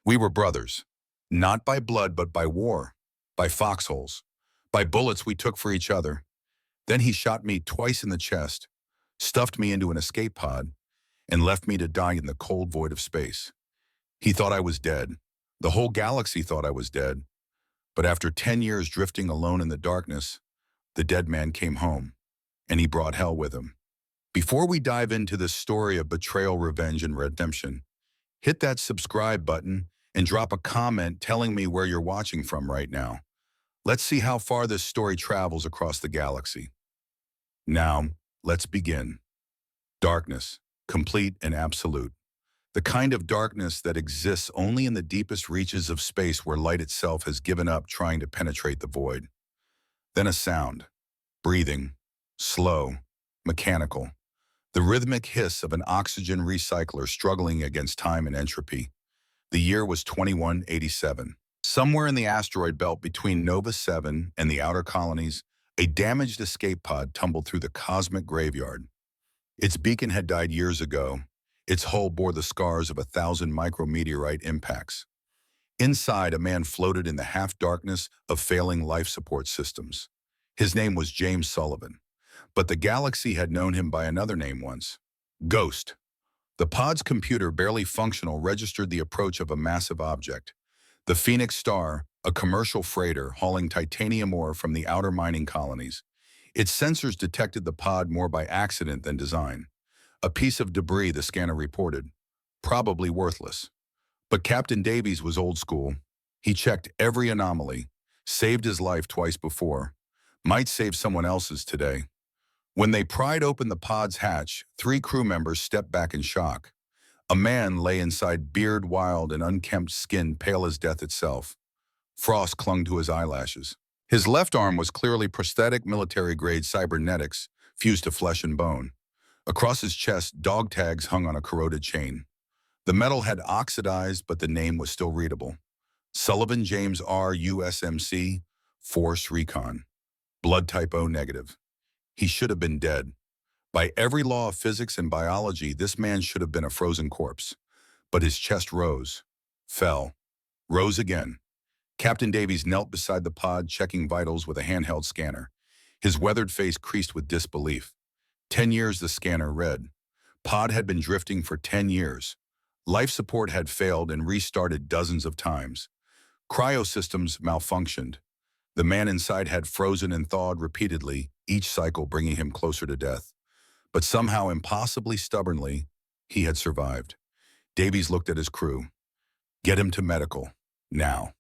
We were brothers, not by blood but by war, by foxholes, by bullets we took for each other. Then he shot me twice in the chest, stuffed me into an escape pod, and left me to die in the cold void of space. He thought I was dead. The whole galaxy thought I was dead. But after 10 years drifting alone in the darkness, the dead man came home, and he brought hell with him. Before we dive into this story of betrayal, revenge, and redemption, hit that subscribe button and drop a comment telling me where you're watching from right now. Let's see how far this story travels across the galaxy. Now, let's begin. Darkness, complete and absolute. The kind of darkness that exists only in the deepest reaches of space where light itself has given up trying to penetrate the void. Then a sound, breathing, slow, mechanical. The rhythmic hiss of an oxygen recycler struggling against time and entropy. The year was 2187. Somewhere in the asteroid belt between Nova 7 and the outer colonies, a damaged escape pod tumbled through the cosmic graveyard. Its beacon had died years ago. Its hull bore the scars of 1,000 micrometeorite impacts. Inside, a man floated in the half-darkness of failing life support systems. His name was James Sullivan, but the galaxy had known him by another name once: Ghost. The pod's computer, barely functional, registered the approach of a massive object. The Phoenix Star, a commercial freighter hauling titanium ore from the outer mining colonies. Its sensors detected the pod more by accident than design. A piece of debris, the scanner reported. Probably worthless. But Captain Davies was old school. He checked every anomaly, saved his life twice before, might save someone else's today. When they pried open the pod's hatch, 3 crew members stepped back in shock. A man lay inside, beard wild and unkempt, skin pale as death itself. Frost clung to his eyelashes. His left arm was clearly prosthetic military-grade cybernetics fused to flesh and bone. Across his chest, dog tags hung on a corroded chain. The metal had oxidized, but the name was still readable. Sullivan James R. USMC, Force Recon. Blood type O negative. He should have been dead. By every law of physics and biology, this man should have been a frozen corpse. But his chest rose, fell, rose again. Captain Davies knelt beside the pod, checking vitals with a handheld scanner. His weathered face creased with disbelief. 10 years, the scanner read. Pod had been drifting for 10 years. Life support had failed and restarted dozens of times. Cryosystems malfunctioned. The man inside had frozen and thawed repeatedly, each cycle bringing him closer to death. But somehow, impossibly stubbornly, he had survived. Davies looked at his crew. Get him to medical, now.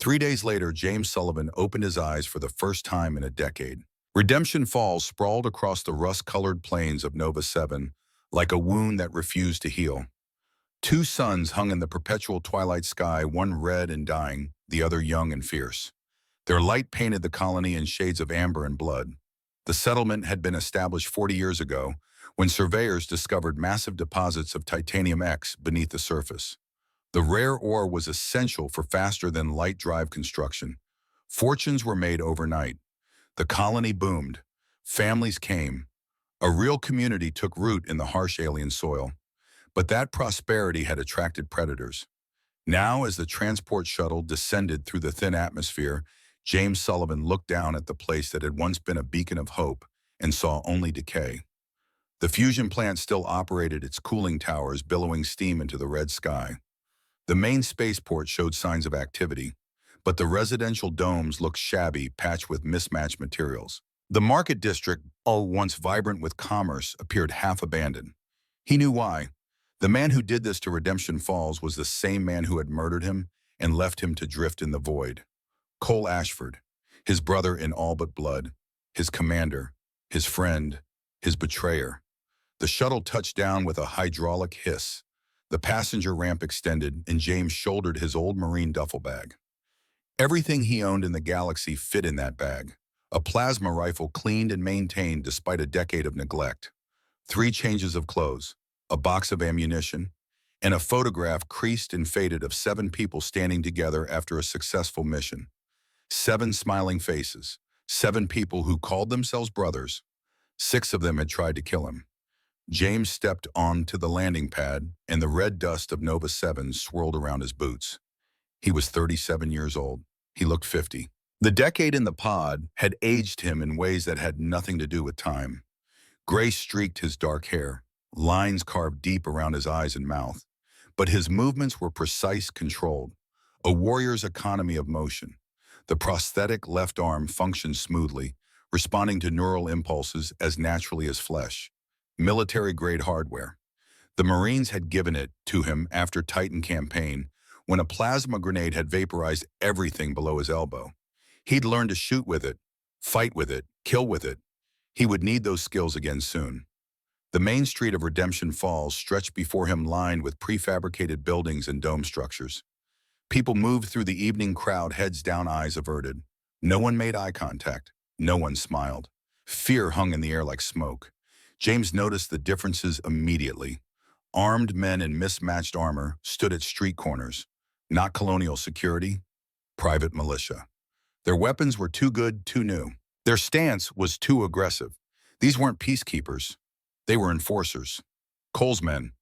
3 days later, James Sullivan opened his eyes for the first time in a decade. Redemption Falls sprawled across the rust-colored plains of Nova 7 like a wound that refused to heal. 2 suns hung in the perpetual twilight sky, one red and dying, the other young and fierce. Their light painted the colony in shades of amber and blood. The settlement had been established 40 years ago when surveyors discovered massive deposits of titanium X beneath the surface. The rare ore was essential for faster-than-light drive construction. Fortunes were made overnight. The colony boomed. Families came. A real community took root in the harsh alien soil. But that prosperity had attracted predators. Now, as the transport shuttle descended through the thin atmosphere, James Sullivan looked down at the place that had once been a beacon of hope and saw only decay. The fusion plant still operated its cooling towers, billowing steam into the red sky. The main spaceport showed signs of activity, but the residential domes looked shabby, patched with mismatched materials. The market district, all once vibrant with commerce, appeared half abandoned. He knew why. The man who did this to Redemption Falls was the same man who had murdered him and left him to drift in the void. Cole Ashford, his brother in all but blood, his commander, his friend, his betrayer. The shuttle touched down with a hydraulic hiss. The passenger ramp extended, and James shouldered his old Marine duffel bag. Everything he owned in the galaxy fit in that bag. A plasma rifle cleaned and maintained despite a decade of neglect. 3 changes of clothes, a box of ammunition, and a photograph creased and faded of 7 people standing together after a successful mission. 7 smiling faces, 7 people who called themselves brothers. 6 of them had tried to kill him. James stepped onto the landing pad, and the red dust of Nova 7 swirled around his boots. He was 37 years old. He looked 50. The decade in the pod had aged him in ways that had nothing to do with time. Gray streaked his dark hair, lines carved deep around his eyes and mouth. But his movements were precise, controlled. A warrior's economy of motion. The prosthetic left arm functioned smoothly, responding to neural impulses as naturally as flesh. Military-grade hardware. The Marines had given it to him after Titan campaign, when a plasma grenade had vaporized everything below his elbow. He'd learned to shoot with it, fight with it, kill with it. He would need those skills again soon. The main street of Redemption Falls stretched before him, lined with prefabricated buildings and dome structures. People moved through the evening crowd, heads down, eyes averted. No one made eye contact. No one smiled. Fear hung in the air like smoke. James noticed the differences immediately. Armed men in mismatched armor stood at street corners. Not colonial security, private militia. Their weapons were too good, too new. Their stance was too aggressive. These weren't peacekeepers. They were enforcers. Cole's men.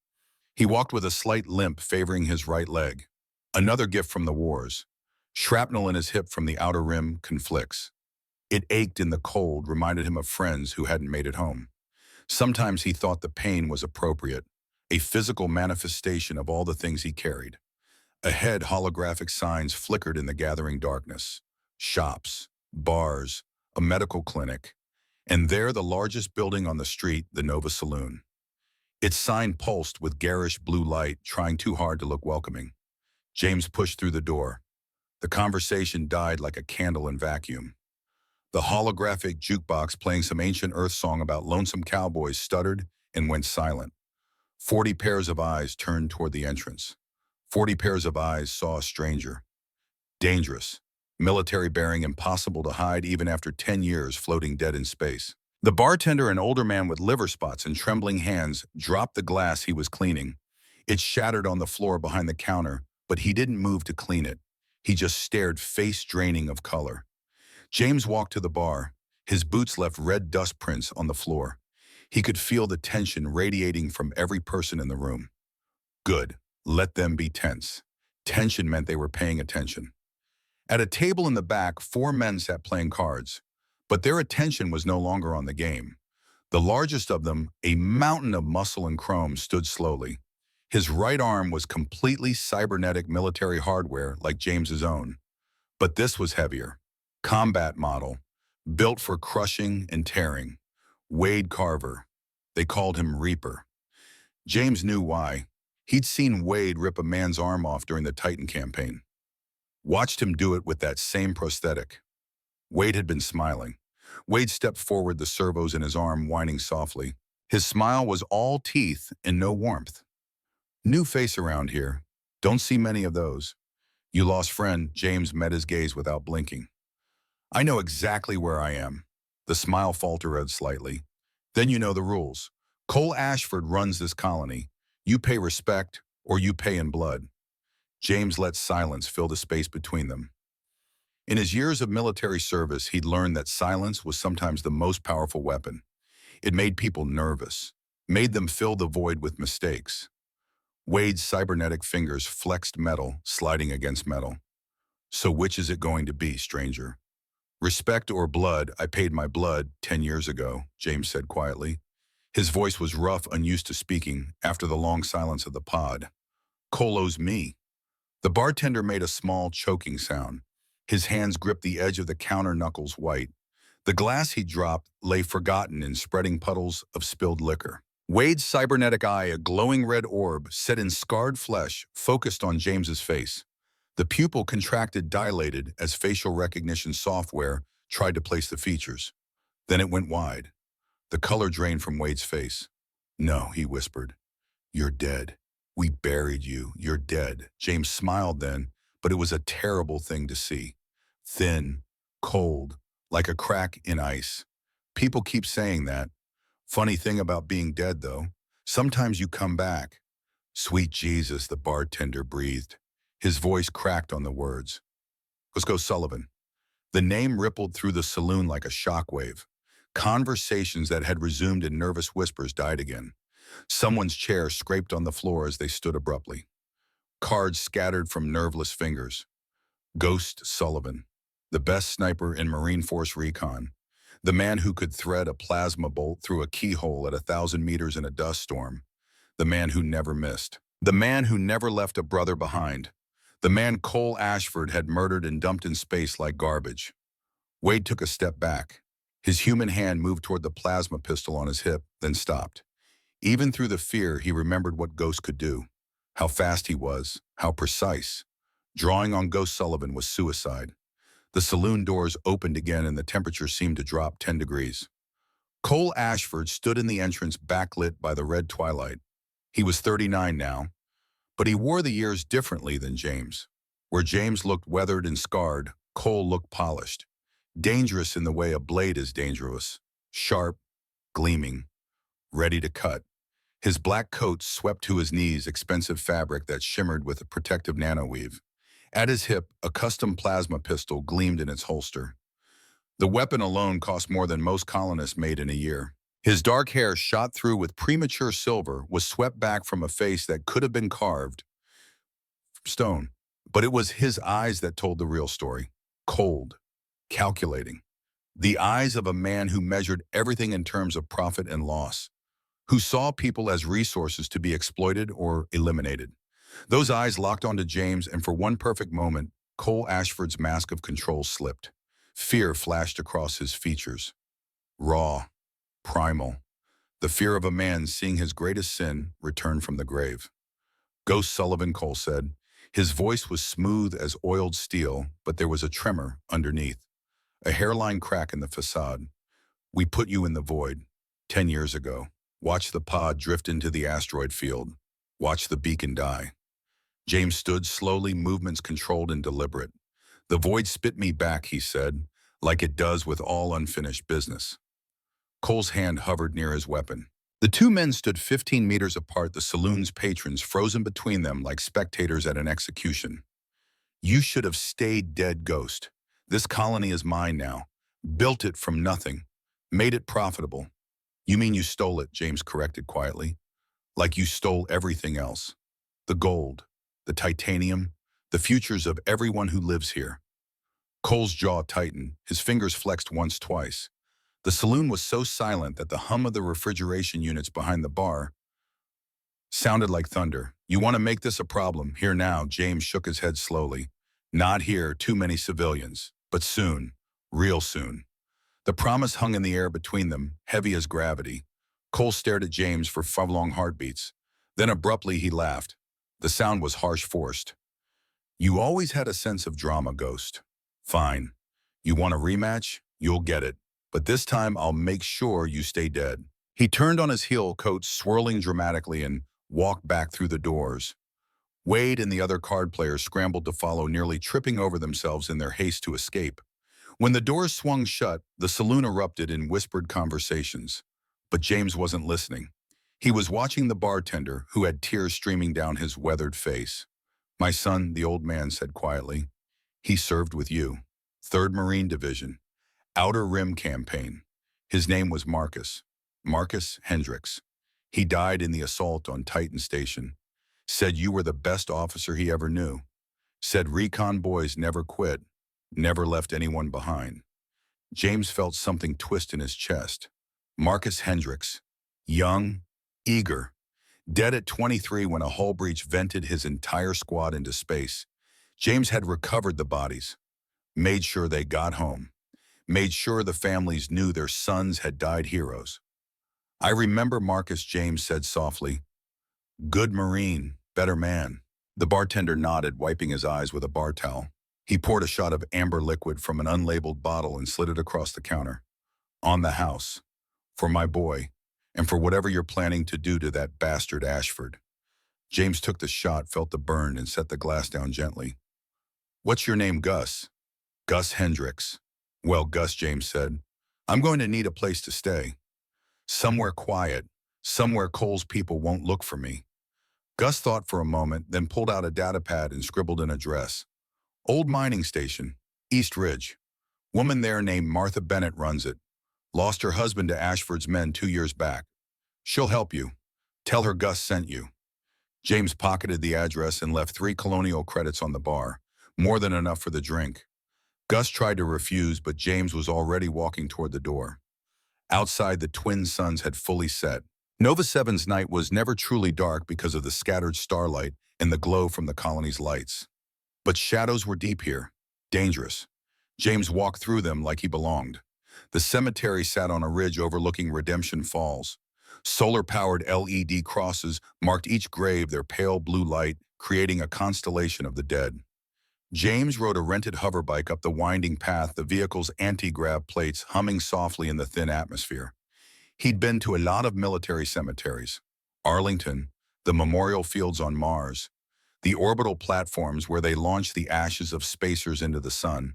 He walked with a slight limp, favoring his right leg. Another gift from the wars. Shrapnel in his hip from the outer rim conflicts. It ached in the cold, reminded him of friends who hadn't made it home. Sometimes he thought the pain was appropriate, a physical manifestation of all the things he carried. Ahead, holographic signs flickered in the gathering darkness. Shops, bars, a medical clinic, and there the largest building on the street, the Nova Saloon. Its sign pulsed with garish blue light, trying too hard to look welcoming. James pushed through the door. The conversation died like a candle in vacuum. The holographic jukebox, playing some ancient earth song about lonesome cowboys, stuttered and went silent. 40 pairs of eyes turned toward the entrance. 40 pairs of eyes saw a stranger. Dangerous. Military bearing, impossible to hide even after 10 years floating dead in space. The bartender, an older man with liver spots and trembling hands, dropped the glass he was cleaning. It shattered on the floor behind the counter, but he didn't move to clean it. He just stared, face draining of color. James walked to the bar. His boots left red dust prints on the floor. He could feel the tension radiating from every person in the room. Good. Let them be tense. Tension meant they were paying attention. At a table in the back, 4 men sat playing cards, but their attention was no longer on the game. The largest of them, a mountain of muscle and chrome, stood slowly. His right arm was completely cybernetic military hardware like James's own. But this was heavier. Combat model, built for crushing and tearing. Wade Carver. They called him Reaper. James knew why. He'd seen Wade rip a man's arm off during the Titan campaign. Watched him do it with that same prosthetic. Wade had been smiling. Wade stepped forward, the servos in his arm whining softly. His smile was all teeth and no warmth. New face around here. Don't see many of those. You lost friend. James met his gaze without blinking. I know exactly where I am. The smile faltered slightly. Then you know the rules. Cole Ashford runs this colony. You pay respect or you pay in blood. James let silence fill the space between them. In his years of military service, he'd learned that silence was sometimes the most powerful weapon. It made people nervous, made them fill the void with mistakes. Wade's cybernetic fingers flexed metal, sliding against metal. So which is it going to be, stranger? Respect or blood? I paid my blood 10 years ago, James said quietly. His voice was rough, unused to speaking, after the long silence of the pod. Cole owes me. The bartender made a small, choking sound. His hands gripped the edge of the counter, knuckles white. The glass he dropped lay forgotten in spreading puddles of spilled liquor. Wade's cybernetic eye, a glowing red orb set in scarred flesh, focused on James's face. The pupil contracted, dilated, as facial recognition software tried to place the features. Then it went wide. The color drained from Wade's face. No, he whispered. You're dead. We buried you. You're dead. James smiled then, but it was a terrible thing to see. Thin, cold, like a crack in ice. People keep saying that. Funny thing about being dead, though. Sometimes you come back. Sweet Jesus, the bartender breathed. His voice cracked on the words. Let's go, Sullivan. The name rippled through the saloon like a shockwave. Conversations that had resumed in nervous whispers died again. Someone's chair scraped on the floor as they stood abruptly. Cards scattered from nerveless fingers. Ghost Sullivan, the best sniper in Marine Force Recon. The man who could thread a plasma bolt through a keyhole at 1,000 meters in a dust storm. The man who never missed. The man who never left a brother behind. The man Cole Ashford had murdered and dumped in space like garbage. Wade took a step back. His human hand moved toward the plasma pistol on his hip, then stopped. Even through the fear, he remembered what Ghost could do. How fast he was, how precise. Drawing on Ghost Sullivan was suicide. The saloon doors opened again and the temperature seemed to drop 10 degrees. Cole Ashford stood in the entrance backlit by the red twilight. He was 39 now, but he wore the years differently than James. Where James looked weathered and scarred, Cole looked polished. Dangerous in the way a blade is dangerous. Sharp, gleaming, ready to cut. His black coat swept to his knees, expensive fabric that shimmered with a protective nanoweave. At his hip, a custom plasma pistol gleamed in its holster. The weapon alone cost more than most colonists made in a year. His dark hair, shot through with premature silver, was swept back from a face that could have been carved from stone. But it was his eyes that told the real story. Cold, calculating. The eyes of a man who measured everything in terms of profit and loss, who saw people as resources to be exploited or eliminated. Those eyes locked onto James, and for one perfect moment, Cole Ashford's mask of control slipped. Fear flashed across his features. Raw, primal. The fear of a man seeing his greatest sin return from the grave. Ghost Sullivan, Cole said. His voice was smooth as oiled steel, but there was a tremor underneath. A hairline crack in the facade. We put you in the void 10 years ago. Watch the pod drift into the asteroid field. Watch the beacon die. James stood slowly, movements controlled and deliberate. The void spit me back, he said, like it does with all unfinished business. Cole's hand hovered near his weapon. The two men stood 15 meters apart, the saloon's patrons frozen between them like spectators at an execution. You should have stayed dead, Ghost. This colony is mine now. Built it from nothing. Made it profitable. You mean you stole it, James corrected quietly. Like you stole everything else. The gold, the titanium, the futures of everyone who lives here. Cole's jaw tightened, his fingers flexed once, twice. The saloon was so silent that the hum of the refrigeration units behind the bar sounded like thunder. You want to make this a problem, here now, James shook his head slowly. Not here, too many civilians, but soon, real soon. The promise hung in the air between them, heavy as gravity. Cole stared at James for 5 long heartbeats. Then abruptly he laughed. The sound was harsh, forced. You always had a sense of drama, Ghost. Fine. You want a rematch? You'll get it. But this time I'll make sure you stay dead. He turned on his heel, coat swirling dramatically, and walked back through the doors. Wade and the other card players scrambled to follow, nearly tripping over themselves in their haste to escape. When the doors swung shut, the saloon erupted in whispered conversations. But James wasn't listening. He was watching the bartender, who had tears streaming down his weathered face. My son, the old man said quietly. He served with you. 3rd Marine Division. Outer Rim Campaign. His name was Marcus. Marcus Hendricks. He died in the assault on Titan Station. Said you were the best officer he ever knew. Said recon boys never quit. Never left anyone behind. James felt something twist in his chest. Marcus Hendricks. Young, eager. Dead at 23 when a hull breach vented his entire squad into space. James had recovered the bodies. Made sure they got home. Made sure the families knew their sons had died heroes. I remember, Marcus, James said softly. Good Marine, better man. The bartender nodded, wiping his eyes with a bar towel. He poured a shot of amber liquid from an unlabeled bottle and slid it across the counter. On the house. For my boy. And for whatever you're planning to do to that bastard Ashford. James took the shot, felt the burn, and set the glass down gently. What's your name, Gus? Gus Hendricks. Well, Gus, James said, I'm going to need a place to stay. Somewhere quiet. Somewhere Cole's people won't look for me. Gus thought for a moment, then pulled out a data pad and scribbled an address. Old mining station, East Ridge. Woman there named Martha Bennett runs it. Lost her husband to Ashford's men 2 years back. She'll help you. Tell her Gus sent you. James pocketed the address and left 3 colonial credits on the bar, more than enough for the drink. Gus tried to refuse, but James was already walking toward the door. Outside, the twin suns had fully set. Nova 7's night was never truly dark because of the scattered starlight and the glow from the colony's lights. But shadows were deep here, dangerous. James walked through them like he belonged. The cemetery sat on a ridge overlooking Redemption Falls. Solar-powered LED crosses marked each grave their pale blue light, creating a constellation of the dead. James rode a rented hoverbike up the winding path, the vehicle's anti-grav plates humming softly in the thin atmosphere. He'd been to a lot of military cemeteries. Arlington, the memorial fields on Mars, the orbital platforms where they launched the ashes of spacers into the sun.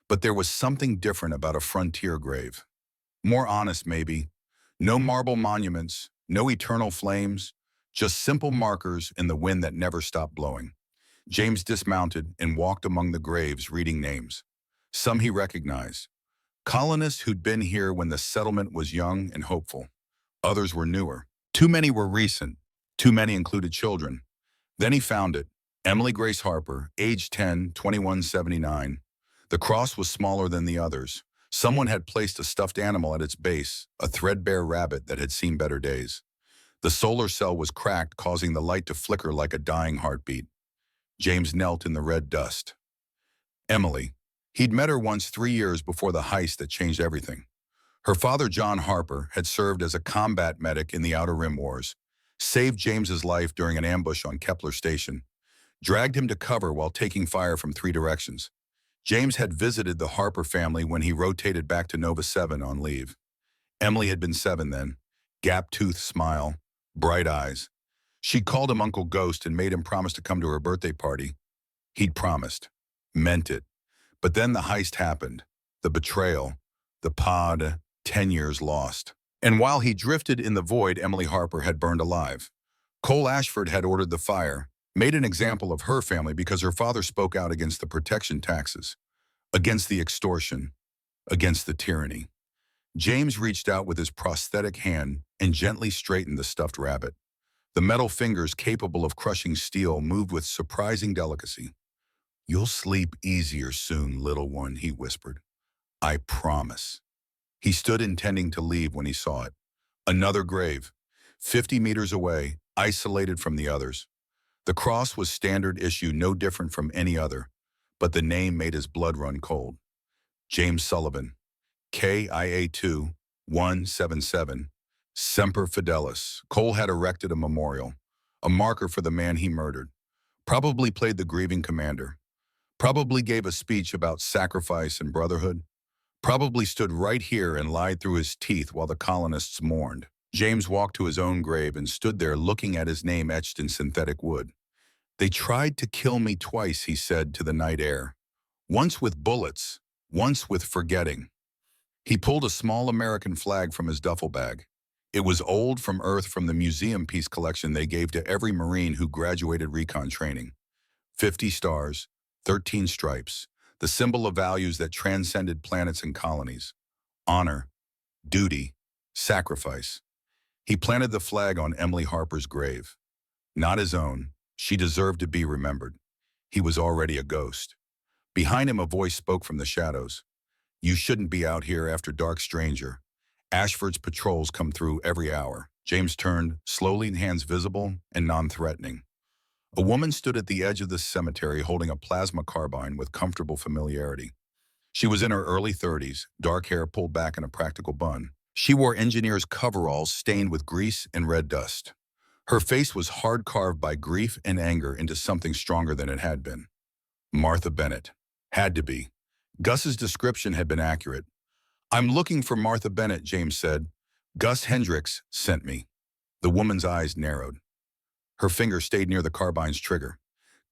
But there was something different about a frontier grave. More honest, maybe. No marble monuments, no eternal flames, just simple markers in the wind that never stopped blowing. James dismounted and walked among the graves, reading names. Some he recognized. Colonists who'd been here when the settlement was young and hopeful. Others were newer. Too many were recent. Too many included children. Then he found it. Emily Grace Harper, age 10, 2179. The cross was smaller than the others. Someone had placed a stuffed animal at its base, a threadbare rabbit that had seen better days. The solar cell was cracked, causing the light to flicker like a dying heartbeat. James knelt in the red dust. Emily. He'd met her once 3 years before the heist that changed everything. Her father, John Harper, had served as a combat medic in the Outer Rim Wars, saved James's life during an ambush on Kepler Station, dragged him to cover while taking fire from 3 directions. James had visited the Harper family when he rotated back to Nova 7 on leave. Emily had been 7 then, gap-toothed smile, bright eyes. She called him Uncle Ghost and made him promise to come to her birthday party. He'd promised, meant it. But then the heist happened, the betrayal, the pod, 10 years lost. And while he drifted in the void, Emily Harper had burned alive. Cole Ashford had ordered the fire, made an example of her family because her father spoke out against the protection taxes, against the extortion, against the tyranny. James reached out with his prosthetic hand and gently straightened the stuffed rabbit. The metal fingers capable of crushing steel moved with surprising delicacy. "You'll sleep easier soon, little one," he whispered. "I promise." He stood intending to leave when he saw it. Another grave, 50 meters away, isolated from the others. The cross was standard issue, no different from any other, but the name made his blood run cold. James Sullivan, KIA2 177, Semper Fidelis. Cole had erected a memorial, a marker for the man he murdered. Probably played the grieving commander. Probably gave a speech about sacrifice and brotherhood. Probably stood right here and lied through his teeth while the colonists mourned. James walked to his own grave and stood there looking at his name etched in synthetic wood. "They tried to kill me twice," he said to the night air. "Once with bullets, once with forgetting." He pulled a small American flag from his duffel bag. It was old from Earth, from the museum piece collection they gave to every Marine who graduated recon training. 50 stars, 13 stripes, the symbol of values that transcended planets and colonies. Honor, duty, sacrifice. He planted the flag on Emily Harper's grave. Not his own. She deserved to be remembered. He was already a ghost. Behind him, a voice spoke from the shadows. "You shouldn't be out here after dark, stranger. Ashford's patrols come through every hour." James turned, slowly, hands visible and non-threatening. A woman stood at the edge of the cemetery holding a plasma carbine with comfortable familiarity. She was in her early 30s, dark hair pulled back in a practical bun. She wore engineer's coveralls stained with grease and red dust. Her face was hard-carved by grief and anger into something stronger than it had been. Martha Bennett. Had to be. Gus's description had been accurate. "I'm looking for Martha Bennett," James said. "Gus Hendricks sent me." The woman's eyes narrowed. Her finger stayed near the carbine's trigger.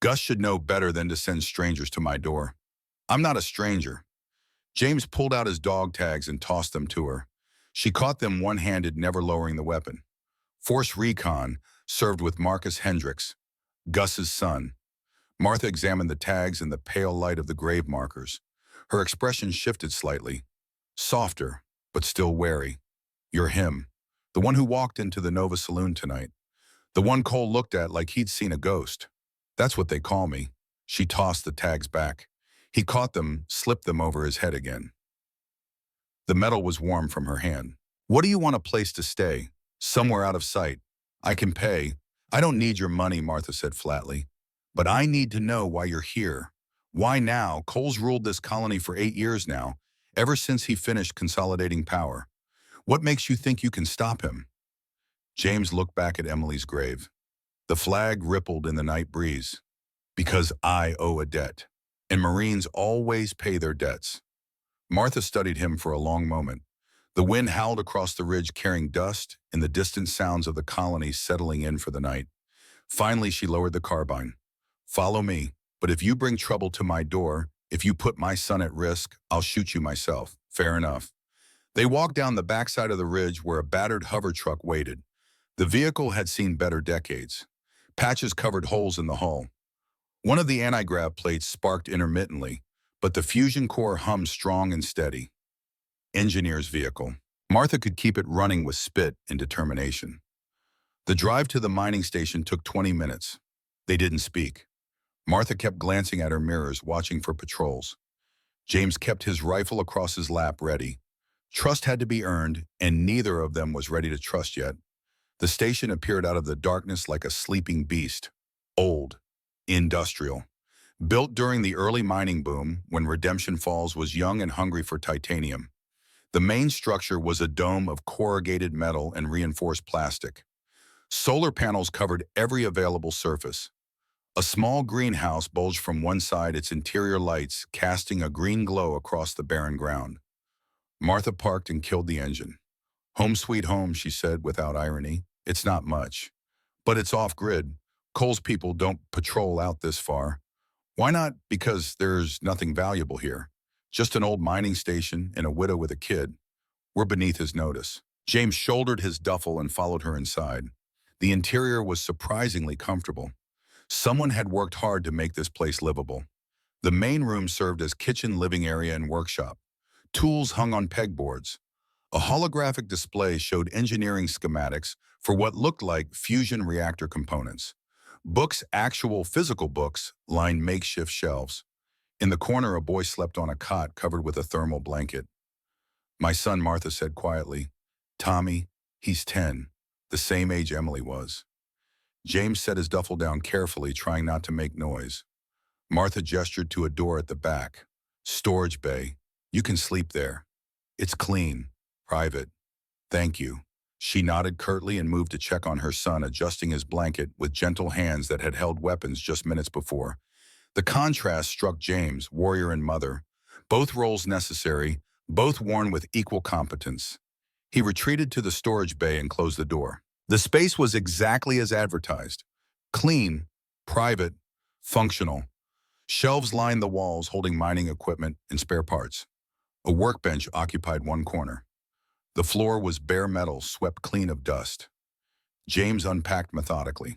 "Gus should know better than to send strangers to my door." "I'm not a stranger." James pulled out his dog tags and tossed them to her. She caught them one-handed, never lowering the weapon. Force Recon served with Marcus Hendricks, Gus's son. Martha examined the tags in the pale light of the grave markers. Her expression shifted slightly. Softer, but still wary. "You're him. The one who walked into the Nova Saloon tonight. The one Cole looked at like he'd seen a ghost. That's what they call me. She tossed the tags back. He caught them, slipped them over his head again. The metal was warm from her hand. What do you want a place to stay? Somewhere out of sight. I can pay. I don't need your money, Martha said flatly. But I need to know why you're here. Why now? Cole's ruled this colony for 8 years now, ever since he finished consolidating power. What makes you think you can stop him? James looked back at Emily's grave. The flag rippled in the night breeze. Because I owe a debt. And Marines always pay their debts. Martha studied him for a long moment. The wind howled across the ridge carrying dust and the distant sounds of the colony settling in for the night. Finally, she lowered the carbine. Follow me, but if you bring trouble to my door, if you put my son at risk, I'll shoot you myself. Fair enough. They walked down the backside of the ridge where a battered hover truck waited. The vehicle had seen better decades. Patches covered holes in the hull. One of the anti-grav plates sparked intermittently, but the fusion core hummed strong and steady. Engineer's vehicle. Martha could keep it running with spit and determination. The drive to the mining station took 20 minutes. They didn't speak. Martha kept glancing at her mirrors, watching for patrols. James kept his rifle across his lap, ready. Trust had to be earned, and neither of them was ready to trust yet. The station appeared out of the darkness like a sleeping beast. Old. Industrial. Built during the early mining boom, when Redemption Falls was young and hungry for titanium. The main structure was a dome of corrugated metal and reinforced plastic. Solar panels covered every available surface. A small greenhouse bulged from one side, its interior lights casting a green glow across the barren ground. Martha parked and killed the engine. Home sweet home, she said without irony. It's not much. But it's off-grid. Cole's people don't patrol out this far. Why not? Because there's nothing valuable here. Just an old mining station and a widow with a kid. We're beneath his notice. James shouldered his duffel and followed her inside. The interior was surprisingly comfortable. Someone had worked hard to make this place livable. The main room served as kitchen, living area, and workshop. Tools hung on pegboards. A holographic display showed engineering schematics for what looked like fusion reactor components. Books, actual physical books, lined makeshift shelves. In the corner, a boy slept on a cot covered with a thermal blanket. My son, Martha said quietly. Tommy, he's 10, the same age Emily was. James set his duffel down carefully, trying not to make noise. Martha gestured to a door at the back. Storage bay. You can sleep there. It's clean. Private. Thank you. She nodded curtly and moved to check on her son, adjusting his blanket with gentle hands that had held weapons just minutes before. The contrast struck James, warrior and mother. Both roles necessary, both worn with equal competence. He retreated to the storage bay and closed the door. The space was exactly as advertised. Clean, private, functional. Shelves lined the walls holding mining equipment and spare parts. A workbench occupied one corner. The floor was bare metal, swept clean of dust. James unpacked methodically.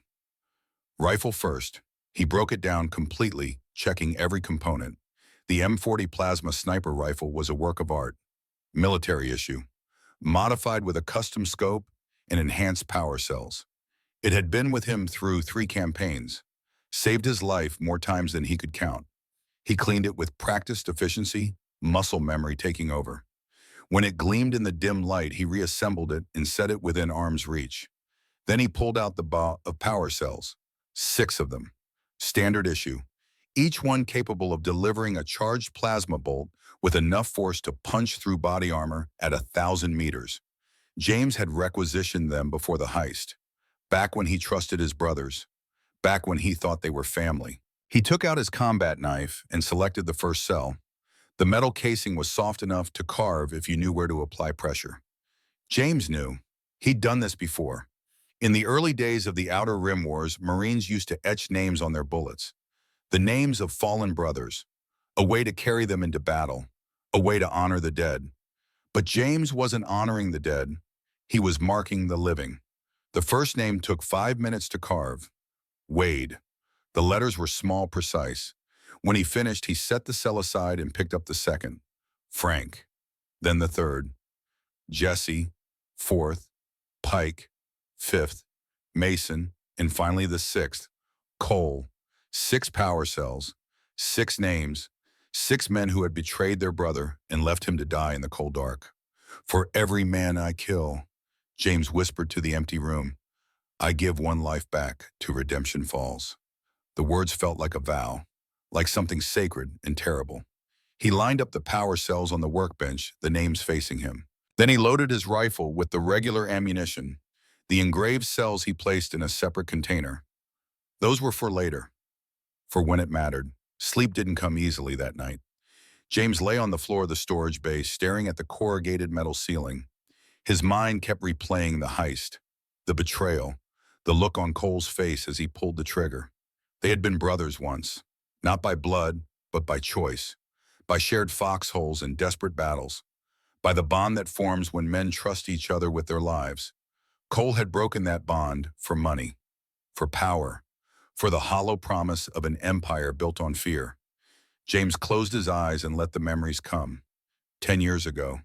Rifle first. He broke it down completely, checking every component. The M40 plasma sniper rifle was a work of art. Military issue. Modified with a custom scope and enhanced power cells. It had been with him through 3 campaigns. Saved his life more times than he could count. He cleaned it with practiced efficiency, muscle memory taking over. When it gleamed in the dim light, he reassembled it and set it within arm's reach. Then he pulled out the box of power cells, 6 of them, standard issue, each one capable of delivering a charged plasma bolt with enough force to punch through body armor at 1,000 meters. James had requisitioned them before the heist, back when he trusted his brothers, back when he thought they were family. He took out his combat knife and selected the first cell. The metal casing was soft enough to carve if you knew where to apply pressure. James knew. He'd done this before. In the early days of the Outer Rim Wars, Marines used to etch names on their bullets. The names of fallen brothers. A way to carry them into battle. A way to honor the dead. But James wasn't honoring the dead. He was marking the living. The first name took 5 minutes to carve. Wade. The letters were small, precise. When he finished, he set the cell aside and picked up the second. Frank. Then the third. Jesse. Fourth. Pike. Fifth. Mason. And finally, the sixth, Cole. 6 power cells, 6 names, 6 men who had betrayed their brother and left him to die in the cold dark. For every man I kill, James whispered to the empty room, I give one life back to Redemption Falls. The words felt like a vow, like something sacred and terrible. He lined up the power cells on the workbench, the names facing him. Then he loaded his rifle with the regular ammunition. The engraved cells he placed in a separate container. Those were for later, for when it mattered. Sleep didn't come easily that night. James lay on the floor of the storage bay, staring at the corrugated metal ceiling. His mind kept replaying the heist, the betrayal, the look on Cole's face as he pulled the trigger. They had been brothers once, not by blood, but by choice, by shared foxholes and desperate battles, by the bond that forms when men trust each other with their lives. Cole had broken that bond for money, for power, for the hollow promise of an empire built on fear. James closed his eyes and let the memories come. 10 years ago,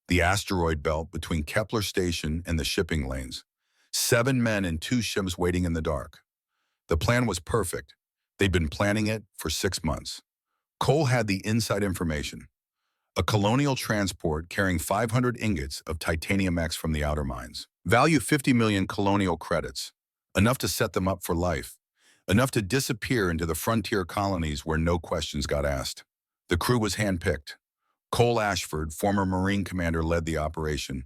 the asteroid belt between Kepler Station and the shipping lanes. 7 men and 2 ships waiting in the dark. The plan was perfect. They'd been planning it for 6 months. Cole had the inside information. A colonial transport carrying 500 ingots of titanium X from the outer mines. Value 50 million colonial credits. Enough to set them up for life. Enough to disappear into the frontier colonies where no questions got asked. The crew was handpicked. Cole Ashford, former Marine commander, led the operation.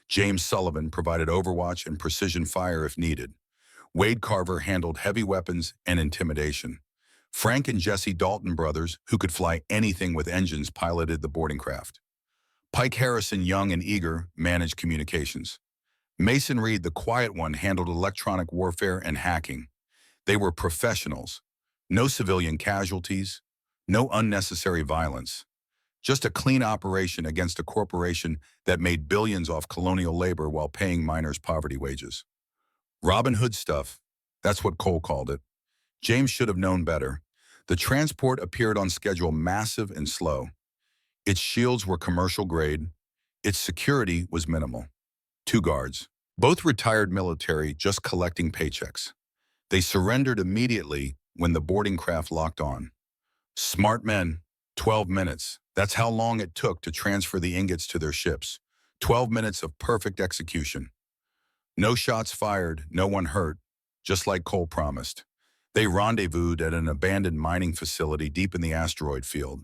James Sullivan provided overwatch and precision fire if needed. Wade Carver handled heavy weapons and intimidation. Frank and Jesse Dalton brothers, who could fly anything with engines, piloted the boarding craft. Pike Harrison, young and eager, managed communications. Mason Reed, the quiet one, handled electronic warfare and hacking. They were professionals. No civilian casualties, no unnecessary violence. Just a clean operation against a corporation that made billions off colonial labor while paying miners poverty wages. Robin Hood stuff, that's what Cole called it. James should have known better. The transport appeared on schedule, massive and slow. Its shields were commercial grade. Its security was minimal. 2 guards, both retired military, just collecting paychecks. They surrendered immediately when the boarding craft locked on. Smart men, 12 minutes. That's how long it took to transfer the ingots to their ships. 12 minutes of perfect execution. No shots fired, no one hurt, just like Cole promised. They rendezvoused at an abandoned mining facility deep in the asteroid field.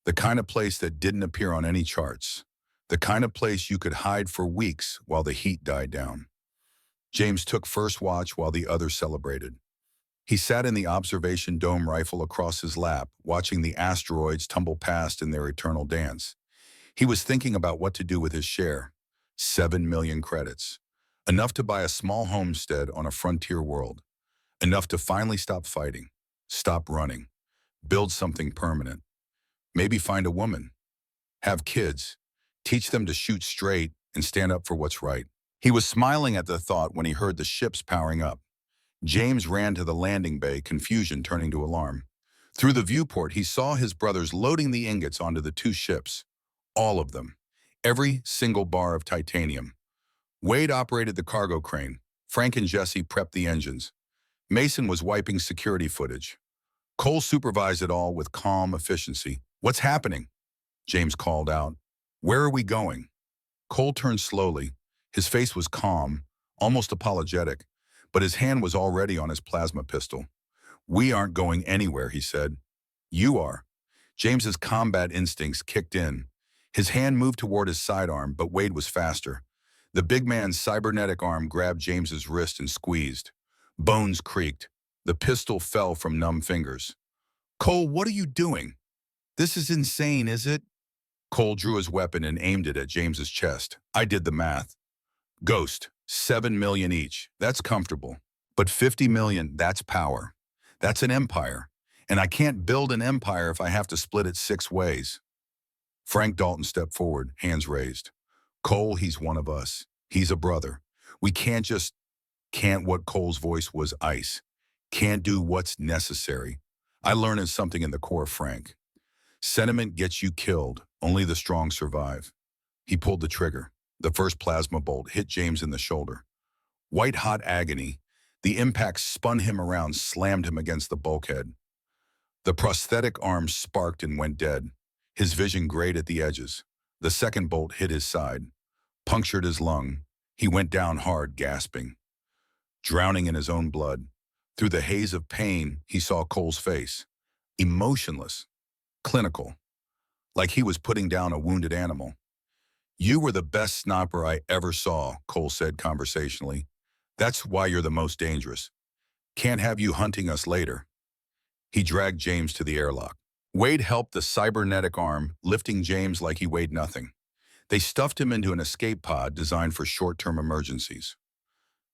The kind of place that didn't appear on any charts. The kind of place you could hide for weeks while the heat died down. James took first watch while the others celebrated. He sat in the observation dome, rifle across his lap, watching the asteroids tumble past in their eternal dance. He was thinking about what to do with his share. 7 million credits. Enough to buy a small homestead on a frontier world. Enough to finally stop fighting, stop running, build something permanent. Maybe find a woman, have kids, teach them to shoot straight and stand up for what's right. He was smiling at the thought when he heard the ships powering up. James ran to the landing bay, confusion turning to alarm. Through the viewport, he saw his brothers loading the ingots onto the 2 ships. All of them. Every single bar of titanium. Wade operated the cargo crane. Frank and Jesse prepped the engines. Mason was wiping security footage. Cole supervised it all with calm efficiency. What's happening? James called out. Where are we going? Cole turned slowly. His face was calm, almost apologetic, but his hand was already on his plasma pistol. We aren't going anywhere, he said. You are. James's combat instincts kicked in. His hand moved toward his sidearm, but Wade was faster. The big man's cybernetic arm grabbed James's wrist and squeezed. Bones creaked. The pistol fell from numb fingers. Cole, what are you doing? This is insane, is it? Cole drew his weapon and aimed it at James's chest. I did the math. Ghost, 7 million each. That's comfortable. But 50 million, that's power. That's an empire. And I can't build an empire if I have to split it 6 ways. Frank Dalton stepped forward, hands raised. Cole, he's one of us. He's a brother. We can't just... What Cole's voice was ice. Can't do what's necessary. I learned something in the Corps, Frank. Sentiment gets you killed. Only the strong survive. He pulled the trigger. The first plasma bolt hit James in the shoulder. White-hot agony. The impact spun him around, slammed him against the bulkhead. The prosthetic arm sparked and went dead, his vision grayed at the edges. The second bolt hit his side, punctured his lung. He went down hard, gasping, drowning in his own blood. Through the haze of pain, he saw Cole's face, emotionless, clinical, like he was putting down a wounded animal. "You were the best sniper I ever saw," Cole said conversationally. "That's why you're the most dangerous. Can't have you hunting us later." He dragged James to the airlock. Wade helped the cybernetic arm, lifting James like he weighed nothing. They stuffed him into an escape pod designed for short-term emergencies,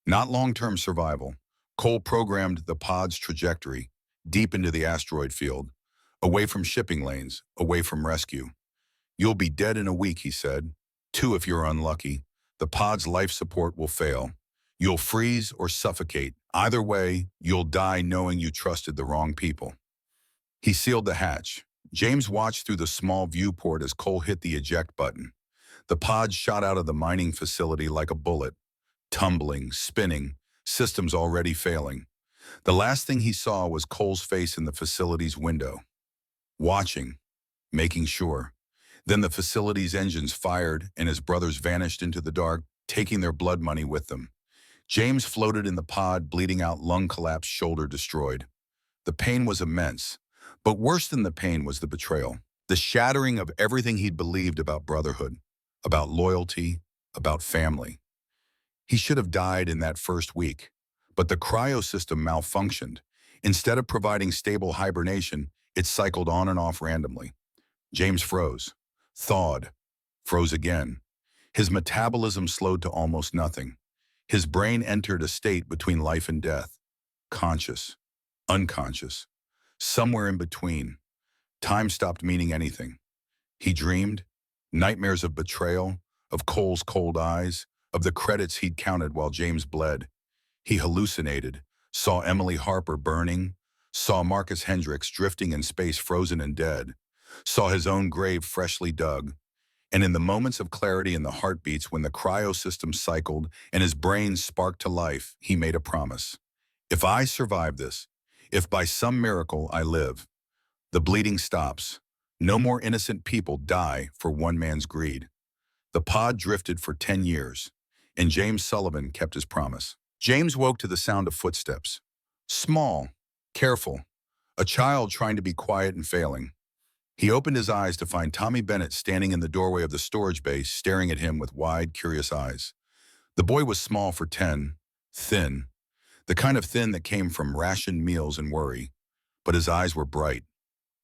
not long-term survival. Cole programmed the pod's trajectory deep into the asteroid field, away from shipping lanes, away from rescue. "You'll be dead in a week," he said. "2 if you're unlucky. The pod's life support will fail. You'll freeze or suffocate. Either way, you'll die knowing you trusted the wrong people." He sealed the hatch. James watched through the small viewport as Cole hit the eject button. The pod shot out of the mining facility like a bullet, tumbling, spinning, systems already failing. The last thing he saw was Cole's face in the facility's window, watching, making sure. Then the facility's engines fired and his brothers vanished into the dark, taking their blood money with them. James floated in the pod, bleeding out, lung collapsed, shoulder destroyed. The pain was immense, but worse than the pain was the betrayal. The shattering of everything he'd believed about brotherhood, about loyalty, about family. He should have died in that first week, but the cryo system malfunctioned. Instead of providing stable hibernation, it cycled on and off randomly. James froze, thawed, froze again. His metabolism slowed to almost nothing. His brain entered a state between life and death, conscious, unconscious, somewhere in between. Time stopped meaning anything. He dreamed, nightmares of betrayal, of Cole's cold eyes, of the credits he'd counted while James bled. He hallucinated, saw Emily Harper burning, saw Marcus Hendricks drifting in space, frozen and dead, saw his own grave freshly dug. And in the moments of clarity and the heartbeats when the cryo system cycled and his brain sparked to life, he made a promise. "If I survive this, if by some miracle I live, the bleeding stops. No more innocent people die for one man's greed." The pod drifted for 10 years, and James Sullivan kept his promise. James woke to the sound of footsteps. Small, careful, a child trying to be quiet and failing. He opened his eyes to find Tommy Bennett standing in the doorway of the storage bay, staring at him with wide, curious eyes. The boy was small for 10, thin, the kind of thin that came from rationed meals and worry. But his eyes were bright.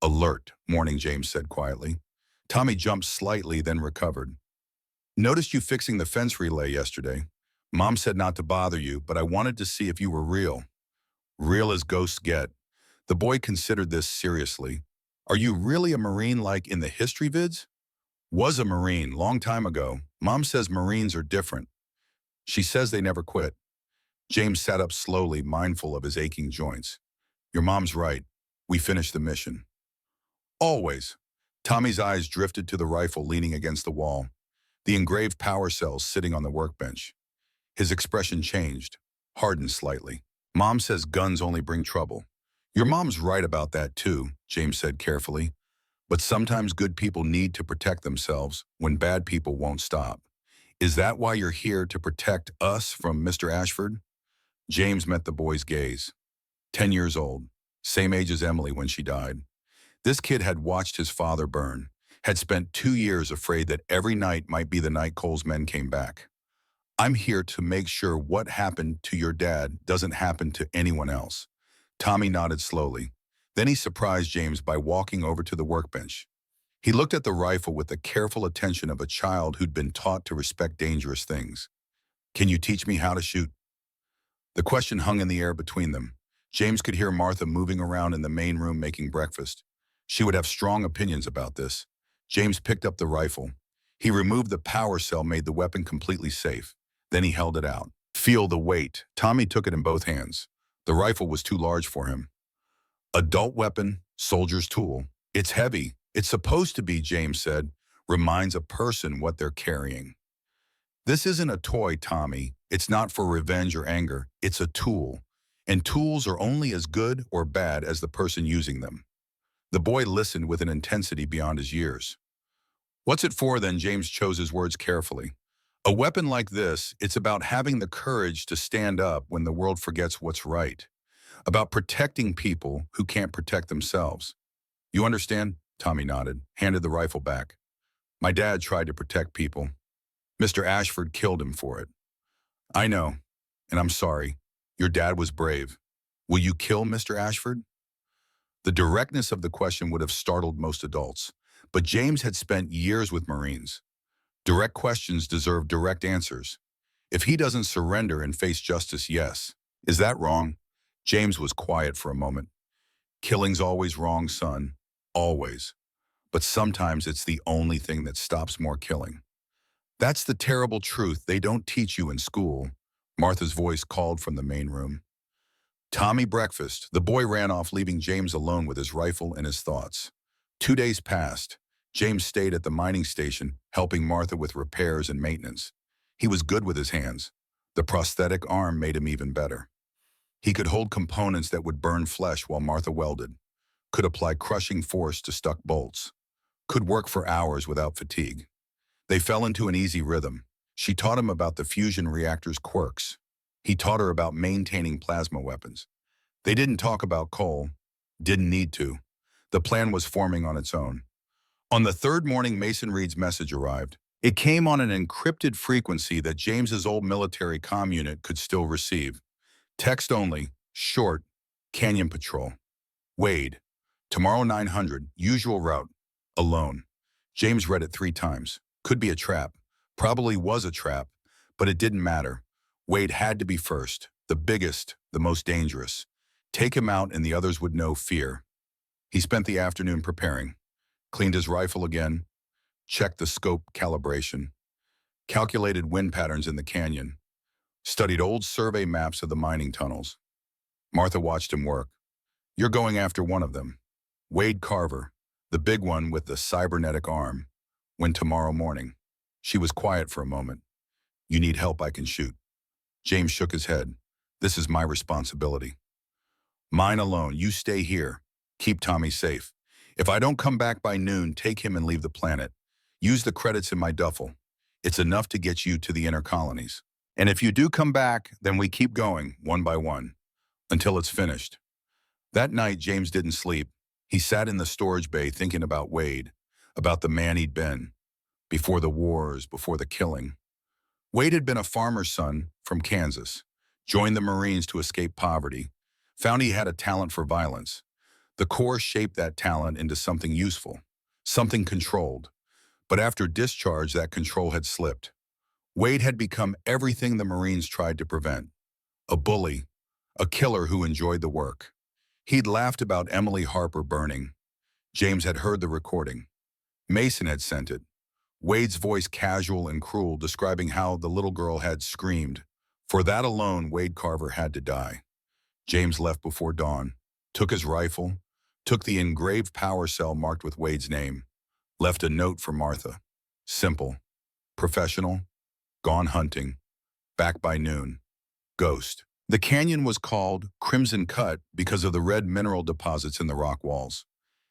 "Alert," Morning, James said quietly. Tommy jumped slightly, then recovered. "Noticed you fixing the fence relay yesterday. Mom said not to bother you, but I wanted to see if you were real." "Real as ghosts get." The boy considered this seriously. "Are you really a Marine like in the history vids?" "Was a Marine, long time ago. Mom says Marines are different. She says they never quit." James sat up slowly, mindful of his aching joints. "Your mom's right. We finished the mission." "Always." Tommy's eyes drifted to the rifle leaning against the wall, the engraved power cells sitting on the workbench. His expression changed, hardened slightly. "Mom says guns only bring trouble." "Your mom's right about that too," James said carefully. "But sometimes good people need to protect themselves when bad people won't stop. Is that why you're here, to protect us from Mr. Ashford?" James met the boy's gaze. 10 years old, same age as Emily when she died. This kid had watched his father burn, had spent 2 years afraid that every night might be the night Cole's men came back. "I'm here to make sure what happened to your dad doesn't happen to anyone else." Tommy nodded slowly. Then he surprised James by walking over to the workbench. He looked at the rifle with the careful attention of a child who'd been taught to respect dangerous things. "Can you teach me how to shoot?" The question hung in the air between them. James could hear Martha moving around in the main room making breakfast. She would have strong opinions about this. James picked up the rifle. He removed the power cell, made the weapon completely safe. Then he held it out. "Feel the weight." Tommy took it in both hands. The rifle was too large for him. "Adult weapon, soldier's tool. It's heavy. It's supposed to be," James said. "Reminds a person what they're carrying." "This isn't a toy, Tommy. It's not for revenge or anger. It's a tool. And tools are only as good or bad as the person using them. The boy listened with an intensity beyond his years. What's it for then? James chose his words carefully. A weapon like this, it's about having the courage to stand up when the world forgets what's right. About protecting people who can't protect themselves. You understand? Tommy nodded, handed the rifle back. My dad tried to protect people. Mr. Ashford killed him for it. I know, and I'm sorry. Your dad was brave. Will you kill Mr. Ashford? The directness of the question would have startled most adults, but James had spent years with Marines. Direct questions deserve direct answers. If he doesn't surrender and face justice, yes. Is that wrong? James was quiet for a moment. Killing's always wrong, son. Always. But sometimes it's the only thing that stops more killing. That's the terrible truth they don't teach you in school. Martha's voice called from the main room. Tommy breakfast. The boy ran off, leaving James alone with his rifle and his thoughts. 2 days passed. James stayed at the mining station, helping Martha with repairs and maintenance. He was good with his hands. The prosthetic arm made him even better. He could hold components that would burn flesh while Martha welded, could apply crushing force to stuck bolts, could work for hours without fatigue. They fell into an easy rhythm. She taught him about the fusion reactor's quirks. He taught her about maintaining plasma weapons. They didn't talk about coal, didn't need to. The plan was forming on its own. On the third morning, Mason Reed's message arrived. It came on an encrypted frequency that James's old military comm unit could still receive. Text only, short, Canyon Patrol. Wade, tomorrow 900, usual route, alone. James read it 3 times. Could be a trap. Probably was a trap, but it didn't matter. Wade had to be first, the biggest, the most dangerous. Take him out and the others would know fear. He spent the afternoon preparing. Cleaned his rifle again, checked the scope calibration, calculated wind patterns in the canyon, studied old survey maps of the mining tunnels. Martha watched him work. You're going after one of them. Wade Carver, the big one with the cybernetic arm. When tomorrow morning. She was quiet for a moment. You need help, I can shoot. James shook his head. This is my responsibility. Mine alone. You stay here. Keep Tommy safe. If I don't come back by noon, take him and leave the planet. Use the credits in my duffel. It's enough to get you to the inner colonies. And if you do come back, then we keep going, one by one, until it's finished. That night, James didn't sleep. He sat in the storage bay thinking about Wade, about the man he'd been, before the wars, before the killing. Wade had been a farmer's son from Kansas, joined the Marines to escape poverty, found he had a talent for violence. The Corps shaped that talent into something useful, something controlled. But after discharge, that control had slipped. Wade had become everything the Marines tried to prevent. A bully, a killer who enjoyed the work. He'd laughed about Emily Harper burning. James had heard the recording. Mason had sent it. Wade's voice casual and cruel, describing how the little girl had screamed. For that alone, Wade Carver had to die. James left before dawn, took his rifle, took the engraved power cell marked with Wade's name, left a note for Martha. Simple, professional, gone hunting, back by noon, ghost. The canyon was called Crimson Cut because of the red mineral deposits in the rock walls.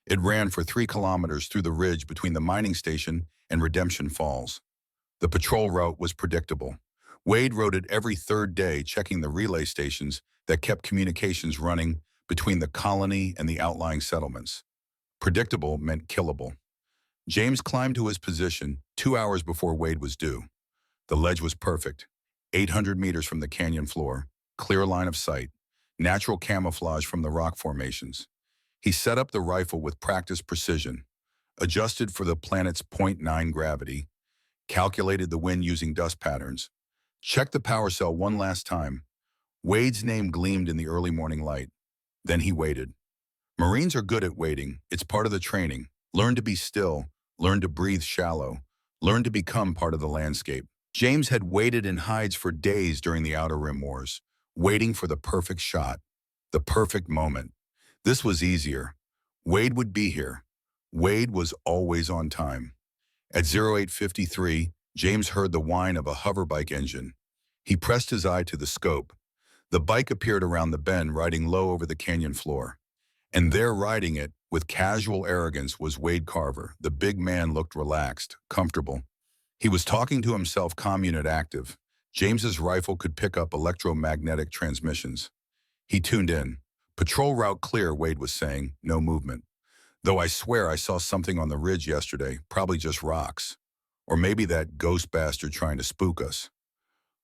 It ran for 3 kilometers through the ridge between the mining station and Redemption Falls. The patrol route was predictable. Wade rode it every 3rd day, checking the relay stations that kept communications running between the colony and the outlying settlements. Predictable meant killable. James climbed to his position 2 hours before Wade was due. The ledge was perfect, 800 meters from the canyon floor, clear line of sight, natural camouflage from the rock formations. He set up the rifle with practiced precision, adjusted for the planet's .9 gravity, calculated the wind using dust patterns, checked the power cell one last time. Wade's name gleamed in the early morning light. Then he waited. Marines are good at waiting. It's part of the training. Learn to be still, learn to breathe shallow, learn to become part of the landscape. James had waited in hides for days during the Outer Rim Wars, waiting for the perfect shot, the perfect moment. This was easier. Wade would be here. Wade was always on time. At 08:53, James heard the whine of a hoverbike engine. He pressed his eye to the scope. The bike appeared around the bend, riding low over the canyon floor. And there, riding it, with casual arrogance, was Wade Carver. The big man looked relaxed, comfortable. He was talking to himself, calm unit active. James's rifle could pick up electromagnetic transmissions. He tuned in. Patrol route clear, Wade was saying. No movement. Though I swear I saw something on the ridge yesterday, probably just rocks. Or maybe that ghost bastard trying to spook us.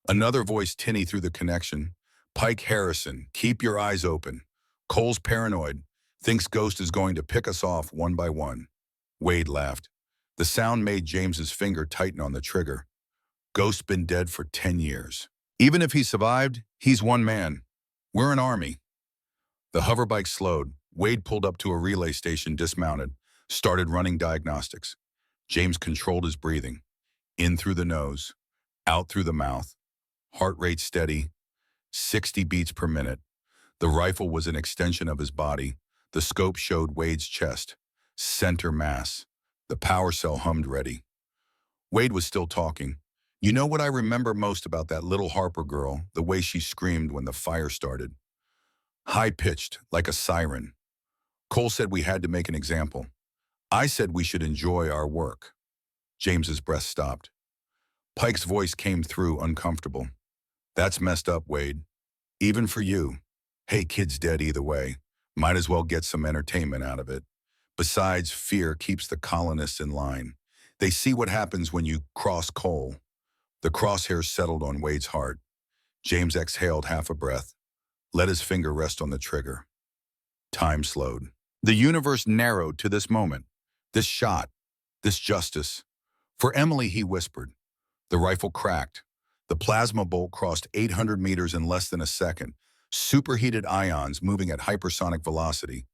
Another voice tinny through the connection. Pike Harrison, keep your eyes open. Cole's paranoid. Thinks Ghost is going to pick us off one by one. Wade laughed. The sound made James's finger tighten on the trigger. Ghost's been dead for 10 years. Even if he survived, he's one man. We're an army. The hoverbike slowed. Wade pulled up to a relay station, dismounted, started running diagnostics. James controlled his breathing. In through the nose, out through the mouth. Heart rate steady, 60 beats per minute. The rifle was an extension of his body. The scope showed Wade's chest. Center mass. The power cell hummed ready. Wade was still talking. You know what I remember most about that little Harper girl? The way she screamed when the fire started. High-pitched, like a siren. Cole said we had to make an example. I said we should enjoy our work. James's breath stopped. Pike's voice came through, uncomfortable. That's messed up, Wade. Even for you. Hey, kid's dead either way. Might as well get some entertainment out of it. Besides, fear keeps the colonists in line. They see what happens when you cross Cole. The crosshairs settled on Wade's heart. James exhaled half a breath, let his finger rest on the trigger. Time slowed. The universe narrowed to this moment, this shot, this justice. For Emily, he whispered. The rifle cracked. The plasma bolt crossed 800 meters in less than a second, superheated ions moving at hypersonic velocity.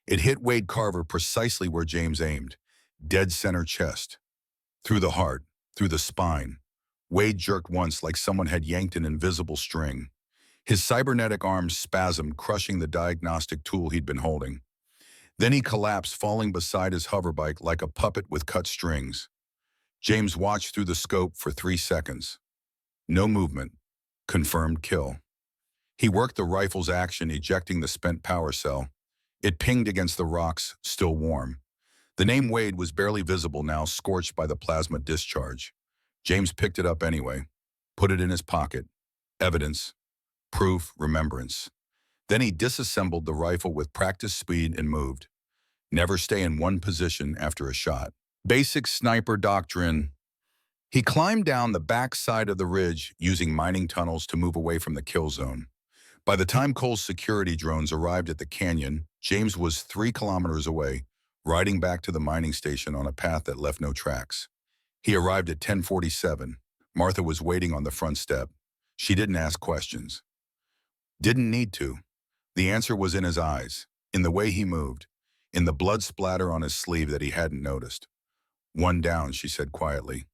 It hit Wade Carver precisely where James aimed, dead center chest. Through the heart, through the spine. Wade jerked once like someone had yanked an invisible string. His cybernetic arms spasmed, crushing the diagnostic tool he'd been holding. Then he collapsed, falling beside his hoverbike like a puppet with cut strings. James watched through the scope for 3 seconds. No movement. Confirmed kill. He worked the rifle's action, ejecting the spent power cell. It pinged against the rocks, still warm. The name Wade was barely visible now, scorched by the plasma discharge. James picked it up anyway, put it in his pocket. Evidence, proof, remembrance. Then he disassembled the rifle with practiced speed and moved. Never stay in one position after a shot. Basic sniper doctrine. He climbed down the back side of the ridge, using mining tunnels to move away from the kill zone. By the time Cole's security drones arrived at the canyon, James was 3 kilometers away, riding back to the mining station on a path that left no tracks. He arrived at 10:47. Martha was waiting on the front step. She didn't ask questions. Didn't need to. The answer was in his eyes, in the way he moved, in the blood splatter on his sleeve that he hadn't noticed. 1 down, she said quietly.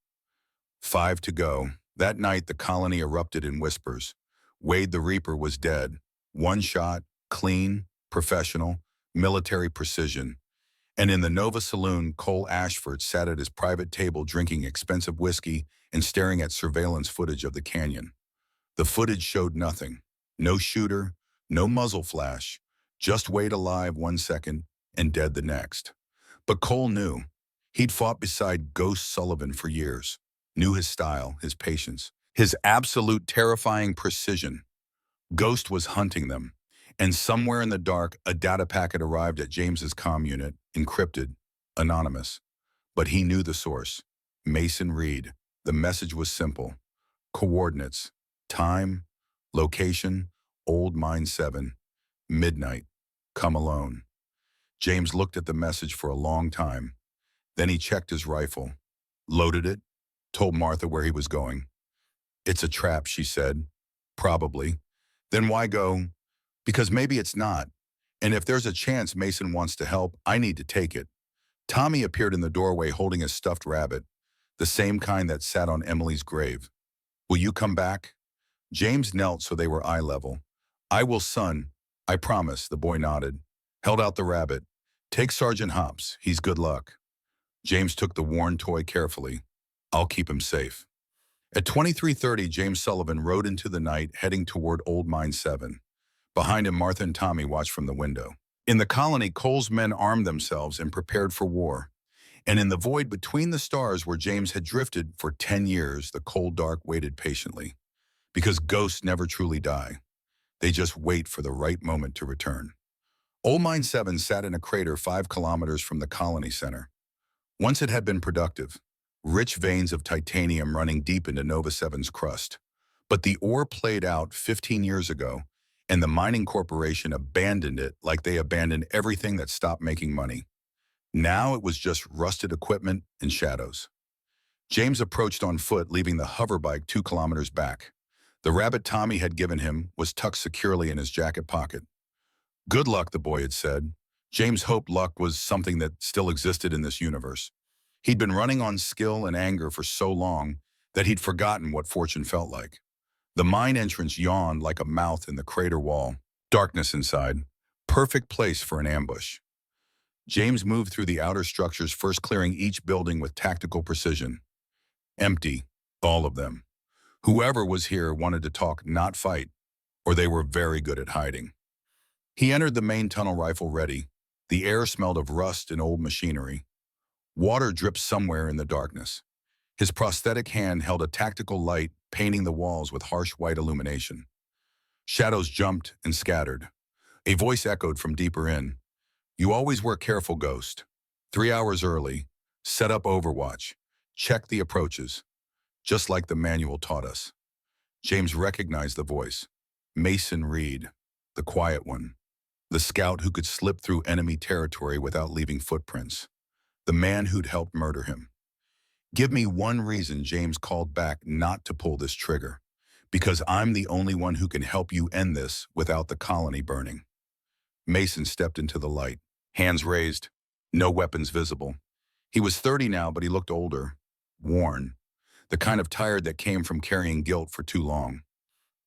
5 to go. That night, the colony erupted in whispers. Wade the Reaper was dead. 1 shot, clean, professional, military precision. And in the Nova Saloon, Cole Ashford sat at his private table drinking expensive whiskey and staring at surveillance footage of the canyon. The footage showed nothing. No shooter, no muzzle flash, just Wade alive 1 second and dead the next. But Cole knew. He'd fought beside Ghost Sullivan for years, knew his style, his patience, his absolute terrifying precision. Ghost was hunting them, and somewhere in the dark, a data packet arrived at James's comm unit, encrypted, anonymous. But he knew the source. Mason Reed. The message was simple. Coordinates, time, location, Old Mine 7, midnight, come alone. James looked at the message for a long time. Then he checked his rifle, loaded it, told Martha where he was going. It's a trap, she said. Probably. Then why go? Because maybe it's not. And if there's a chance Mason wants to help, I need to take it. Tommy appeared in the doorway holding a stuffed rabbit, the same kind that sat on Emily's grave. Will you come back? James knelt so they were eye level. I will, son. I promise, the boy nodded. Held out the rabbit. Take Sergeant Hops. He's good luck. James took the worn toy carefully. I'll keep him safe. At 23:30, James Sullivan rode into the night, heading toward Old Mine 7. Behind him, Martha and Tommy watched from the window. In the colony, Cole's men armed themselves and prepared for war. And in the void between the stars where James had drifted for 10 years, the cold dark waited patiently. Because ghosts never truly die. They just wait for the right moment to return. Old Mine 7 sat in a crater 5 kilometers from the colony center. Once it had been productive, rich veins of titanium running deep into Nova 7's crust. But the ore played out 15 years ago, and the mining corporation abandoned it like they abandoned everything that stopped making money. Now it was just rusted equipment and shadows. James approached on foot, leaving the hoverbike 2 kilometers back. The rabbit Tommy had given him was tucked securely in his jacket pocket. Good luck, the boy had said. James hoped luck was something that still existed in this universe. He'd been running on skill and anger for so long that he'd forgotten what fortune felt like. The mine entrance yawned like a mouth in the crater wall. Darkness inside. Perfect place for an ambush. James moved through the outer structures, first clearing each building with tactical precision. Empty, all of them. Whoever was here wanted to talk, not fight, or they were very good at hiding. He entered the main tunnel, rifle ready. The air smelled of rust and old machinery. Water dripped somewhere in the darkness. His prosthetic hand held a tactical light, painting the walls with harsh white illumination. Shadows jumped and scattered. A voice echoed from deeper in. You always work careful, Ghost. 3 hours early. Set up overwatch. Check the approaches. Just like the manual taught us. James recognized the voice. Mason Reed, the quiet one. The scout who could slip through enemy territory without leaving footprints. The man who'd helped murder him. Give me one reason, James called back, not to pull this trigger. Because I'm the only one who can help you end this without the colony burning. Mason stepped into the light, hands raised, no weapons visible. He was 30 now, but he looked older, worn, the kind of tired that came from carrying guilt for too long.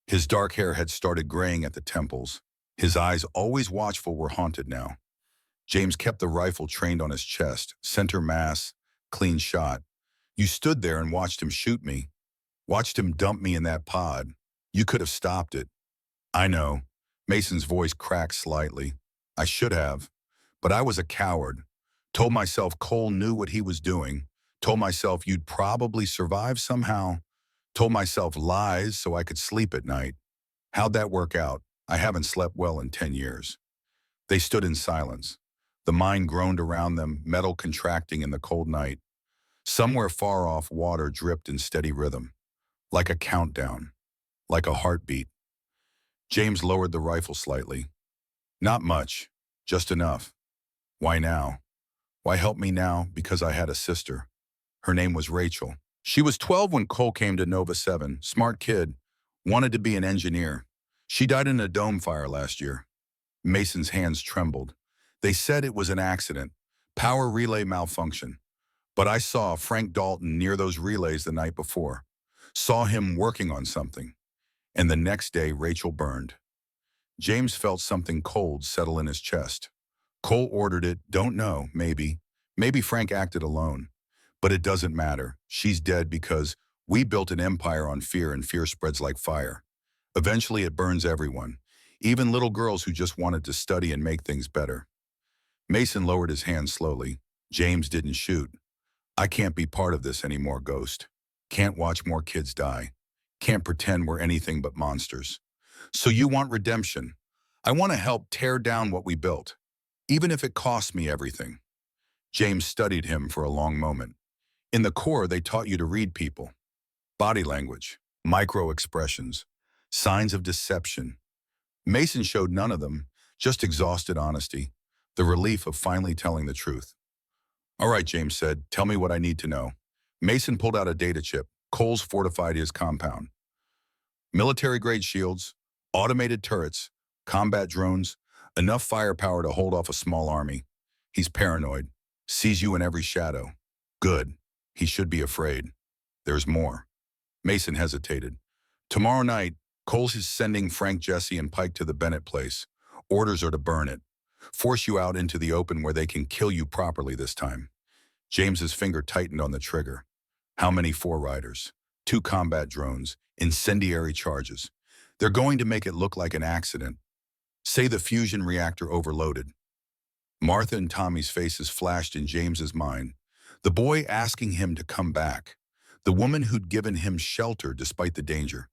His dark hair had started graying at the temples. His eyes, always watchful, were haunted now. James kept the rifle trained on his chest, center mass, clean shot. You stood there and watched him shoot me. Watched him dump me in that pod. You could have stopped it. I know. Mason's voice cracked slightly. I should have. But I was a coward. Told myself Cole knew what he was doing. Told myself you'd probably survive somehow. Told myself lies so I could sleep at night. How'd that work out? I haven't slept well in 10 years. They stood in silence. The mine groaned around them, metal contracting in the cold night. Somewhere far off, water dripped in steady rhythm. Like a countdown. Like a heartbeat. James lowered the rifle slightly. Not much. Just enough. Why now? Why help me now? Because I had a sister. Her name was Rachel. She was 12 when Cole came to Nova 7. Smart kid. Wanted to be an engineer. She died in a dome fire last year. Mason's hands trembled. They said it was an accident. Power relay malfunction. But I saw Frank Dalton near those relays the night before. Saw him working on something. And the next day, Rachel burned. James felt something cold settle in his chest. Cole ordered it. Don't know. Maybe. Maybe Frank acted alone. But it doesn't matter. She's dead because we built an empire on fear, and fear spreads like fire. Eventually it burns everyone, even little girls who just wanted to study and make things better. Mason lowered his hand slowly. James didn't shoot. I can't be part of this anymore, Ghost. Can't watch more kids die. Can't pretend we're anything but monsters. So you want redemption. I want to help tear down what we built, even if it costs me everything. James studied him for a long moment. In the Corps, they taught you to read people. Body language, micro-expressions, signs of deception. Mason showed none of them, just exhausted honesty, the relief of finally telling the truth. All right, James said, tell me what I need to know. Mason pulled out a data chip. Coles fortified his compound. Military-grade shields, automated turrets, combat drones, enough firepower to hold off a small army. He's paranoid, sees you in every shadow. Good. He should be afraid. There's more. Mason hesitated. Tomorrow night, Coles is sending Frank, Jesse, and Pike to the Bennett place. Orders are to burn it. Force you out into the open where they can kill you properly this time. James's finger tightened on the trigger. How many 4 riders? 2 combat drones, incendiary charges. They're going to make it look like an accident. Say the fusion reactor overloaded. Martha and Tommy's faces flashed in James's mind. The boy asking him to come back. The woman who'd given him shelter despite the danger.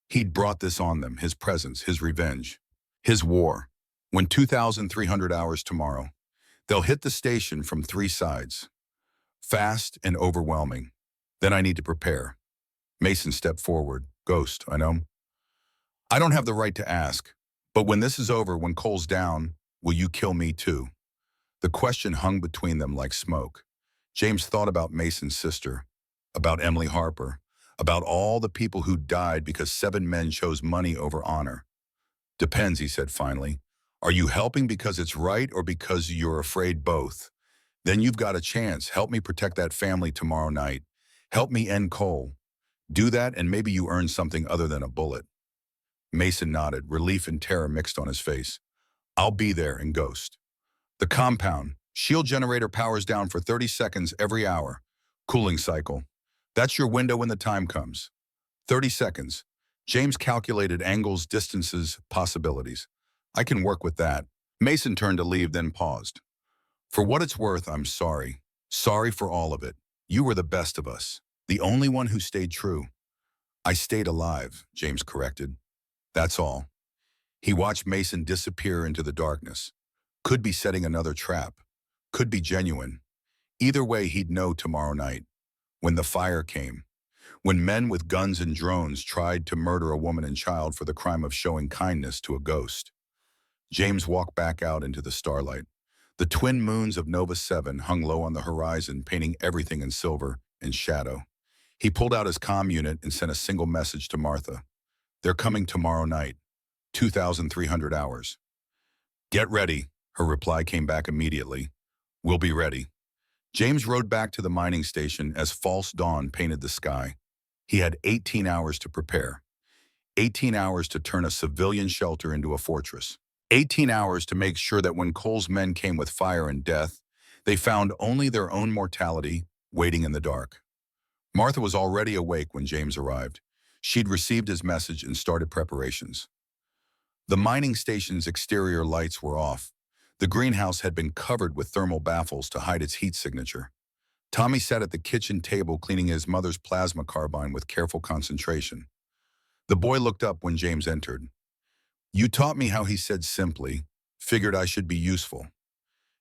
He'd brought this on them, his presence, his revenge, his war. When 2,300 hours tomorrow, they'll hit the station from 3 sides. Fast and overwhelming. Then I need to prepare. Mason stepped forward. Ghost, I know. I don't have the right to ask, but when this is over, when Cole's down, will you kill me too? The question hung between them like smoke. James thought about Mason's sister, about Emily Harper, about all the people who died because 7 men chose money over honor. Depends, he said finally. Are you helping because it's right or because you're afraid both? Then you've got a chance. Help me protect that family tomorrow night. Help me end Cole. Do that and maybe you earn something other than a bullet. Mason nodded, relief and terror mixed on his face. I'll be there in Ghost. The compound. Shield generator powers down for 30 seconds every hour. Cooling cycle. That's your window when the time comes. 30 seconds. James calculated angles, distances, possibilities. I can work with that. Mason turned to leave, then paused. For what it's worth, I'm sorry. Sorry for all of it. You were the best of us. The only one who stayed true. I stayed alive, James corrected. That's all. He watched Mason disappear into the darkness. Could be setting another trap. Could be genuine. Either way, he'd know tomorrow night. When the fire came. When men with guns and drones tried to murder a woman and child for the crime of showing kindness to a ghost. James walked back out into the starlight. The twin moons of Nova 7 hung low on the horizon, painting everything in silver and shadow. He pulled out his comm unit and sent a single message to Martha. They're coming tomorrow night. 2,300 hours. Get ready, her reply came back immediately. We'll be ready. James rode back to the mining station as false dawn painted the sky. He had 18 hours to prepare. 18 hours to turn a civilian shelter into a fortress. 18 hours to make sure that when Cole's men came with fire and death, they found only their own mortality waiting in the dark. Martha was already awake when James arrived. She'd received his message and started preparations. The mining station's exterior lights were off. The greenhouse had been covered with thermal baffles to hide its heat signature. Tommy sat at the kitchen table cleaning his mother's plasma carbine with careful concentration. The boy looked up when James entered. You taught me how, he said simply. Figured I should be useful.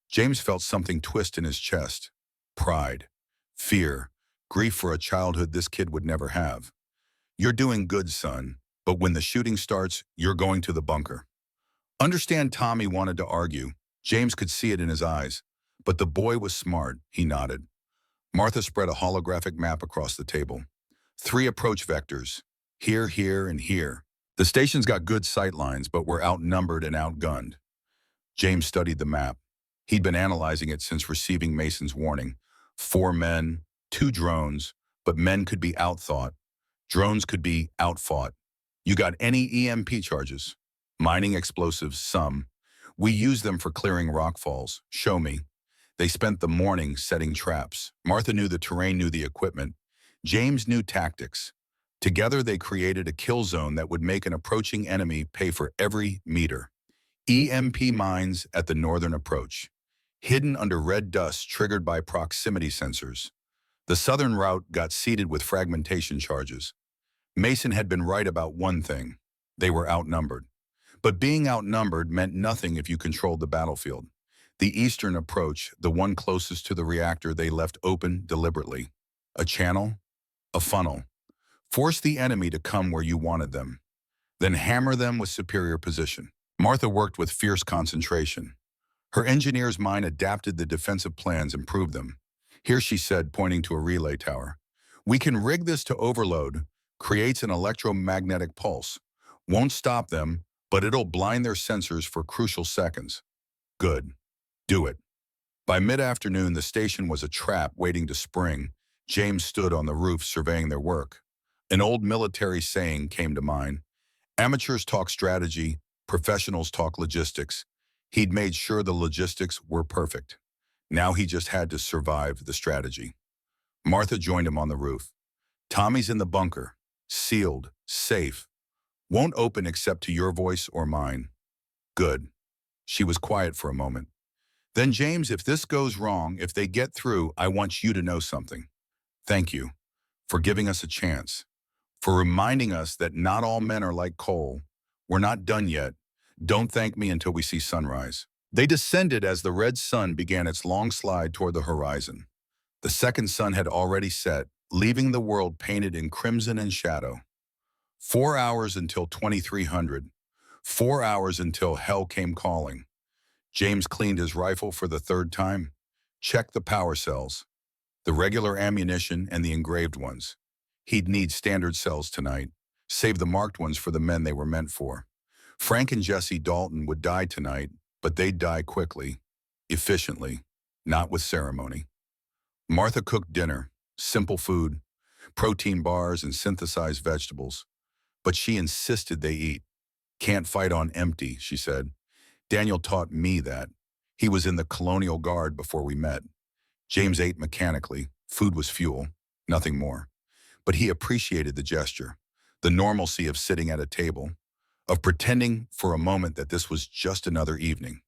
James felt something twist in his chest. Pride, fear, grief for a childhood this kid would never have. You're doing good, son, but when the shooting starts, you're going to the bunker. Understand, Tommy wanted to argue. James could see it in his eyes. But the boy was smart, he nodded. Martha spread a holographic map across the table. 3 approach vectors. Here, here, and here. The station's got good sight lines, but we're outnumbered and outgunned. James studied the map. He'd been analyzing it since receiving Mason's warning. 4 men, 2 drones, but men could be outthought. Drones could be outfought. You got any EMP charges? Mining explosives, some. We use them for clearing rock falls. Show me. They spent the morning setting traps. Martha knew the terrain, knew the equipment. James knew tactics. Together they created a kill zone that would make an approaching enemy pay for every meter. EMP mines at the northern approach, hidden under red dust triggered by proximity sensors. The southern route got seeded with fragmentation charges. Mason had been right about one thing. They were outnumbered. But being outnumbered meant nothing if you controlled the battlefield. The eastern approach, the one closest to the reactor, they left open deliberately. A channel, a funnel. Force the enemy to come where you wanted them. Then hammer them with superior position. Martha worked with fierce concentration. Her engineer's mind adapted the defensive plans, improved them. Here she said, pointing to a relay tower. We can rig this to overload, creates an electromagnetic pulse. Won't stop them, but it'll blind their sensors for crucial seconds. Good. Do it. By mid-afternoon, the station was a trap waiting to spring. James stood on the roof surveying their work. An old military saying came to mind. Amateurs talk strategy, professionals talk logistics. He'd made sure the logistics were perfect. Now he just had to survive the strategy. Martha joined him on the roof. Tommy's in the bunker, sealed, safe. Won't open except to your voice or mine. Good. She was quiet for a moment. Then, James, if this goes wrong, if they get through, I want you to know something. Thank you for giving us a chance, for reminding us that not all men are like Cole. We're not done yet. Don't thank me until we see sunrise. They descended as the red sun began its long slide toward the horizon. The second sun had already set, leaving the world painted in crimson and shadow. 4 hours until 2300. 4 hours until hell came calling. James cleaned his rifle for the third time, checked the power cells, the regular ammunition and the engraved ones. He'd need standard cells tonight, save the marked ones for the men they were meant for. Frank and Jesse Dalton would die tonight, but they'd die quickly, efficiently, not with ceremony. Martha cooked dinner, simple food, protein bars and synthesized vegetables, but she insisted they eat. Can't fight on empty, she said. Daniel taught me that. He was in the Colonial Guard before we met. James ate mechanically. Food was fuel, nothing more. But he appreciated the gesture, the normalcy of sitting at a table, of pretending for a moment that this was just another evening.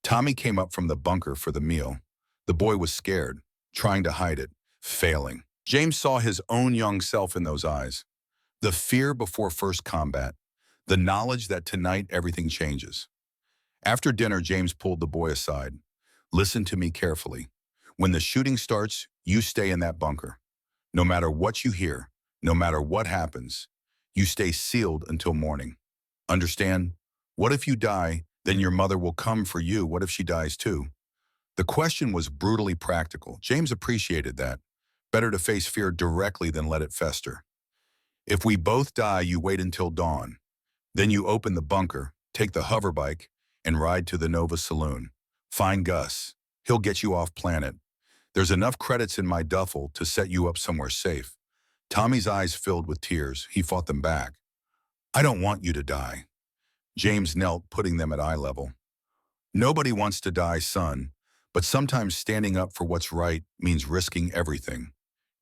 Tommy came up from the bunker for the meal. The boy was scared, trying to hide it, failing. James saw his own young self in those eyes. The fear before first combat, the knowledge that tonight everything changes. After dinner, James pulled the boy aside. Listen to me carefully. When the shooting starts, you stay in that bunker. No matter what you hear, no matter what happens, you stay sealed until morning. Understand? What if you die, then your mother will come for you? What if she dies too? The question was brutally practical. James appreciated that. Better to face fear directly than let it fester. If we both die, you wait until dawn. Then you open the bunker, take the hover bike, and ride to the Nova Saloon. Find Gus. He'll get you off planet. There's enough credits in my duffel to set you up somewhere safe. Tommy's eyes filled with tears. He fought them back. I don't want you to die. James knelt, putting them at eye level. Nobody wants to die, son, but sometimes standing up for what's right means risking everything.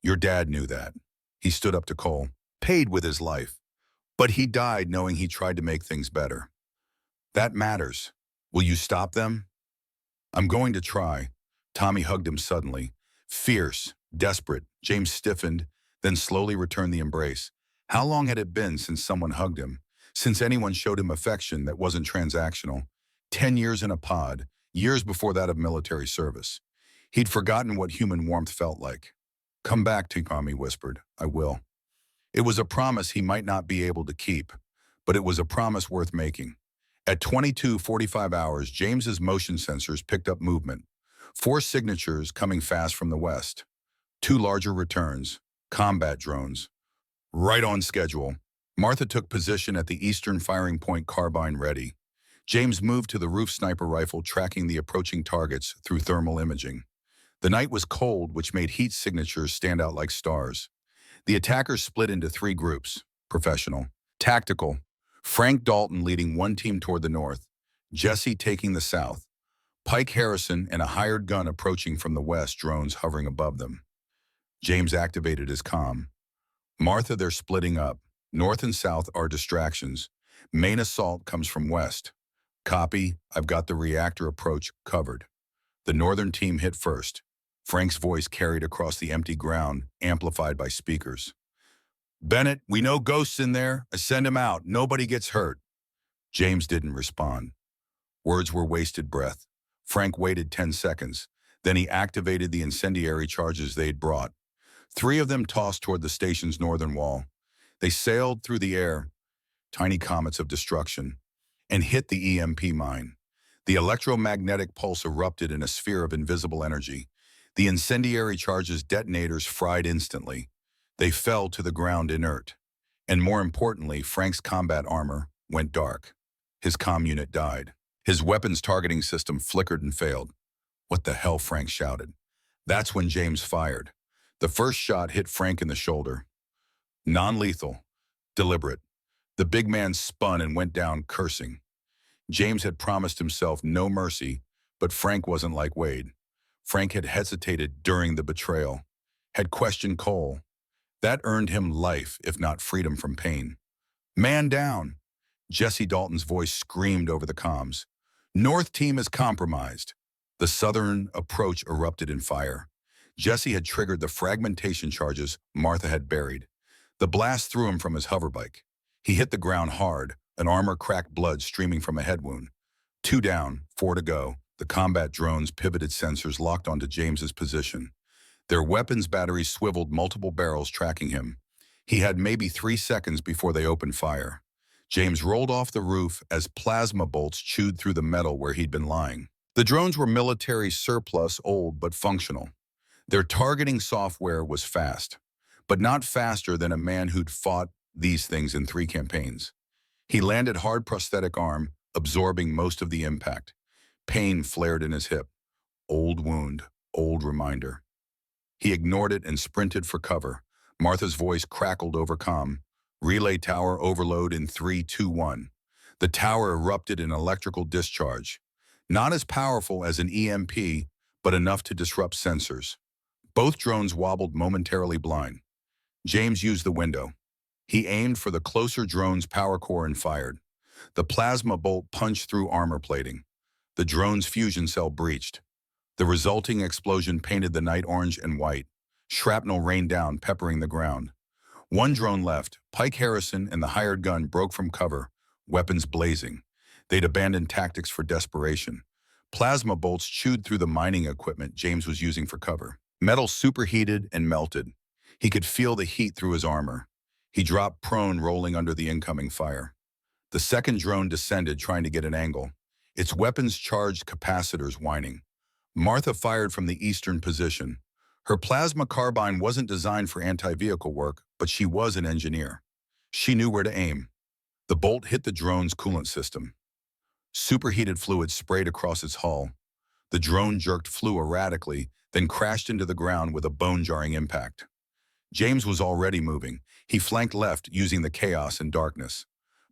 Your dad knew that. He stood up to Cole, paid with his life. But he died knowing he tried to make things better. That matters. Will you stop them? I'm going to try. Tommy hugged him suddenly. Fierce, desperate, James stiffened, then slowly returned the embrace. How long had it been since someone hugged him? Since anyone showed him affection that wasn't transactional? 10 years in a pod, years before that of military service. He'd forgotten what human warmth felt like. Come back, Tommy whispered. I will. It was a promise he might not be able to keep, but it was a promise worth making. At 22:45 hours, James's motion sensors picked up movement. 4 signatures coming fast from the west. 2 larger returns, combat drones. Right on schedule. Martha took position at the eastern firing point, carbine ready. James moved to the roof sniper rifle, tracking the approaching targets through thermal imaging. The night was cold, which made heat signatures stand out like stars. The attackers split into 3 groups: professional, tactical, Frank Dalton leading one team toward the north, Jesse taking the south, Pike Harrison and a hired gun approaching from the west, drones hovering above them. James activated his comm. Martha, they're splitting up. North and south are distractions. Main assault comes from west. Copy, I've got the reactor approach covered. The northern team hit first. Frank's voice carried across the empty ground, amplified by speakers. Bennett, we know ghosts in there. Send him out. Nobody gets hurt. James didn't respond. Words were wasted breath. Frank waited 10 seconds. Then he activated the incendiary charges they'd brought. 3 of them tossed toward the station's northern wall. They sailed through the air, tiny comets of destruction, and hit the EMP mine. The electromagnetic pulse erupted in a sphere of invisible energy. The incendiary charges' detonators fried instantly. They fell to the ground inert. And more importantly, Frank's combat armor went dark. His comm unit died. His weapons targeting system flickered and failed. What the hell, Frank shouted. That's when James fired. The first shot hit Frank in the shoulder. Non-lethal, deliberate. The big man spun and went down cursing. James had promised himself no mercy, but Frank wasn't like Wade. Frank had hesitated during the betrayal, had questioned Cole. That earned him life, if not freedom from pain. Man down! Jesse Dalton's voice screamed over the comms. North team is compromised. The southern approach erupted in fire. Jesse had triggered the fragmentation charges Martha had buried. The blast threw him from his hoverbike. He hit the ground hard, an armor-cracked blood streaming from a head wound. 2 down, 4 to go. The combat drone's pivoted sensors locked onto James's position. Their weapons batteries swiveled multiple barrels tracking him. He had maybe 3 seconds before they opened fire. James rolled off the roof as plasma bolts chewed through the metal where he'd been lying. The drones were military surplus, old but functional. Their targeting software was fast, but not faster than a man who'd fought these things in 3 campaigns. He landed hard prosthetic arm, absorbing most of the impact. Pain flared in his hip. Old wound, old reminder. He ignored it and sprinted for cover. Martha's voice crackled over comm. Relay tower overload in 3, 2, 1. The tower erupted in electrical discharge. Not as powerful as an EMP, but enough to disrupt sensors. Both drones wobbled momentarily blind. James used the window. He aimed for the closer drone's power core and fired. The plasma bolt punched through armor plating. The drone's fusion cell breached. The resulting explosion painted the night orange and white. Shrapnel rained down, peppering the ground. 1 drone left. Pike Harrison and the hired gun broke from cover, weapons blazing. They'd abandoned tactics for desperation. Plasma bolts chewed through the mining equipment James was using for cover. Metal superheated and melted. He could feel the heat through his armor. He dropped prone, rolling under the incoming fire. The second drone descended, trying to get an angle. Its weapons charged capacitors whining. Martha fired from the eastern position. Her plasma carbine wasn't designed for anti-vehicle work, but she was an engineer. She knew where to aim. The bolt hit the drone's coolant system. Superheated fluid sprayed across its hull. The drone jerked, flew erratically, then crashed into the ground with a bone-jarring impact. James was already moving. He flanked left, using the chaos and darkness.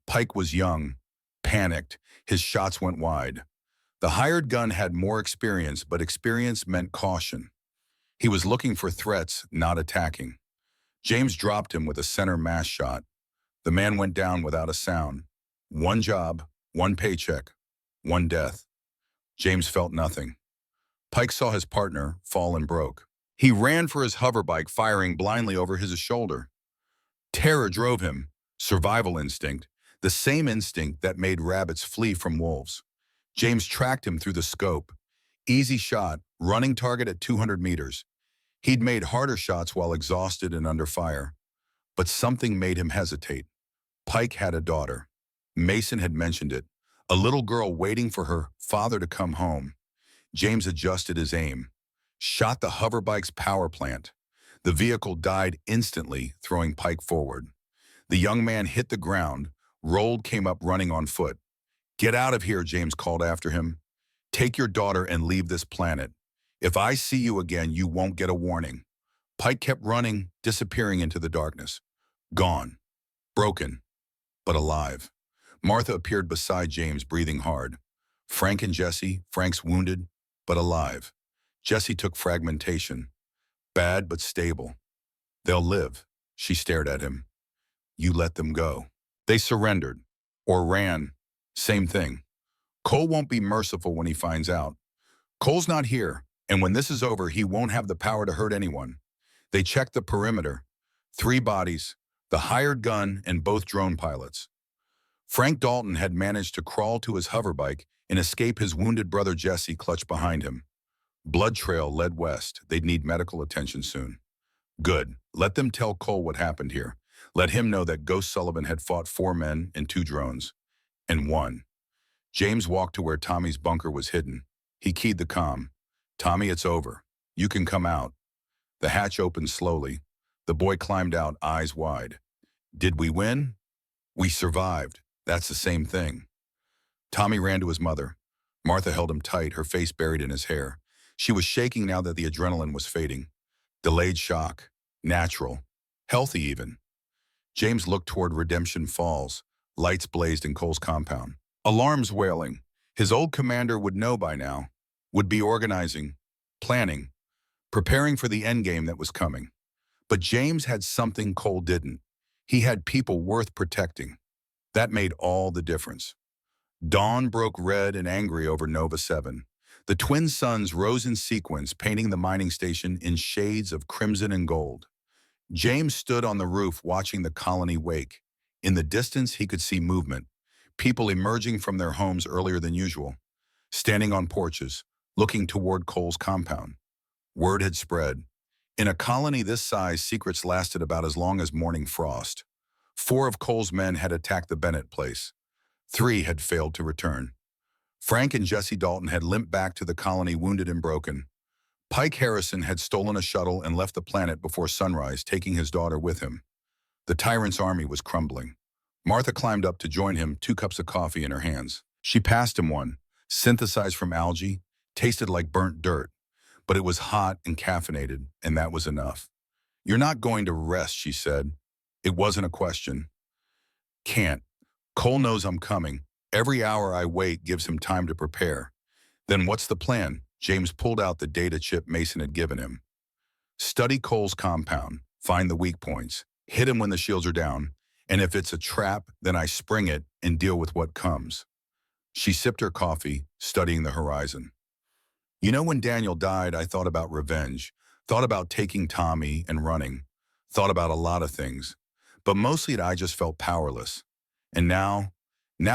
Pike was young, panicked. His shots went wide. The hired gun had more experience, but experience meant caution. He was looking for threats, not attacking. James dropped him with a center mass shot. The man went down without a sound. 1 job, 1 paycheck, 1 death. James felt nothing. Pike saw his partner fall and broke. He ran for his hoverbike, firing blindly over his shoulder. Terror drove him, survival instinct, the same instinct that made rabbits flee from wolves. James tracked him through the scope. Easy shot, running target at 200 meters. He'd made harder shots while exhausted and under fire. But something made him hesitate. Pike had a daughter. Mason had mentioned it. A little girl waiting for her father to come home. James adjusted his aim. Shot the hoverbike's power plant. The vehicle died instantly, throwing Pike forward. The young man hit the ground, rolled, came up running on foot. Get out of here, James called after him. Take your daughter and leave this planet. If I see you again, you won't get a warning. Pike kept running, disappearing into the darkness. Gone. Broken, but alive. Martha appeared beside James, breathing hard. Frank and Jesse, Frank's wounded, but alive. Jesse took fragmentation. Bad, but stable. They'll live. She stared at him. You let them go. They surrendered. Or ran. Same thing. Cole won't be merciful when he finds out. Cole's not here, and when this is over, he won't have the power to hurt anyone. They checked the perimeter. 3 bodies, the hired gun and both drone pilots. Frank Dalton had managed to crawl to his hoverbike and escape his wounded brother Jesse clutched behind him. Blood trail led west. They'd need medical attention soon. Good. Let them tell Cole what happened here. Let him know that Ghost Sullivan had fought 4 men and 2 drones. And won. James walked to where Tommy's bunker was hidden. He keyed the comm. Tommy, it's over. You can come out. The hatch opened slowly. The boy climbed out, eyes wide. Did we win? We survived. That's the same thing. Tommy ran to his mother. Martha held him tight, her face buried in his hair. She was shaking now that the adrenaline was fading. Delayed shock. Natural. Healthy even. James looked toward Redemption Falls. Lights blazed in Cole's compound. Alarms wailing. His old commander would know by now. Would be organizing. Planning. Preparing for the endgame that was coming. But James had something Cole didn't. He had people worth protecting. That made all the difference. Dawn broke red and angry over Nova 7. The twin suns rose in sequence, painting the mining station in shades of crimson and gold. James stood on the roof watching the colony wake. In the distance, he could see movement, people emerging from their homes earlier than usual, standing on porches, looking toward Cole's compound. Word had spread. In a colony this size, secrets lasted about as long as morning frost. 4 of Cole's men had attacked the Bennett place. 3 had failed to return. Frank and Jesse Dalton had limped back to the colony wounded and broken. Pike Harrison had stolen a shuttle and left the planet before sunrise, taking his daughter with him. The tyrant's army was crumbling. Martha climbed up to join him, 2 cups of coffee in her hands. She passed him one, synthesized from algae, tasted like burnt dirt, but it was hot and caffeinated, and that was enough. "You're not going to rest," she said. It wasn't a question. "Can't. Cole knows I'm coming. Every hour I wait gives him time to prepare." "Then what's the plan?" James pulled out the data chip Mason had given him. "Study Cole's compound, find the weak points, hit him when the shields are down, and if it's a trap, then I spring it and deal with what comes." She sipped her coffee, studying the horizon. "You know, when Daniel died, I thought about revenge, thought about taking Tommy and running, thought about a lot of things, but mostly I just felt powerless. And now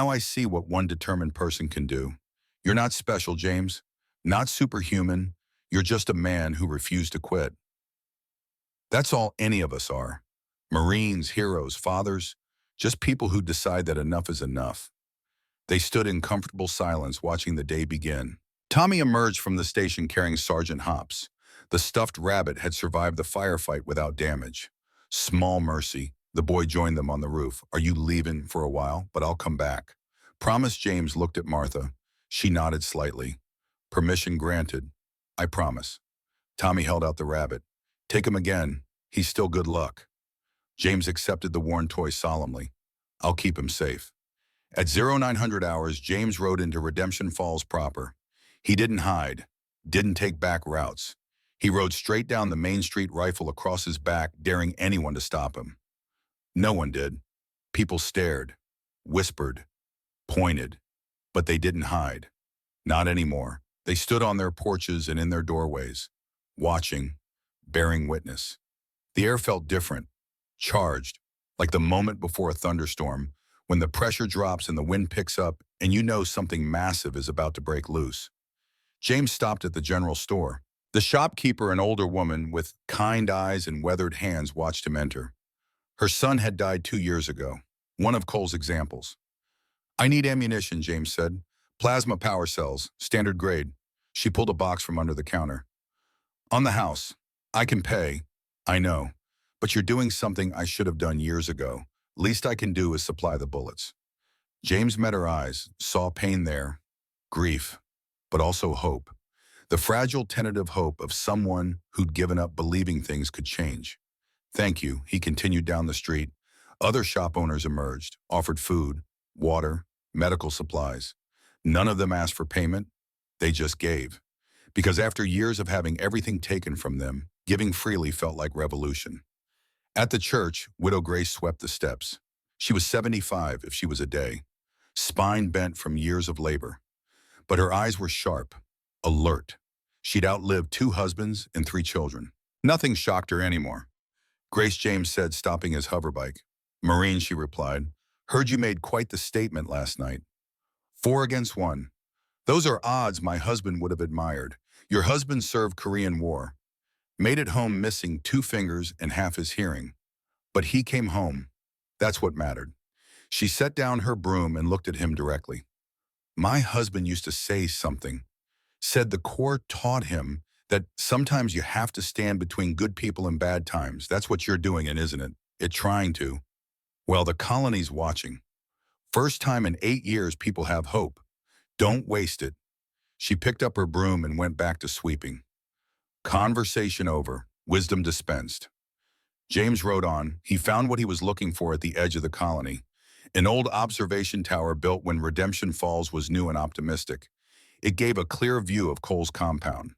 I see what one determined person can do. You're not special, James. Not superhuman. You're just a man who refused to quit. That's all any of us are. Marines, heroes, fathers, just people who decide that enough is enough." They stood in comfortable silence, watching the day begin. Tommy emerged from the station carrying Sergeant Hops. The stuffed rabbit had survived the firefight without damage. Small mercy. The boy joined them on the roof. "Are you leaving for a while? But I'll come back." "Promise." James looked at Martha. She nodded slightly. "Permission granted. I promise." Tommy held out the rabbit. "Take him again. He's still good luck." James accepted the worn toy solemnly. "I'll keep him safe." At 0900 hours, James rode into Redemption Falls proper. He didn't hide, didn't take back routes. He rode straight down the main street, rifle across his back, daring anyone to stop him. No one did. People stared, whispered, pointed, but they didn't hide. Not anymore. They stood on their porches and in their doorways, watching, bearing witness. The air felt different, charged, like the moment before a thunderstorm, when the pressure drops and the wind picks up and you know something massive is about to break loose. James stopped at the general store. The shopkeeper, an older woman with kind eyes and weathered hands, watched him enter. Her son had died 2 years ago, one of Cole's examples. "I need ammunition," James said. "Plasma power cells, standard grade." She pulled a box from under the counter. "On the house. I can pay. I know. But you're doing something I should have done years ago. Least I can do is supply the bullets." James met her eyes, saw pain there, grief, but also hope. The fragile, tentative hope of someone who'd given up believing things could change. "Thank you," he continued down the street. Other shop owners emerged, offered food, water, medical supplies. None of them asked for payment. They just gave. Because after years of having everything taken from them, giving freely felt like revolution. At the church, Widow Grace swept the steps. She was 75 if she was a day, spine bent from years of labor. But her eyes were sharp, alert. She'd outlived 2 husbands and 3 children. Nothing shocked her anymore. "Grace," James said, stopping his hoverbike. "Marine," she replied. "Heard you made quite the statement last night. 4 against 1. Those are odds my husband would have admired. Your husband served Korean War. Made it home missing 2 fingers and half his hearing. But he came home. That's what mattered." She set down her broom and looked at him directly. "My husband used to say something. Said the Corps taught him that sometimes you have to stand between good people and bad times. That's what you're doing, and isn't it? It trying to. Well, the colony's watching. First time in 8 years people have hope. Don't waste it." She picked up her broom and went back to sweeping. Conversation over, wisdom dispensed. James rode on. He found what he was looking for at the edge of the colony. An old observation tower built when Redemption Falls was new and optimistic. It gave a clear view of Cole's compound.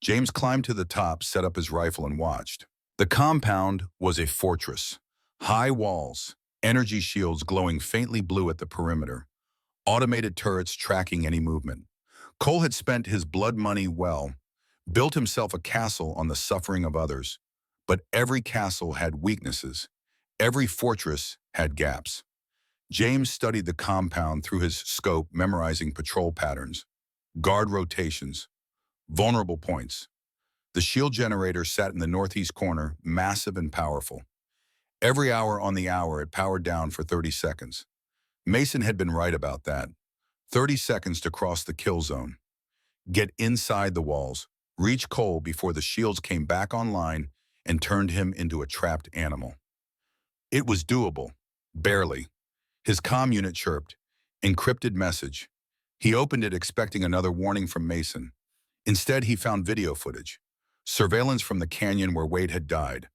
James climbed to the top, set up his rifle, and watched. The compound was a fortress. High walls, energy shields glowing faintly blue at the perimeter, automated turrets tracking any movement. Cole had spent his blood money well, built himself a castle on the suffering of others. But every castle had weaknesses. Every fortress had gaps. James studied the compound through his scope, memorizing patrol patterns, guard rotations, vulnerable points. The shield generator sat in the northeast corner, massive and powerful. Every hour on the hour, it powered down for 30 seconds. Mason had been right about that. 30 seconds to cross the kill zone. Get inside the walls, reach Cole before the shields came back online and turned him into a trapped animal. It was doable. Barely. His comm unit chirped. Encrypted message. He opened it expecting another warning from Mason. Instead, he found video footage. Surveillance from the canyon where Wade had died.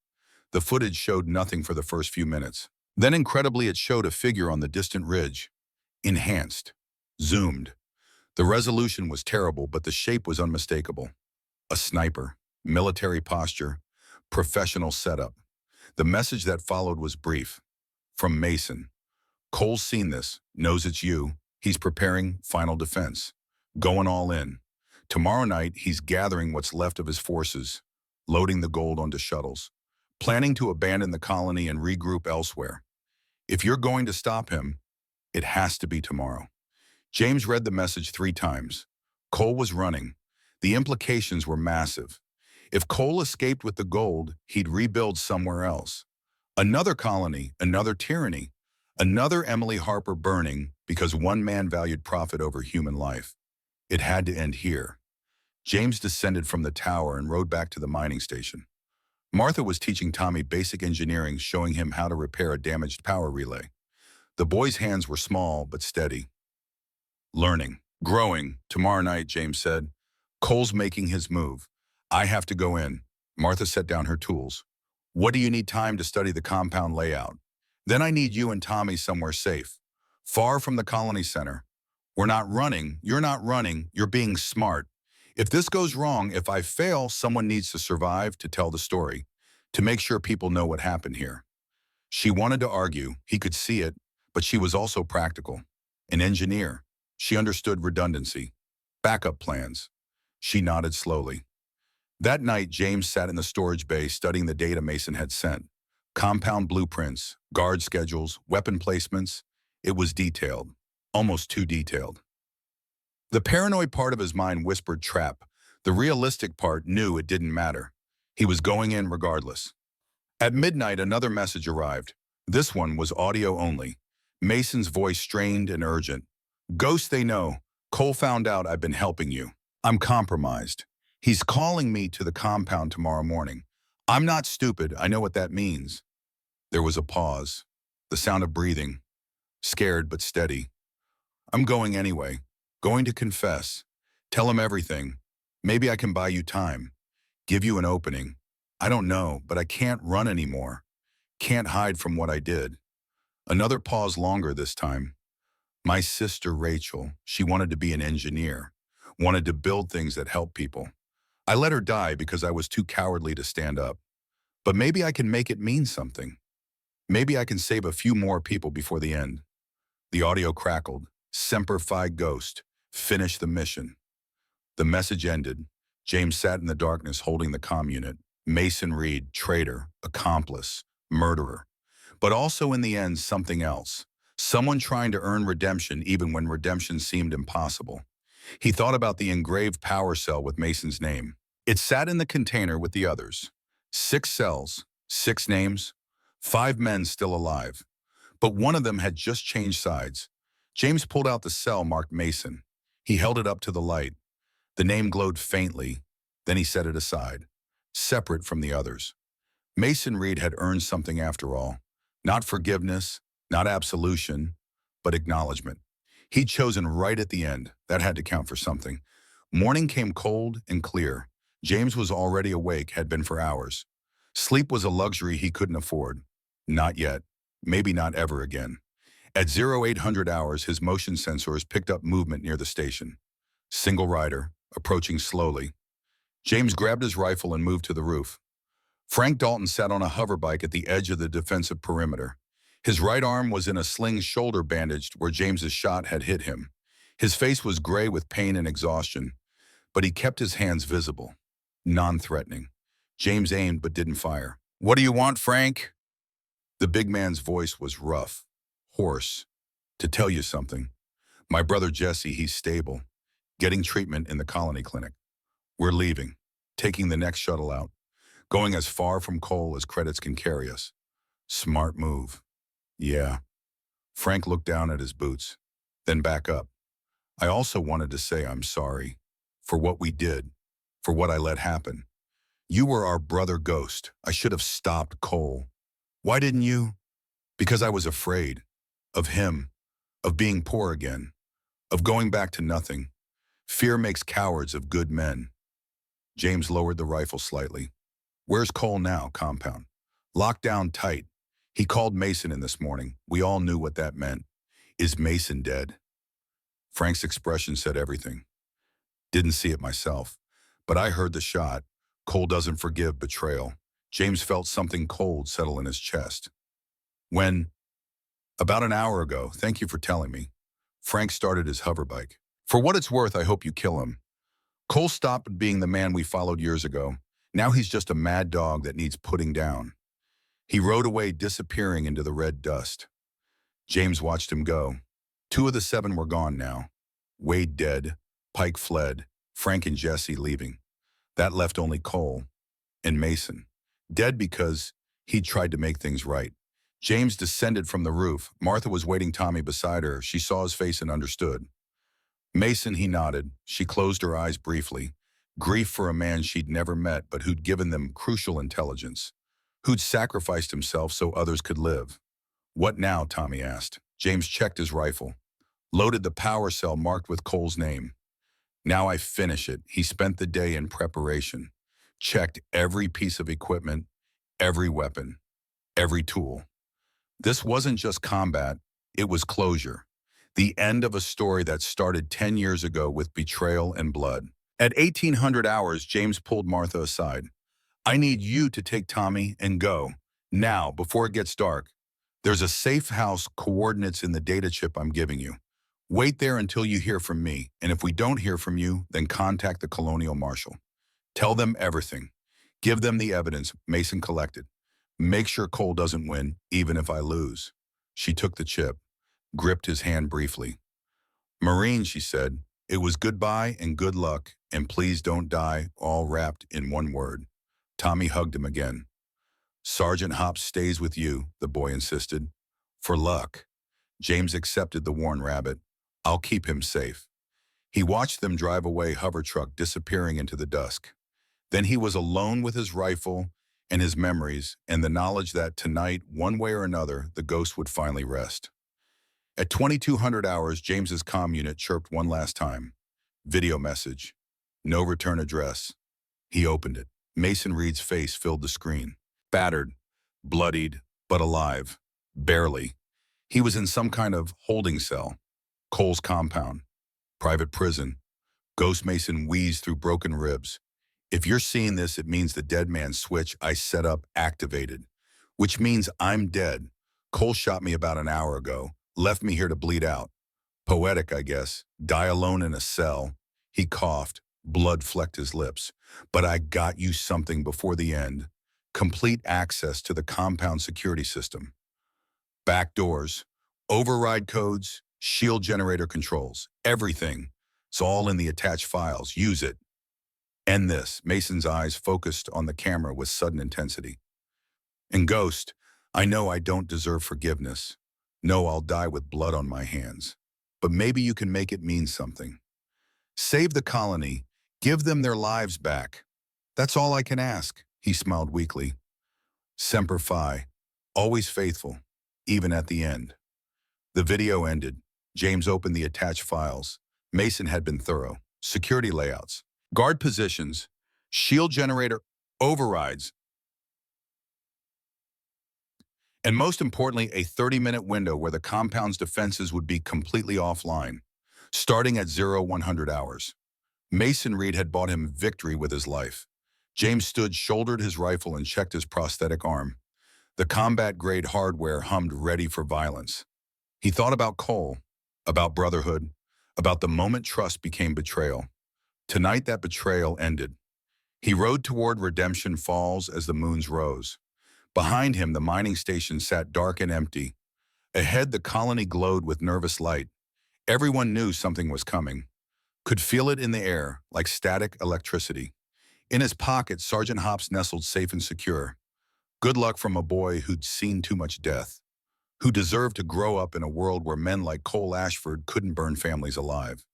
The footage showed nothing for the first few minutes. Then incredibly, it showed a figure on the distant ridge. Enhanced. Zoomed. The resolution was terrible, but the shape was unmistakable. A sniper. Military posture. Professional setup. The message that followed was brief. From Mason. Cole's seen this, knows it's you. He's preparing final defense. Going all in. Tomorrow night, he's gathering what's left of his forces, loading the gold onto shuttles, planning to abandon the colony and regroup elsewhere. If you're going to stop him, it has to be tomorrow. James read the message 3 times. Cole was running. The implications were massive. If Cole escaped with the gold, he'd rebuild somewhere else. Another colony, another tyranny, another Emily Harper burning because one man valued profit over human life. It had to end here. James descended from the tower and rode back to the mining station. Martha was teaching Tommy basic engineering, showing him how to repair a damaged power relay. The boy's hands were small but steady. Learning. Growing. Tomorrow night, James said. Cole's making his move. I have to go in. Martha set down her tools. What do you need time to study the compound layout? Then I need you and Tommy somewhere safe. Far from the colony center. We're not running. You're not running. You're being smart. If this goes wrong, if I fail, someone needs to survive to tell the story, to make sure people know what happened here. She wanted to argue. He could see it, but she was also practical. An engineer. She understood redundancy. Backup plans. She nodded slowly. That night, James sat in the storage bay studying the data Mason had sent. Compound blueprints, guard schedules, weapon placements. It was detailed. Almost too detailed. The paranoid part of his mind whispered trap. The realistic part knew it didn't matter. He was going in regardless. At midnight, another message arrived. This one was audio only. Mason's voice strained and urgent. Ghost, they know. Cole found out I've been helping you. I'm compromised. He's calling me to the compound tomorrow morning. I'm not stupid. I know what that means. There was a pause. The sound of breathing. Scared but steady. I'm going anyway. Going to confess. Tell him everything. Maybe I can buy you time. Give you an opening. I don't know, but I can't run anymore. Can't hide from what I did. Another pause longer this time. My sister Rachel, she wanted to be an engineer. Wanted to build things that help people. I let her die because I was too cowardly to stand up. But maybe I can make it mean something. Maybe I can save a few more people before the end. The audio crackled. Semper Fi Ghost. Finish the mission. The message ended. James sat in the darkness holding the comm unit. Mason Reed, traitor, accomplice, murderer. But also in the end, something else. Someone trying to earn redemption even when redemption seemed impossible. He thought about the engraved power cell with Mason's name. It sat in the container with the others. 6 cells, 6 names, 5 men still alive. But one of them had just changed sides. James pulled out the cell marked Mason. He held it up to the light. The name glowed faintly. Then he set it aside, separate from the others. Mason Reed had earned something after all. Not forgiveness, not absolution, but acknowledgement. He'd chosen right at the end. That had to count for something. Morning came cold and clear. James was already awake, had been for hours. Sleep was a luxury he couldn't afford. Not yet. Maybe not ever again. At 0800 hours, his motion sensors picked up movement near the station. Single rider, approaching slowly. James grabbed his rifle and moved to the roof. Frank Dalton sat on a hoverbike at the edge of the defensive perimeter. His right arm was in a sling shoulder bandaged where James's shot had hit him. His face was gray with pain and exhaustion, but he kept his hands visible, non-threatening. James aimed but didn't fire. "What do you want, Frank?" The big man's voice was rough, hoarse. "To tell you something. My brother Jesse, he's stable, getting treatment in the colony clinic. We're leaving, taking the next shuttle out, going as far from Cole as credits can carry us. Smart move." "Yeah." Frank looked down at his boots, then back up. "I also wanted to say I'm sorry for what we did, for what I let happen. You were our brother Ghost. I should have stopped Cole." "Why didn't you?" "Because I was afraid. Of him. Of being poor again. Of going back to nothing. Fear makes cowards of good men." James lowered the rifle slightly. "Where's Cole now, compound?" "Locked down tight. He called Mason in this morning. We all knew what that meant." "Is Mason dead?" Frank's expression said everything. "Didn't see it myself, but I heard the shot. Cole doesn't forgive betrayal." James felt something cold settle in his chest. "When?" "About an hour ago. Thank you for telling me." Frank started his hoverbike. "For what it's worth, I hope you kill him. Cole stopped being the man we followed years ago. Now he's just a mad dog that needs putting down." He rode away, disappearing into the red dust. James watched him go. 2 of the 7 were gone now. Wade dead, Pike fled, Frank and Jesse leaving. That left only Cole and Mason. Dead because he'd tried to make things right. James descended from the roof. Martha was waiting Tommy beside her. She saw his face and understood. "Mason," he nodded. She closed her eyes briefly. Grief for a man she'd never met but who'd given them crucial intelligence. Who'd sacrificed himself so others could live. "What now?" Tommy asked. James checked his rifle. Loaded the power cell marked with Cole's name. "Now I finish it." He spent the day in preparation. Checked every piece of equipment, every weapon, every tool. This wasn't just combat, it was closure. The end of a story that started 10 years ago with betrayal and blood. At 1800 hours, James pulled Martha aside. "I need you to take Tommy and go. Now, before it gets dark. There's a safe house, coordinates in the data chip I'm giving you. Wait there until you hear from me, and if we don't hear from you, then contact the Colonial Marshal. Tell them everything. Give them the evidence Mason collected. Make sure Cole doesn't win, even if I lose." She took the chip, gripped his hand briefly. "Marine," she said, "it was goodbye and good luck, and please don't die," all wrapped in one word. Tommy hugged him again. "Sergeant Hops stays with you," the boy insisted. "For luck." James accepted the worn rabbit. "I'll keep him safe." He watched them drive away, hover truck disappearing into the dusk. Then he was alone with his rifle and his memories and the knowledge that tonight, one way or another, the ghost would finally rest. At 2200 hours, James's comm unit chirped one last time. Video message. No return address. He opened it. Mason Reed's face filled the screen. Battered, bloodied, but alive. Barely. He was in some kind of holding cell. Cole's compound. Private prison. Ghost Mason wheezed through broken ribs. "If you're seeing this, it means the dead man switch I set up activated. Which means I'm dead. Cole shot me about an hour ago. Left me here to bleed out. Poetic, I guess. Die alone in a cell." He coughed. Blood flecked his lips. "But I got you something before the end. Complete access to the compound security system. Back doors. Override codes. Shield generator controls. Everything. It's all in the attached files. Use it. End this." Mason's eyes focused on the camera with sudden intensity. "And Ghost, I know I don't deserve forgiveness. No, I'll die with blood on my hands. But maybe you can make it mean something. Save the colony. Give them their lives back. That's all I can ask." He smiled weakly. Semper Fi. Always faithful, even at the end. The video ended. James opened the attached files. Mason had been thorough. Security layouts. Guard positions. Shield generator overrides. And most importantly, a 30-minute window where the compound's defenses would be completely offline, starting at 0100 hours. Mason Reed had bought him victory with his life. James stood, shouldered his rifle, and checked his prosthetic arm. The combat-grade hardware hummed, ready for violence. He thought about Cole, about brotherhood, about the moment trust became betrayal. Tonight that betrayal ended. He rode toward Redemption Falls as the moons rose. Behind him, the mining station sat dark and empty. Ahead, the colony glowed with nervous light. Everyone knew something was coming, could feel it in the air, like static electricity. In his pocket, Sergeant Hops nestled safe and secure. Good luck from a boy who'd seen too much death, who deserved to grow up in a world where men like Cole Ashford couldn't burn families alive.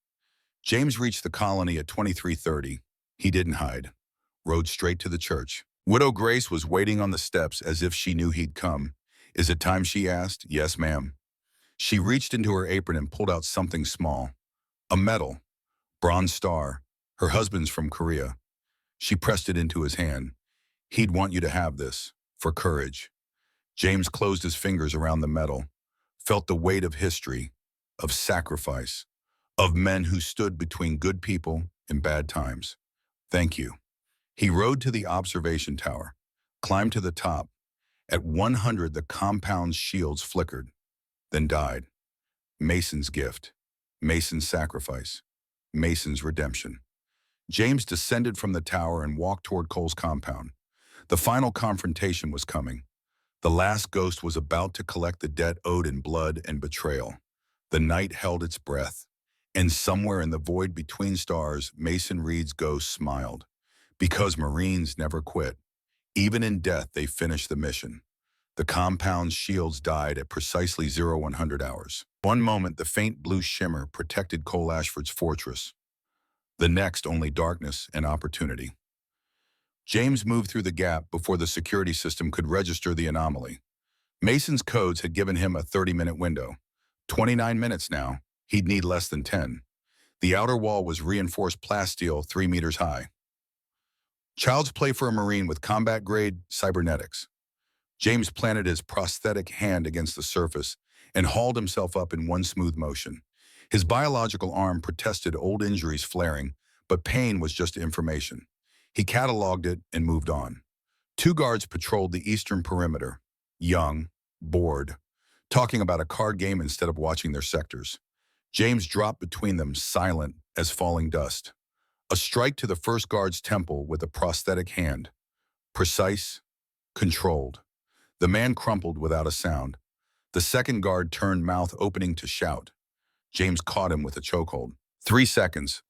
James reached the colony at 23:30. He didn't hide. Rode straight to the church. Widow Grace was waiting on the steps as if she knew he'd come. "Is it time?" she asked. "Yes, ma'am." She reached into her apron and pulled out something small. A medal. Bronze star. Her husband's from Korea. She pressed it into his hand. "He'd want you to have this. For courage." James closed his fingers around the medal, felt the weight of history, of sacrifice, of men who stood between good people and bad times. "Thank you." He rode to the observation tower, climbed to the top. At 100, the compound's shields flickered, then died. Mason's gift, Mason's sacrifice, Mason's redemption. James descended from the tower and walked toward Cole's compound. The final confrontation was coming. The last ghost was about to collect the debt owed in blood and betrayal. The night held its breath, and somewhere in the void between stars, Mason Reed's ghost smiled. Because Marines never quit. Even in death, they finished the mission. The compound's shields died at precisely 0100 hours. One moment, the faint blue shimmer protected Cole Ashford's fortress. The next, only darkness and opportunity. James moved through the gap before the security system could register the anomaly. Mason's codes had given him a 30-minute window. 29 minutes now. He'd need less than 10. The outer wall was reinforced plasteel 3 meters high. Child's play for a Marine with combat-grade cybernetics. James planted his prosthetic hand against the surface and hauled himself up in one smooth motion. His biological arm protested old injuries flaring, but pain was just information. He cataloged it and moved on. 2 guards patrolled the eastern perimeter, young, bored, talking about a card game instead of watching their sectors. James dropped between them, silent as falling dust. A strike to the first guard's temple with a prosthetic hand. Precise, controlled. The man crumpled without a sound. The second guard turned, mouth opening to shout. James caught him with a chokehold. 3 seconds.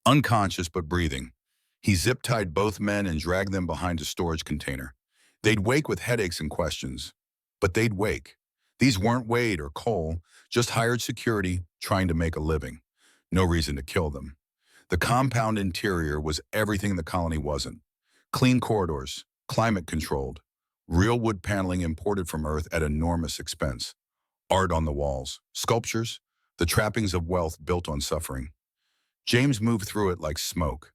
Unconscious but breathing. He zip-tied both men and dragged them behind a storage container. They'd wake with headaches and questions. But they'd wake. These weren't Wade or Cole, just hired security trying to make a living. No reason to kill them. The compound interior was everything the colony wasn't. Clean corridors, climate-controlled, real wood paneling imported from Earth at enormous expense. Art on the walls, sculptures, the trappings of wealth built on suffering. James moved through it like smoke.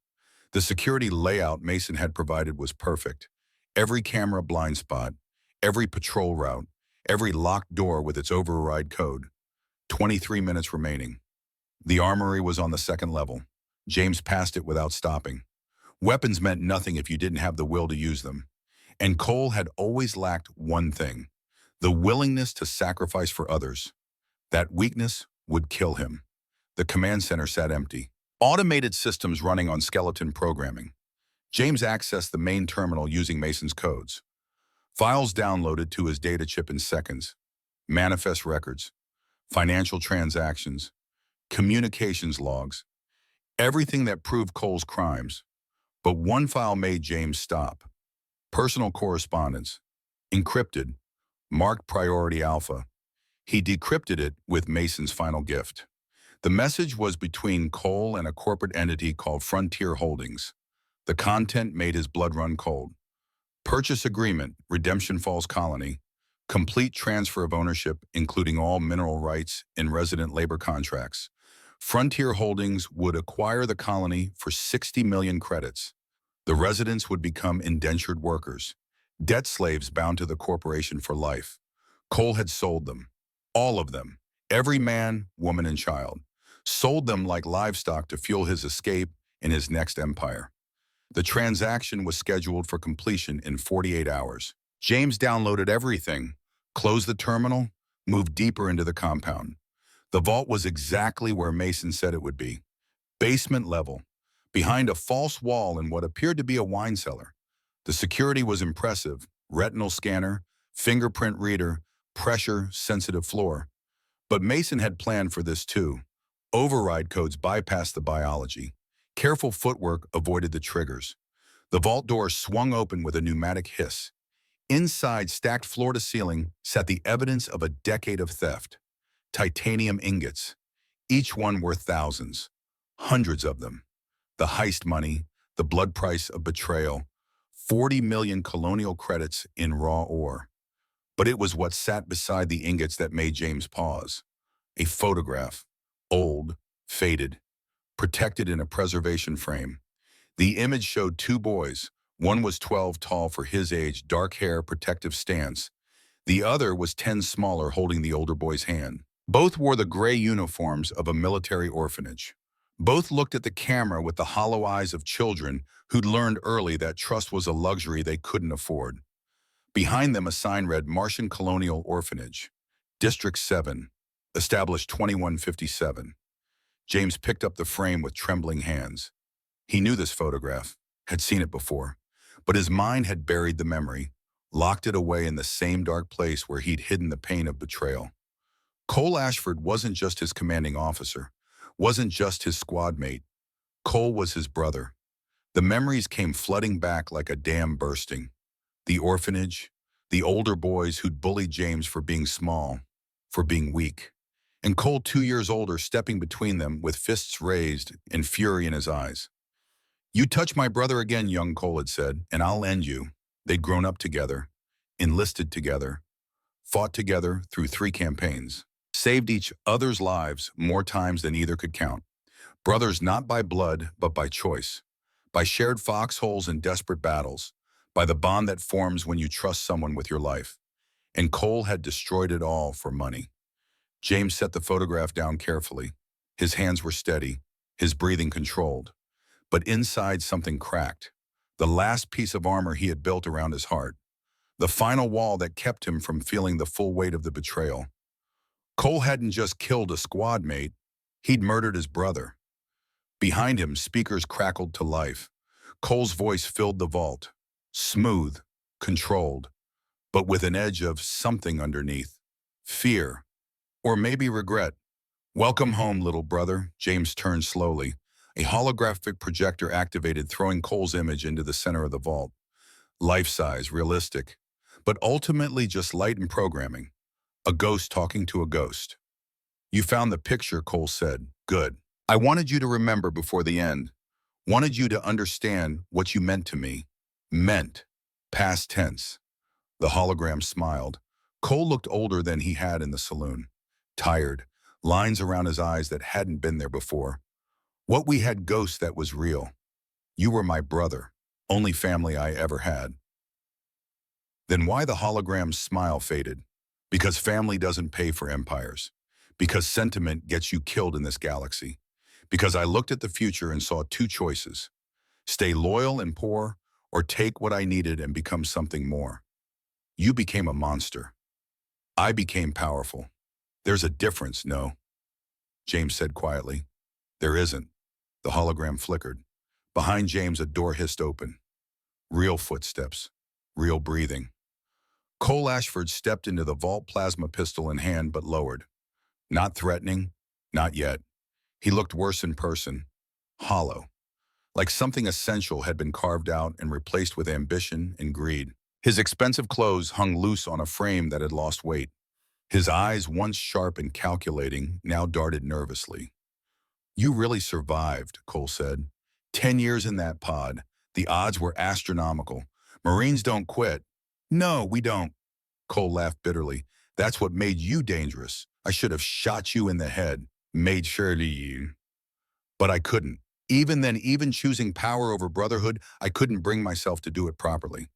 The security layout Mason had provided was perfect. Every camera blind spot, every patrol route, every locked door with its override code. 23 minutes remaining. The armory was on the second level. James passed it without stopping. Weapons meant nothing if you didn't have the will to use them. And Cole had always lacked one thing, the willingness to sacrifice for others. That weakness would kill him. The command center sat empty. Automated systems running on skeleton programming. James accessed the main terminal using Mason's codes. Files downloaded to his data chip in seconds. Manifest records, financial transactions, communications logs, everything that proved Cole's crimes. But one file made James stop. Personal correspondence, encrypted, marked priority alpha. He decrypted it with Mason's final gift. The message was between Cole and a corporate entity called Frontier Holdings. The content made his blood run cold. Purchase agreement, Redemption Falls Colony. Complete transfer of ownership, including all mineral rights and resident labor contracts. Frontier Holdings would acquire the colony for 60 million credits. The residents would become indentured workers, debt slaves bound to the corporation for life. Cole had sold them. All of them. Every man, woman, and child. Sold them like livestock to fuel his escape and his next empire. The transaction was scheduled for completion in 48 hours. James downloaded everything, closed the terminal, moved deeper into the compound. The vault was exactly where Mason said it would be. Basement level, behind a false wall in what appeared to be a wine cellar. The security was impressive: retinal scanner, fingerprint reader, pressure-sensitive floor. But Mason had planned for this too. Override codes bypassed the biology. Careful footwork avoided the triggers. The vault door swung open with a pneumatic hiss. Inside, stacked floor to ceiling, sat the evidence of a decade of theft. Titanium ingots, each one worth thousands. Hundreds of them. The heist money, the blood price of betrayal, 40 million colonial credits in raw ore. But it was what sat beside the ingots that made James pause. A photograph, old, faded, protected in a preservation frame. The image showed two boys. One was 12 tall for his age, dark hair, protective stance. The other was 10 smaller, holding the older boy's hand. Both wore the gray uniforms of a military orphanage. Both looked at the camera with the hollow eyes of children who'd learned early that trust was a luxury they couldn't afford. Behind them, a sign read Martian Colonial Orphanage, District 7, established 2157. James picked up the frame with trembling hands. He knew this photograph, had seen it before, but his mind had buried the memory, locked it away in the same dark place where he'd hidden the pain of betrayal. Cole Ashford wasn't just his commanding officer, wasn't just his squad mate. Cole was his brother. The memories came flooding back like a dam bursting. The orphanage, the older boys who'd bullied James for being small, for being weak, and Cole, 2 years older, stepping between them with fists raised and fury in his eyes. "You touch my brother again," young Cole had said, "and I'll end you." They'd grown up together, enlisted together, fought together through 3 campaigns, saved each other's lives more times than either could count. Brothers not by blood, but by choice, by shared foxholes and desperate battles, by the bond that forms when you trust someone with your life. And Cole had destroyed it all for money. James set the photograph down carefully. His hands were steady, his breathing controlled. But inside, something cracked. The last piece of armor he had built around his heart. The final wall that kept him from feeling the full weight of the betrayal. Cole hadn't just killed a squad mate, he'd murdered his brother. Behind him, speakers crackled to life. Cole's voice filled the vault. Smooth, controlled, but with an edge of something underneath. Fear. Or maybe regret. "Welcome home, little brother." James turned slowly. A holographic projector activated, throwing Cole's image into the center of the vault. Life-size, realistic, but ultimately just light and programming. A ghost talking to a ghost. "You found the picture," Cole said. "Good. I wanted you to remember before the end. Wanted you to understand what you meant to me." Meant. Past tense. The hologram smiled. Cole looked older than he had in the saloon. Tired. Lines around his eyes that hadn't been there before. "What we had, ghost, that was real. You were my brother. Only family I ever had." Then why the hologram's smile faded? Because family doesn't pay for empires. Because sentiment gets you killed in this galaxy. Because I looked at the future and saw 2 choices. Stay loyal and poor, or take what I needed and become something more. You became a monster. I became powerful. There's a difference, no? James said quietly. There isn't. The hologram flickered. Behind James, a door hissed open. Real footsteps. Real breathing. Cole Ashford stepped into the vault, plasma pistol in hand, but lowered. Not threatening. Not yet. He looked worse in person. Hollow. Like something essential had been carved out and replaced with ambition and greed. His expensive clothes hung loose on a frame that had lost weight. His eyes, once sharp and calculating, now darted nervously. You really survived, Cole said. 10 years in that pod. The odds were astronomical. Marines don't quit. No, we don't. Cole laughed bitterly. That's what made you dangerous. I should have shot you in the head. Made sure to you. But I couldn't. Even then, even choosing power over brotherhood, I couldn't bring myself to do it properly.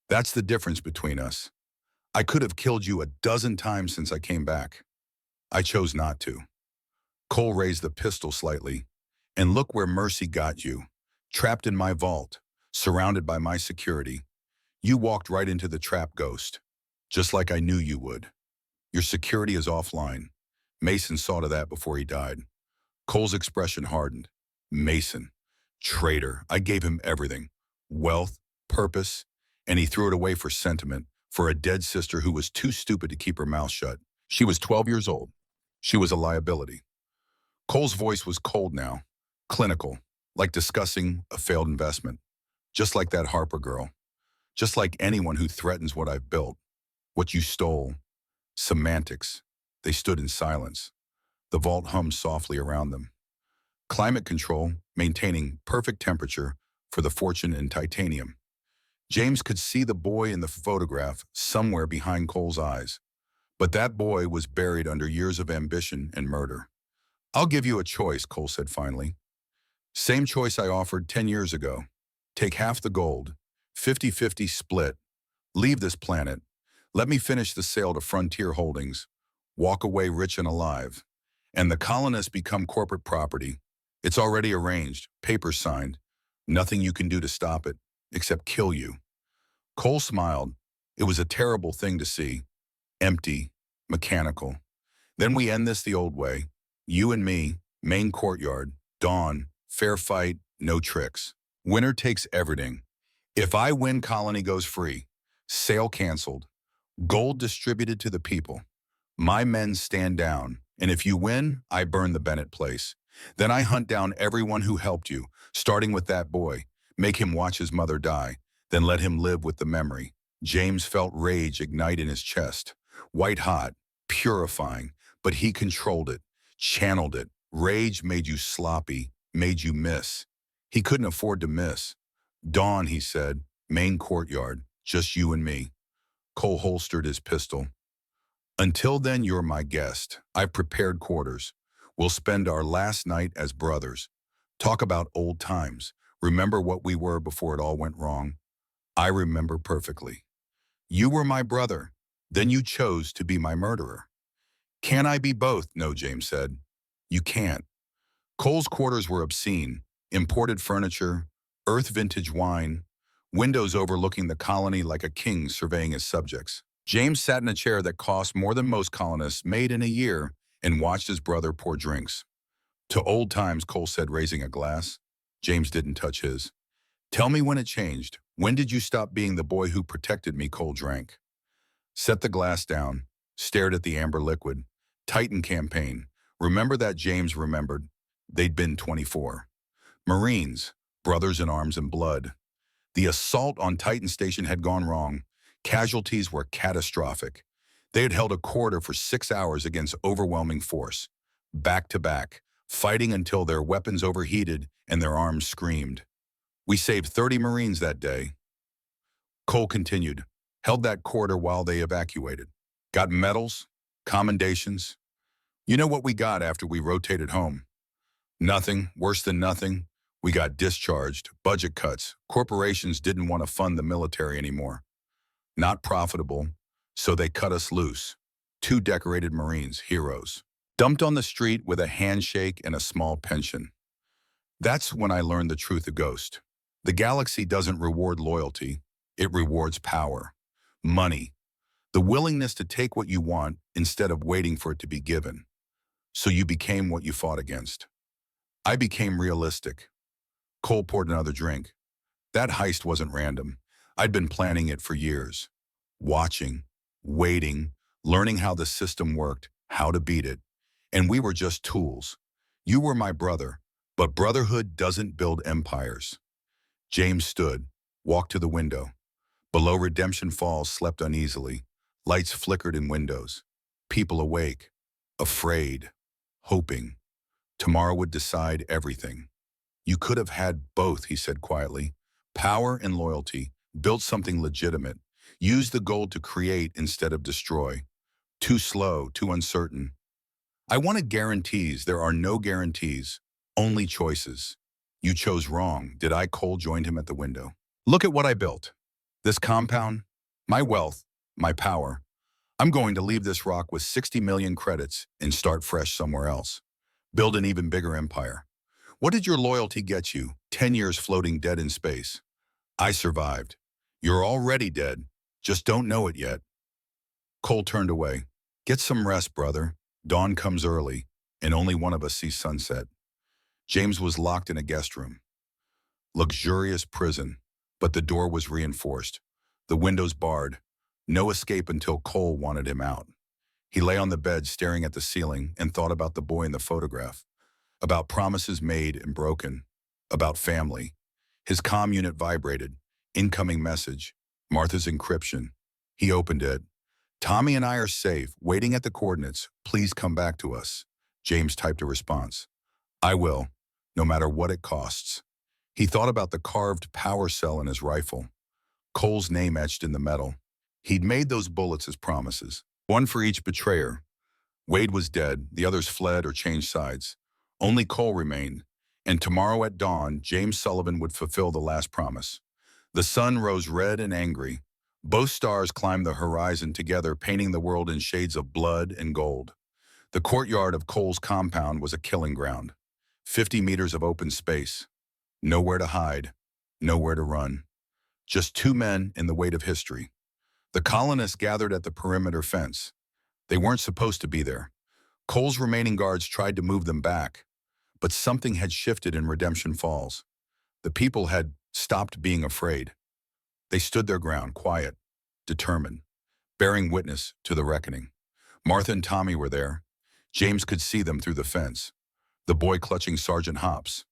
That's the difference between us. I could have killed you a dozen times since I came back. I chose not to. Cole raised the pistol slightly. And look where mercy got you. Trapped in my vault. surrounded by my security. You walked right into the trap, Ghost, just like I knew you would. Your security is offline. Mason saw to that before he died. Cole's expression hardened. Mason. Traitor. I gave him everything. Wealth, purpose, and he threw it away for sentiment, for a dead sister who was too stupid to keep her mouth shut. She was 12 years old. She was a liability. Cole's voice was cold now, clinical, like discussing a failed investment. Just like that Harper girl. Just like anyone who threatens what I've built. What you stole. Semantics. They stood in silence. The vault hummed softly around them. Climate control, maintaining perfect temperature for the fortune in titanium. James could see the boy in the photograph somewhere behind Cole's eyes. But that boy was buried under years of ambition and murder. I'll give you a choice, Cole said finally. Same choice I offered 10 years ago. Take half the gold, 50-50 split, leave this planet, let me finish the sale to Frontier Holdings, walk away rich and alive, and the colonists become corporate property. It's already arranged, papers signed, nothing you can do to stop it, except kill you. Cole smiled. It was a terrible thing to see. Empty, mechanical. Then we end this the old way. You and me, main courtyard, dawn, fair fight, no tricks. Winner takes everything. If I win, colony goes free. Sale canceled. Gold distributed to the people. My men stand down, and if you win, I burn the Bennett place. Then I hunt down everyone who helped you, starting with that boy, make him watch his mother die, then let him live with the memory. James felt rage ignite in his chest. White hot, purifying, but he controlled it, channeled it. Rage made you sloppy, made you miss. He couldn't afford to miss. Dawn, he said, main courtyard, just you and me. Cole holstered his pistol. Until then, you're my guest. I've prepared quarters. We'll spend our last night as brothers. Talk about old times. Remember what we were before it all went wrong. I remember perfectly. You were my brother. Then you chose to be my murderer. Can I be both? No, James said. You can't. Cole's quarters were obscene. Imported furniture, earth vintage wine, windows overlooking the colony like a king surveying his subjects. James sat in a chair that cost more than most colonists made in a year and watched his brother pour drinks. To old times, Cole said, raising a glass. James didn't touch his. Tell me when it changed. When did you stop being the boy who protected me? Cole drank. Set the glass down, stared at the amber liquid. Titan campaign. Remember that? James remembered. They'd been 24. Marines, brothers in arms and blood. The assault on Titan Station had gone wrong. Casualties were catastrophic. They had held a quarter for 6 hours against overwhelming force. Back to back, fighting until their weapons overheated and their arms screamed. We saved 30 Marines that day. Cole continued, held that quarter while they evacuated. Got medals, commendations. You know what we got after we rotated home? Nothing, worse than nothing. We got discharged, budget cuts. Corporations didn't want to fund the military anymore. Not profitable, so they cut us loose. 2 decorated Marines, heroes. Dumped on the street with a handshake and a small pension. That's when I learned the truth of Ghost. The galaxy doesn't reward loyalty. It rewards power, money, the willingness to take what you want instead of waiting for it to be given. So you became what you fought against. I became realistic. Cole poured another drink. That heist wasn't random. I'd been planning it for years. Watching, waiting, learning how the system worked, how to beat it. And we were just tools. You were my brother, but brotherhood doesn't build empires. James stood, walked to the window. Below Redemption Falls slept uneasily. Lights flickered in windows. People awake, afraid, hoping. Tomorrow would decide everything. You could have had both, he said quietly. Power and loyalty. Built something legitimate. Use the gold to create instead of destroy. Too slow, too uncertain. I wanted guarantees. There are no guarantees, only choices. You chose wrong. Did I? Cole joined him at the window. Look at what I built. This compound, my wealth, my power. I'm going to leave this rock with 60 million credits and start fresh somewhere else. Build an even bigger empire. What did your loyalty get you? 10 years floating dead in space. I survived. You're already dead. Just don't know it yet. Cole turned away. Get some rest, brother. Dawn comes early, and only one of us sees sunset. James was locked in a guest room. Luxurious prison, but the door was reinforced. The windows barred. No escape until Cole wanted him out. He lay on the bed staring at the ceiling and thought about the boy in the photograph, about promises made and broken, about family. His comm unit vibrated. Incoming message. Martha's encryption. He opened it. Tommy and I are safe, waiting at the coordinates. Please come back to us. James typed a response. I will, no matter what it costs. He thought about the carved power cell in his rifle. Cole's name etched in the metal. He'd made those bullets as promises. One for each betrayer. Wade was dead, the others fled or changed sides. Only Cole remained, and tomorrow at dawn, James Sullivan would fulfill the last promise. The sun rose red and angry. Both stars climbed the horizon together, painting the world in shades of blood and gold. The courtyard of Cole's compound was a killing ground. 50 meters of open space. Nowhere to hide, nowhere to run. Just two men in the weight of history. The colonists gathered at the perimeter fence. They weren't supposed to be there. Cole's remaining guards tried to move them back, but something had shifted in Redemption Falls. The people had stopped being afraid. They stood their ground, quiet, determined, bearing witness to the reckoning. Martha and Tommy were there. James could see them through the fence. The boy clutching Sergeant Hops.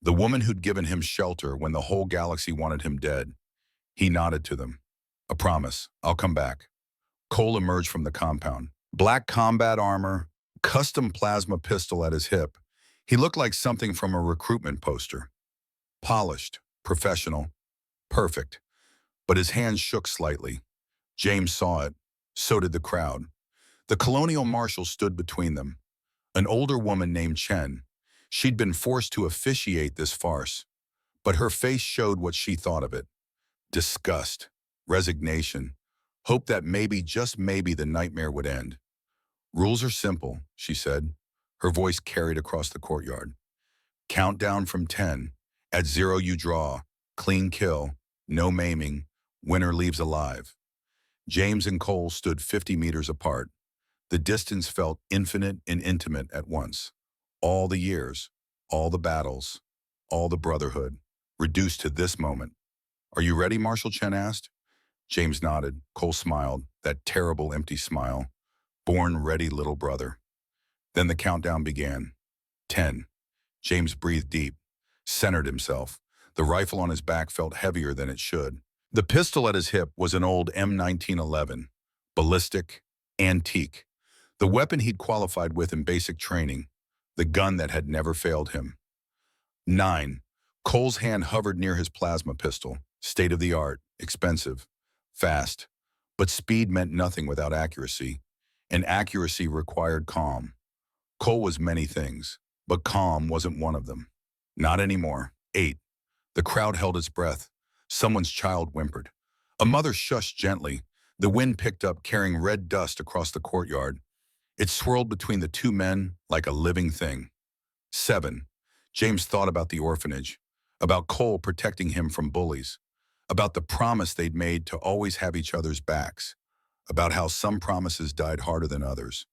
The woman who'd given him shelter when the whole galaxy wanted him dead. He nodded to them. A promise. I'll come back. Cole emerged from the compound. Black combat armor, custom plasma pistol at his hip. He looked like something from a recruitment poster. Polished, professional, perfect. But his hands shook slightly. James saw it. So did the crowd. The colonial marshal stood between them. An older woman named Chen. She'd been forced to officiate this farce, but her face showed what she thought of it. Disgust, resignation, hope that maybe, just maybe, the nightmare would end. Rules are simple, she said. Her voice carried across the courtyard. Countdown from 10. At 0 you draw. Clean kill. No maiming. Winner leaves alive. James and Cole stood 50 meters apart. The distance felt infinite and intimate at once. All the years, all the battles, all the brotherhood, reduced to this moment. Are you ready, Marshal Chen asked. James nodded. Cole smiled, that terrible empty smile. Born ready, little brother. Then the countdown began. 10. James breathed deep, centered himself. The rifle on his back felt heavier than it should. The pistol at his hip was an old M1911, ballistic, antique. The weapon he'd qualified with in basic training, the gun that had never failed him. 9. Cole's hand hovered near his plasma pistol, state-of-the-art, expensive, fast. But speed meant nothing without accuracy, and accuracy required calm. Cole was many things, but calm wasn't one of them. Not anymore. 8. The crowd held its breath. Someone's child whimpered. A mother shushed gently. The wind picked up, carrying red dust across the courtyard. It swirled between the two men like a living thing. 7. James thought about the orphanage, about Cole protecting him from bullies, about the promise they'd made to always have each other's backs, about how some promises died harder than others.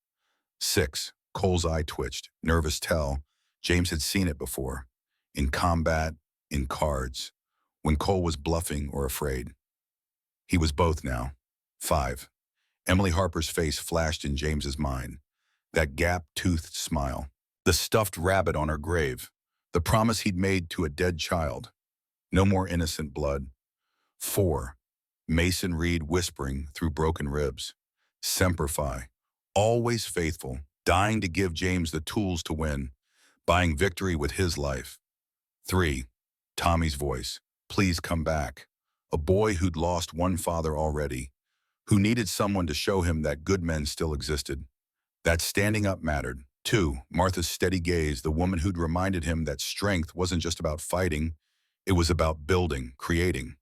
6. Cole's eye twitched, nervous tell. James had seen it before. In combat, in cards, when Cole was bluffing or afraid. He was both now. 5. Emily Harper's face flashed in James's mind. That gap-toothed smile. The stuffed rabbit on her grave. The promise he'd made to a dead child. No more innocent blood. 4. Mason Reed whispering through broken ribs. Semper Fi. Always faithful, dying to give James the tools to win, buying victory with his life. 3. Tommy's voice. Please come back. A boy who'd lost one father already, who needed someone to show him that good men still existed, that standing up mattered. 2. Martha's steady gaze, the woman who'd reminded him that strength wasn't just about fighting, it was about building, creating,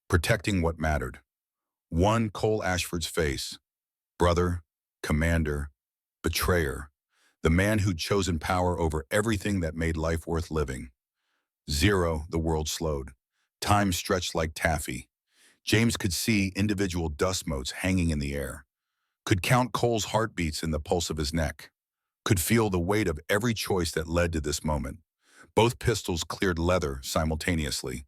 protecting what mattered. 1. Cole Ashford's face. Brother, commander, betrayer, the man who'd chosen power over everything that made life worth living. 0. The world slowed. Time stretched like taffy. James could see individual dust motes hanging in the air, could count Cole's heartbeats in the pulse of his neck, could feel the weight of every choice that led to this moment. Both pistols cleared leather simultaneously.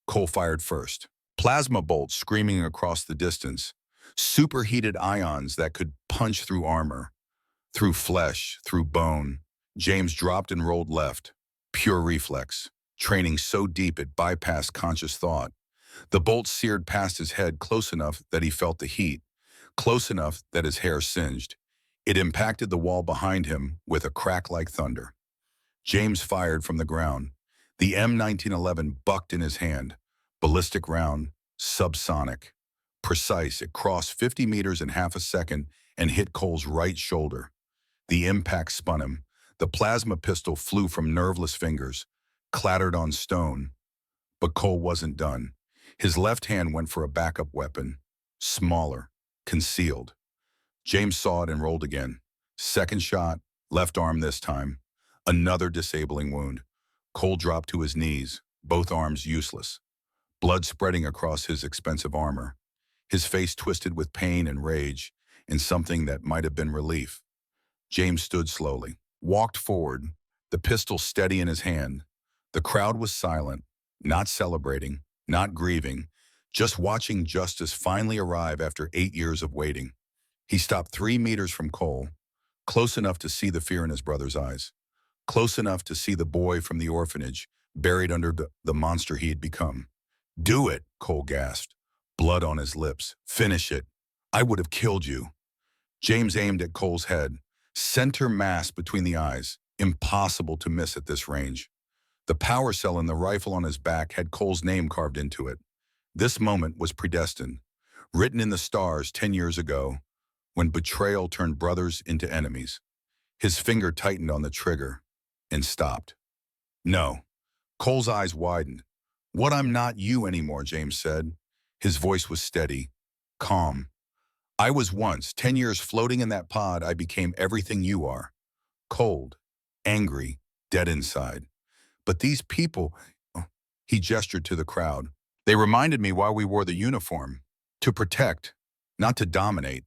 Cole fired first. Plasma bolts screaming across the distance. Superheated ions that could punch through armor, through flesh, through bone. James dropped and rolled left. Pure reflex. Training so deep it bypassed conscious thought. The bolt seared past his head close enough that he felt the heat, close enough that his hair singed. It impacted the wall behind him with a crack like thunder. James fired from the ground. The M1911 bucked in his hand. Ballistic round, subsonic. Precise, it crossed 50 meters in half a second and hit Cole's right shoulder. The impact spun him. The plasma pistol flew from nerveless fingers, clattered on stone. But Cole wasn't done. His left hand went for a backup weapon, smaller, concealed. James saw it and rolled again. Second shot, left arm this time. Another disabling wound. Cole dropped to his knees, both arms useless. Blood spreading across his expensive armor. His face twisted with pain and rage, and something that might have been relief. James stood slowly, walked forward, the pistol steady in his hand. The crowd was silent, not celebrating, not grieving, just watching justice finally arrive after 8 years of waiting. He stopped 3 meters from Cole, close enough to see the fear in his brother's eyes, close enough to see the boy from the orphanage buried under the monster he had become. "Do it," Cole gasped, blood on his lips. "Finish it. I would have killed you." James aimed at Cole's head, center mass between the eyes, impossible to miss at this range. The power cell in the rifle on his back had Cole's name carved into it. This moment was predestined, written in the stars 10 years ago, when betrayal turned brothers into enemies. His finger tightened on the trigger and stopped. No. Cole's eyes widened. "What, I'm not you anymore," James said. His voice was steady, calm. "I was once, 10 years floating in that pod. I became everything you are. Cold, angry, dead inside. But these people," he gestured to the crowd, "they reminded me why we wore the uniform. To protect, not to dominate."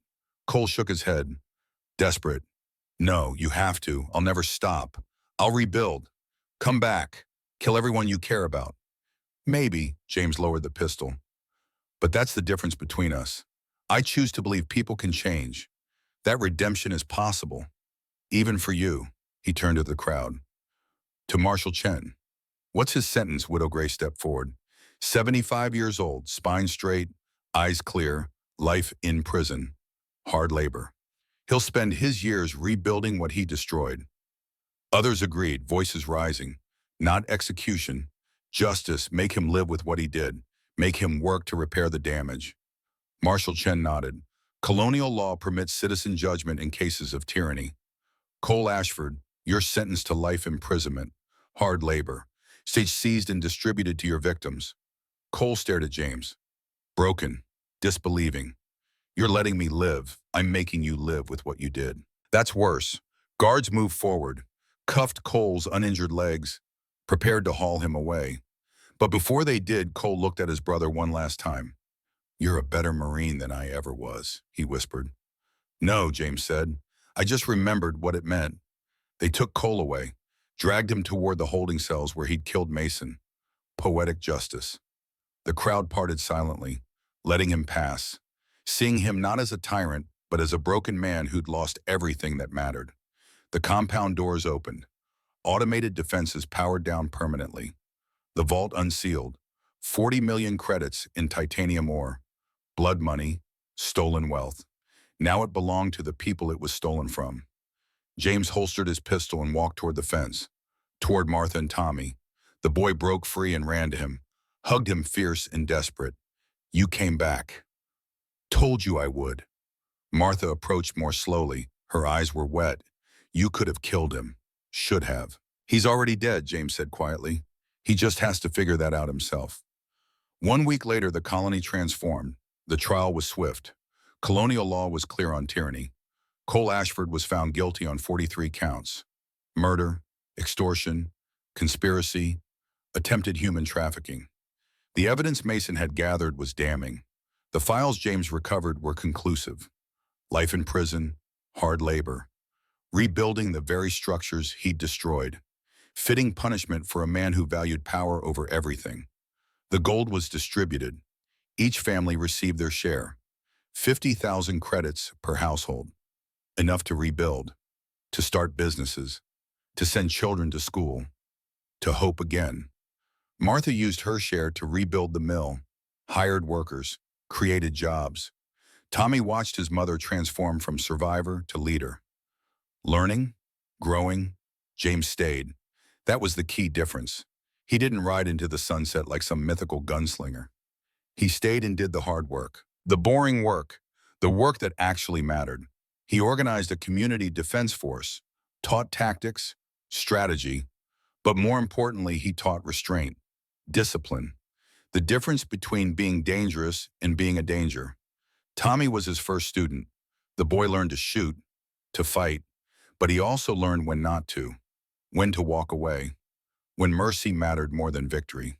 Cole shook his head, desperate. "No, you have to. I'll never stop. I'll rebuild. Come back. Kill everyone you care about." "Maybe," James lowered the pistol. "But that's the difference between us. I choose to believe people can change. That redemption is possible. Even for you." He turned to the crowd. "To Marshall Chen." "What's his sentence?" Widow Gray stepped forward. 75 years old, spine straight, eyes clear, life in prison. Hard labor. He'll spend his years rebuilding what he destroyed." Others agreed, voices rising. "Not execution. Justice. Make him live with what he did. Make him work to repair the damage." Marshall Chen nodded. "Colonial law permits citizen judgment in cases of tyranny." Cole Ashford, "You're sentenced to life imprisonment. Hard labor. Stage seized and distributed to your victims." Cole stared at James. Broken. Disbelieving. "You're letting me live. I'm making you live with what you did." "That's worse." Guards moved forward, cuffed Cole's uninjured legs, prepared to haul him away. But before they did, Cole looked at his brother one last time. "You're a better Marine than I ever was," he whispered. "No," James said. "I just remembered what it meant." They took Cole away, dragged him toward the holding cells where he'd killed Mason. Poetic justice. The crowd parted silently, letting him pass, seeing him not as a tyrant, but as a broken man who'd lost everything that mattered. The compound doors opened. Automated defenses powered down permanently. The vault unsealed. 40 million credits in titanium ore. Blood money, stolen wealth. Now it belonged to the people it was stolen from. James holstered his pistol and walked toward the fence, toward Martha and Tommy. The boy broke free and ran to him, hugged him fierce and desperate. "You came back. Told you I would." Martha approached more slowly. Her eyes were wet. "You could have killed him. Should have." "He's already dead," James said quietly. "He just has to figure that out himself." 1 week later, the colony transformed. The trial was swift. Colonial law was clear on tyranny. Cole Ashford was found guilty on 43 counts. Murder, extortion, conspiracy, attempted human trafficking. The evidence Mason had gathered was damning. The files James recovered were conclusive. Life in prison, hard labor, rebuilding the very structures he'd destroyed. Fitting punishment for a man who valued power over everything. The gold was distributed. Each family received their share. 50,000 credits per household. Enough to rebuild, to start businesses, to send children to school, to hope again. Martha used her share to rebuild the mill, hired workers, created jobs. Tommy watched his mother transform from survivor to leader. Learning, growing, James stayed. That was the key difference. He didn't ride into the sunset like some mythical gunslinger. He stayed and did the hard work, the boring work, the work that actually mattered. He organized a community defense force, taught tactics, strategy, but more importantly, he taught restraint, discipline, the difference between being dangerous and being a danger. Tommy was his first student. The boy learned to shoot, to fight, but he also learned when not to, when to walk away, when mercy mattered more than victory.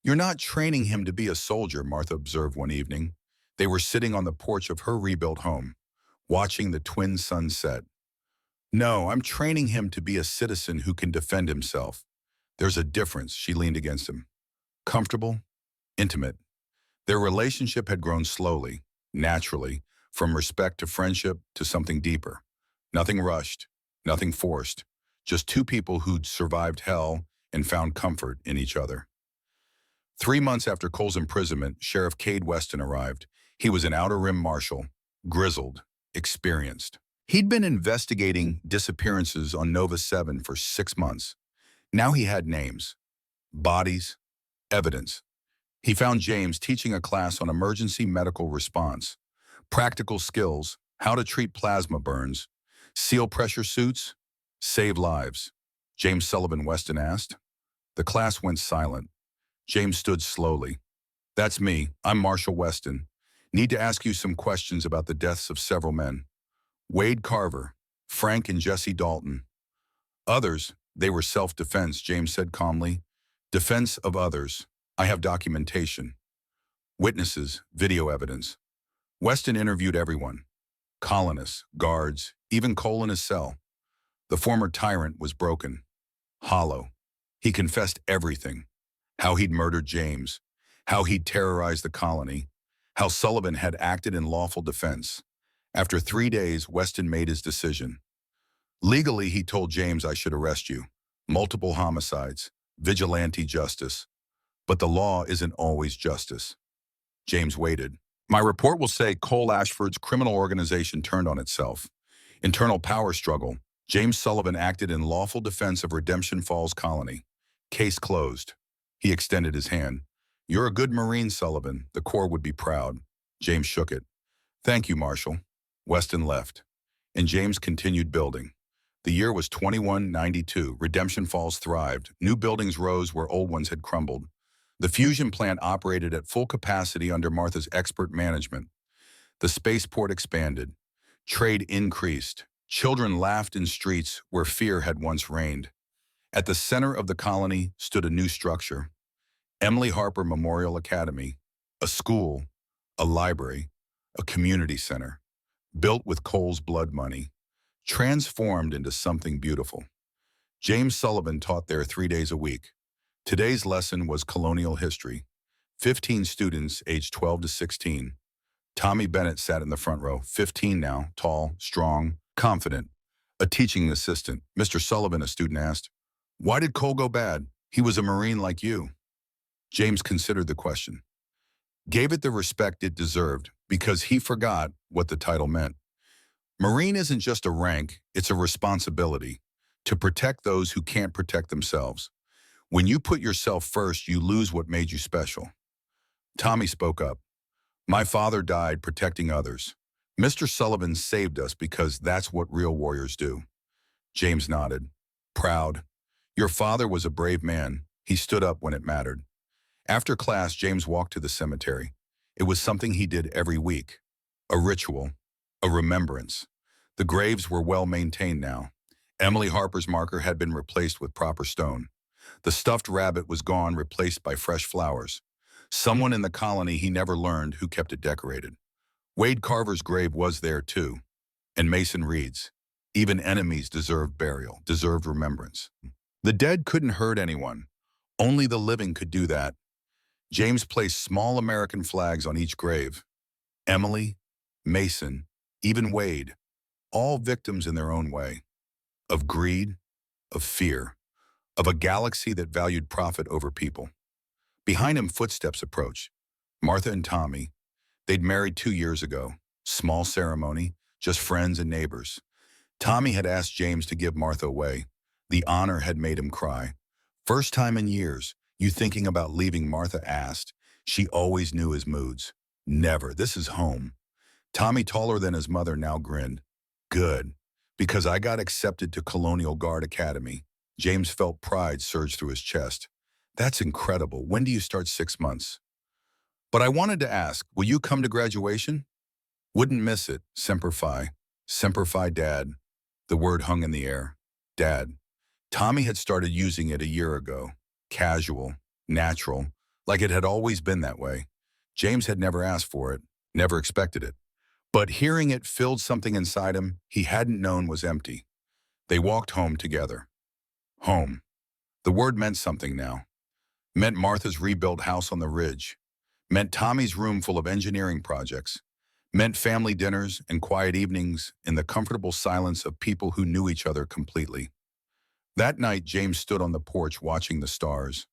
"You're not training him to be a soldier," Martha observed one evening. They were sitting on the porch of her rebuilt home, watching the twin suns set. "No, I'm training him to be a citizen who can defend himself." There's a difference, she leaned against him. Comfortable, intimate. Their relationship had grown slowly, naturally, from respect to friendship to something deeper. Nothing rushed, nothing forced, just two people who'd survived hell and found comfort in each other. 3 months after Cole's imprisonment, Sheriff Cade Weston arrived. He was an Outer Rim marshal, grizzled, experienced. He'd been investigating disappearances on Nova 7 for 6 months. Now he had names, bodies, evidence. He found James teaching a class on emergency medical response, practical skills, how to treat plasma burns, seal pressure suits, save lives. James Sullivan, Weston asked. The class went silent. James stood slowly. "That's me. I'm Marshal Weston. Need to ask you some questions about the deaths of several men. Wade Carver, Frank and Jesse Dalton. Others, they were self-defense," James said calmly. "Defense of others. I have documentation. Witnesses, video evidence." Weston interviewed everyone. Colonists, guards, even Cole in his cell. The former tyrant was broken, hollow. He confessed everything. How he'd murdered James, how he'd terrorized the colony, how Sullivan had acted in lawful defense. After 3 days, Weston made his decision. Legally, he told James, "I should arrest you. Multiple homicides, vigilante justice. But the law isn't always justice." James waited. "My report will say Cole Ashford's criminal organization turned on itself. Internal power struggle. James Sullivan acted in lawful defense of Redemption Falls Colony. Case closed." He extended his hand. "You're a good Marine, Sullivan. The Corps would be proud." James shook it. "Thank you, Marshal." Weston left, and James continued building. The year was 2192. Redemption Falls thrived. New buildings rose where old ones had crumbled. The fusion plant operated at full capacity under Martha's expert management. The spaceport expanded. Trade increased. Children laughed in streets where fear had once reigned. At the center of the colony stood a new structure. Emily Harper Memorial Academy, a school, a library, a community center, built with Cole's blood money, transformed into something beautiful. James Sullivan taught there 3 days a week. Today's lesson was colonial history. 15 students aged 12 to 16. Tommy Bennett sat in the front row, 15 now, tall, strong, confident. A teaching assistant. "Mr. Sullivan," a student asked, "why did Cole go bad? He was a Marine like you." James considered the question. Gave it the respect it deserved because he forgot what the title meant. Marine isn't just a rank, it's a responsibility to protect those who can't protect themselves. When you put yourself first, you lose what made you special. Tommy spoke up. "My father died protecting others. Mr. Sullivan saved us because that's what real warriors do." James nodded. Proud. "Your father was a brave man. He stood up when it mattered." After class, James walked to the cemetery. It was something he did every week. A ritual, a remembrance. The graves were well maintained now. Emily Harper's marker had been replaced with proper stone. The stuffed rabbit was gone, replaced by fresh flowers. Someone in the colony he never learned who kept it decorated. Wade Carver's grave was there too, and Mason Reed's. Even enemies deserved burial, deserved remembrance. The dead couldn't hurt anyone. Only the living could do that. James placed small American flags on each grave. Emily, Mason, even Wade, all victims in their own way. Of greed, of fear, of a galaxy that valued profit over people. Behind him, footsteps approached. Martha and Tommy. They'd married 2 years ago. Small ceremony, just friends and neighbors. Tommy had asked James to give Martha away. The honor had made him cry. First time in years, you thinking about leaving, Martha asked. She always knew his moods. Never, this is home. Tommy, taller than his mother, now grinned. Good, because I got accepted to Colonial Guard Academy. James felt pride surge through his chest. That's incredible. When do you start? 6 months. But I wanted to ask, will you come to graduation? Wouldn't miss it. Semper Fi. Semper Fi, Dad. The word hung in the air. Dad. Tommy had started using it a year ago. Casual, natural, like it had always been that way. James had never asked for it, never expected it. But hearing it filled something inside him he hadn't known was empty. They walked home together. Home. The word meant something now. Meant Martha's rebuilt house on the ridge. Meant Tommy's room full of engineering projects. Meant family dinners and quiet evenings in the comfortable silence of people who knew each other completely. That night, James stood on the porch watching the stars.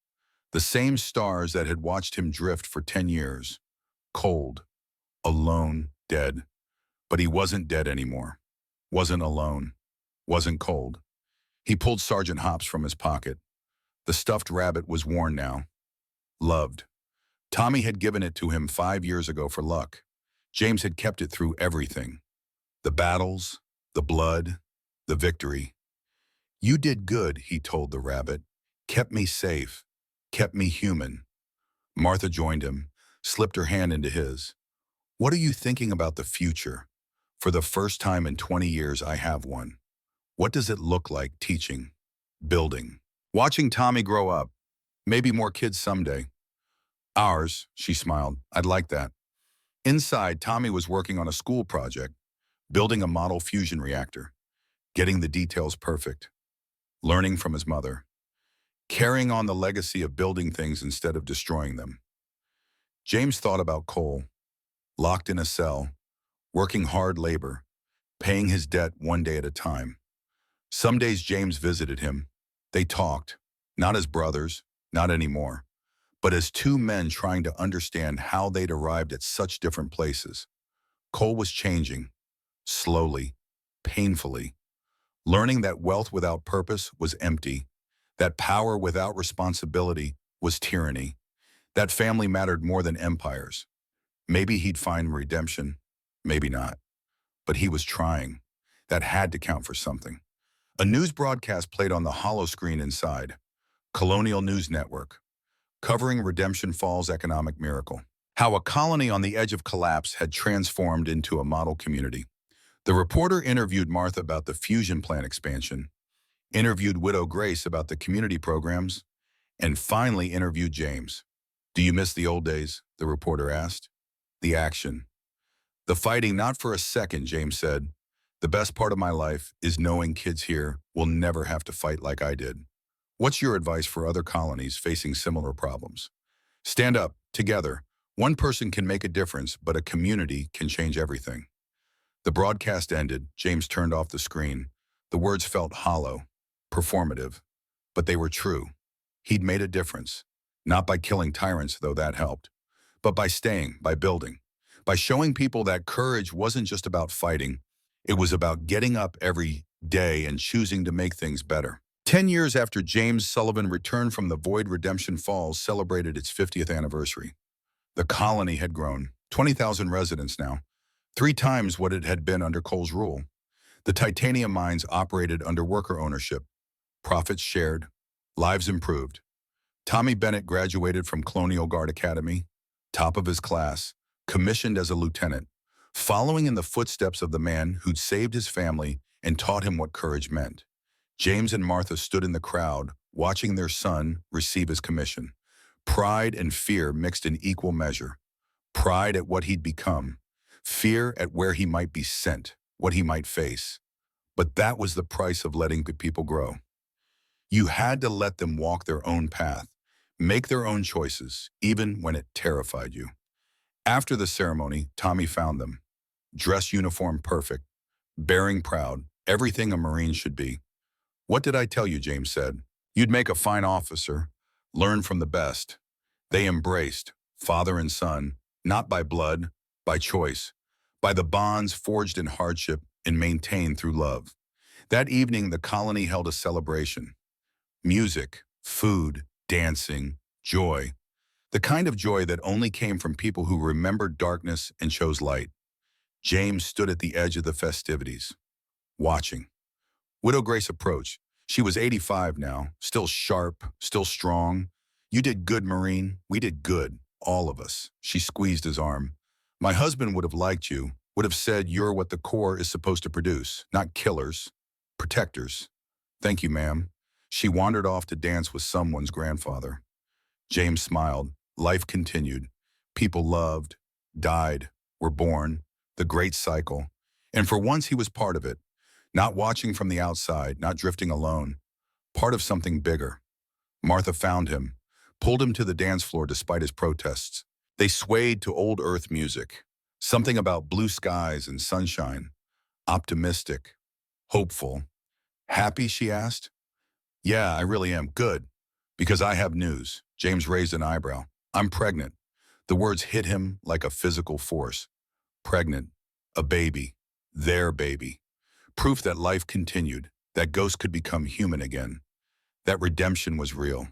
The same stars that had watched him drift for 10 years. Cold, alone, dead. But he wasn't dead anymore. Wasn't alone. Wasn't cold. He pulled Sergeant Hops from his pocket. The stuffed rabbit was worn now. Loved. Tommy had given it to him 5 years ago for luck. James had kept it through everything. The battles, the blood, the victory. You did good, he told the rabbit. Kept me safe. Kept me human. Martha joined him, slipped her hand into his. What are you thinking about the future? For the first time in 20 years, I have one. What does it look like teaching, building, watching Tommy grow up? Maybe more kids someday. Ours, she smiled. I'd like that. Inside, Tommy was working on a school project, building a model fusion reactor, getting the details perfect, learning from his mother, carrying on the legacy of building things instead of destroying them. James thought about Cole, locked in a cell, working hard labor, paying his debt one day at a time. Some days James visited him. They talked, not as brothers, not anymore, but as two men trying to understand how they'd arrived at such different places. Cole was changing, slowly, painfully, learning that wealth without purpose was empty, that power without responsibility was tyranny, that family mattered more than empires. Maybe he'd find redemption, maybe not. But he was trying. That had to count for something. A news broadcast played on the hollow screen inside. Colonial News Network, covering Redemption Falls' economic miracle. How a colony on the edge of collapse had transformed into a model community. The reporter interviewed Martha about the fusion plant expansion, interviewed Widow Grace about the community programs, and finally interviewed James. Do you miss the old days? The reporter asked. The action. The fighting, not for a second, James said. The best part of my life is knowing kids here will never have to fight like I did. What's your advice for other colonies facing similar problems? Stand up, together. One person can make a difference, but a community can change everything. The broadcast ended. James turned off the screen. The words felt hollow, performative, but they were true. He'd made a difference, not by killing tyrants, though that helped, but by staying, by building, by showing people that courage wasn't just about fighting. It was about getting up every day and choosing to make things better. 10 years after James Sullivan returned from the void, Redemption Falls celebrated its 50th anniversary. The colony had grown, 20,000 residents now, 3 times what it had been under Cole's rule. The titanium mines operated under worker ownership. Profits shared, lives improved. Tommy Bennett graduated from Colonial Guard Academy, top of his class, commissioned as a lieutenant, following in the footsteps of the man who'd saved his family and taught him what courage meant. James and Martha stood in the crowd, watching their son receive his commission, Pride and fear mixed in equal measure. Pride at what he'd become. Fear at where he might be sent, what he might face. But that was the price of letting people grow. You had to let them walk their own path, make their own choices, even when it terrified you. After the ceremony, Tommy found them. Dress uniform perfect, bearing proud, everything a Marine should be. "What did I tell you?" James said. "You'd make a fine officer. Learn from the best." They embraced, father and son, not by blood, by choice, by the bonds forged in hardship and maintained through love. That evening, the colony held a celebration. Music, food, dancing, joy. The kind of joy that only came from people who remembered darkness and chose light. James stood at the edge of the festivities, watching. Widow Grace approached. She was 85 now, still sharp, still strong. "You did good, Marine. We did good, all of us." She squeezed his arm. "My husband would have liked you, would have said you're what the Corps is supposed to produce, not killers, protectors." "Thank you, ma'am." She wandered off to dance with someone's grandfather. James smiled. Life continued. People loved, died, were born, the great cycle. And for once he was part of it, not watching from the outside, not drifting alone, part of something bigger. Martha found him, pulled him to the dance floor despite his protests. They swayed to old earth music, something about blue skies and sunshine, optimistic, hopeful. "Happy?" she asked. "Yeah, I really am. Good. Because I have news." James raised an eyebrow. "I'm pregnant." The words hit him like a physical force. Pregnant. A baby. Their baby. Proof that life continued, that ghosts could become human again. That redemption was real.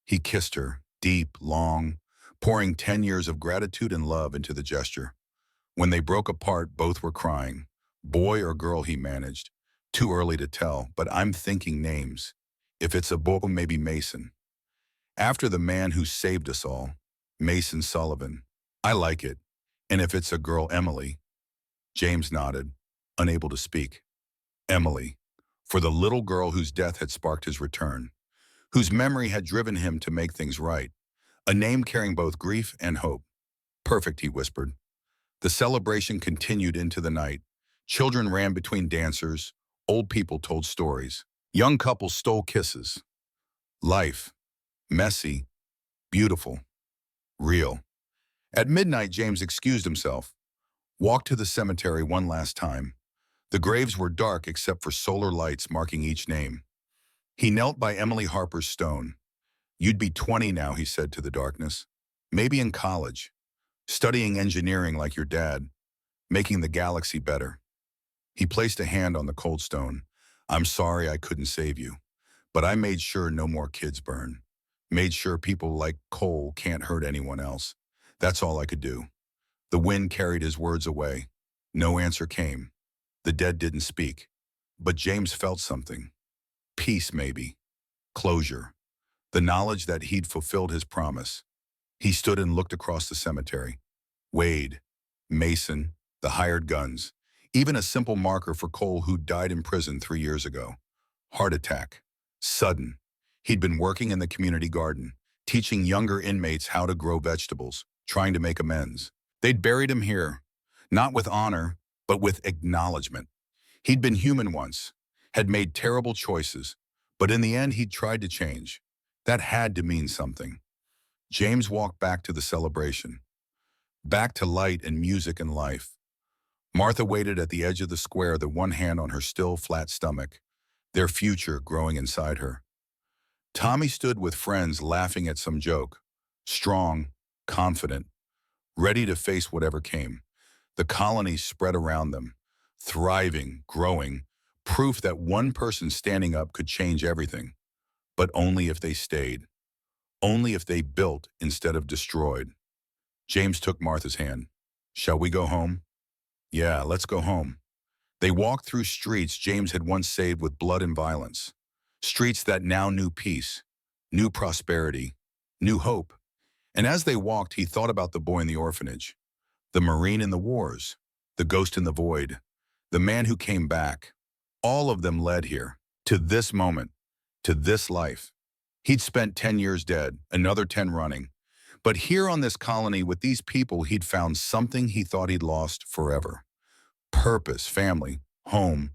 He kissed her, deep, long, pouring 10 years of gratitude and love into the gesture. When they broke apart, both were crying. Boy or girl, he managed. Too early to tell, but I'm thinking names. If it's a boy, maybe Mason. After the man who saved us all, Mason Sullivan. I like it. And if it's a girl, Emily. James nodded, unable to speak. Emily. For the little girl whose death had sparked his return, whose memory had driven him to make things right. A name carrying both grief and hope. "Perfect," he whispered. The celebration continued into the night. Children ran between dancers. Old people told stories. Young couples stole kisses. Life. Messy. Beautiful. Real. At midnight, James excused himself, walked to the cemetery one last time. The graves were dark except for solar lights marking each name. He knelt by Emily Harper's stone. "You'd be 20 now," he said to the darkness. "Maybe in college, studying engineering like your dad, making the galaxy better." He placed a hand on the cold stone. "I'm sorry I couldn't save you, but I made sure no more kids burn. Made sure people like Cole can't hurt anyone else. That's all I could do." The wind carried his words away. No answer came. The dead didn't speak. But James felt something. Peace, maybe. Closure. The knowledge that he'd fulfilled his promise. He stood and looked across the cemetery. Wade, Mason, the hired guns. Even a simple marker for Cole, who died in prison 3 years ago. Heart attack. Sudden. He'd been working in the community garden, teaching younger inmates how to grow vegetables, trying to make amends. They'd buried him here, not with honor, but with acknowledgement. He'd been human once, had made terrible choices, but in the end he'd tried to change. That had to mean something. James walked back to the celebration, back to light and music and life. Martha waited at the edge of the square, the one hand on her still, flat stomach, their future growing inside her. Tommy stood with friends laughing at some joke, strong, confident, ready to face whatever came. The colony spread around them, thriving, growing, proof that one person standing up could change everything. But only if they stayed. Only if they built instead of destroyed. James took Martha's hand. "Shall we go home?" "Yeah, let's go home." They walked through streets James had once saved with blood and violence. Streets that now knew peace, knew prosperity, knew hope. And as they walked, he thought about the boy in the orphanage, the Marine in the wars, the ghost in the void, the man who came back. All of them led here, to this moment, to this life. He'd spent 10 years dead, another 10 running. But here on this colony with these people, he'd found something he thought he'd lost forever. Purpose, family, home.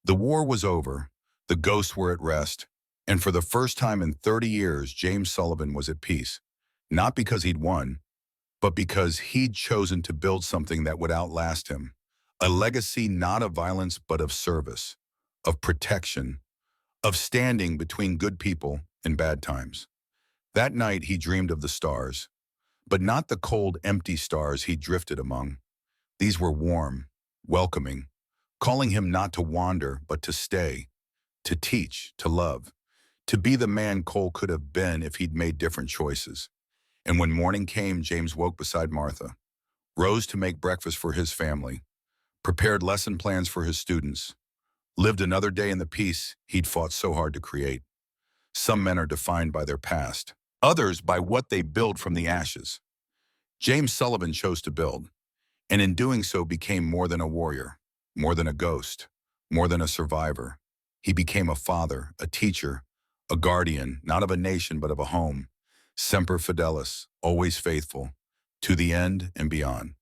The war was over, the ghosts were at rest, and for the first time in 30 years, James Sullivan was at peace. Not because he'd won, but because he'd chosen to build something that would outlast him. A legacy not of violence, but of service, of protection, of standing between good people and bad times. That night he dreamed of the stars, but not the cold, empty stars he drifted among. These were warm, welcoming, calling him not to wander, but to stay, to teach, to love, to be the man Cole could have been if he'd made different choices. And when morning came, James woke beside Martha, rose to make breakfast for his family, prepared lesson plans for his students, lived another day in the peace he'd fought so hard to create. Some men are defined by their past, others by what they build from the ashes. James Sullivan chose to build, and in doing so became more than a warrior, more than a ghost, more than a survivor. He became a father, a teacher, a guardian, not of a nation but of a home, semper fidelis, always faithful, to the end and beyond.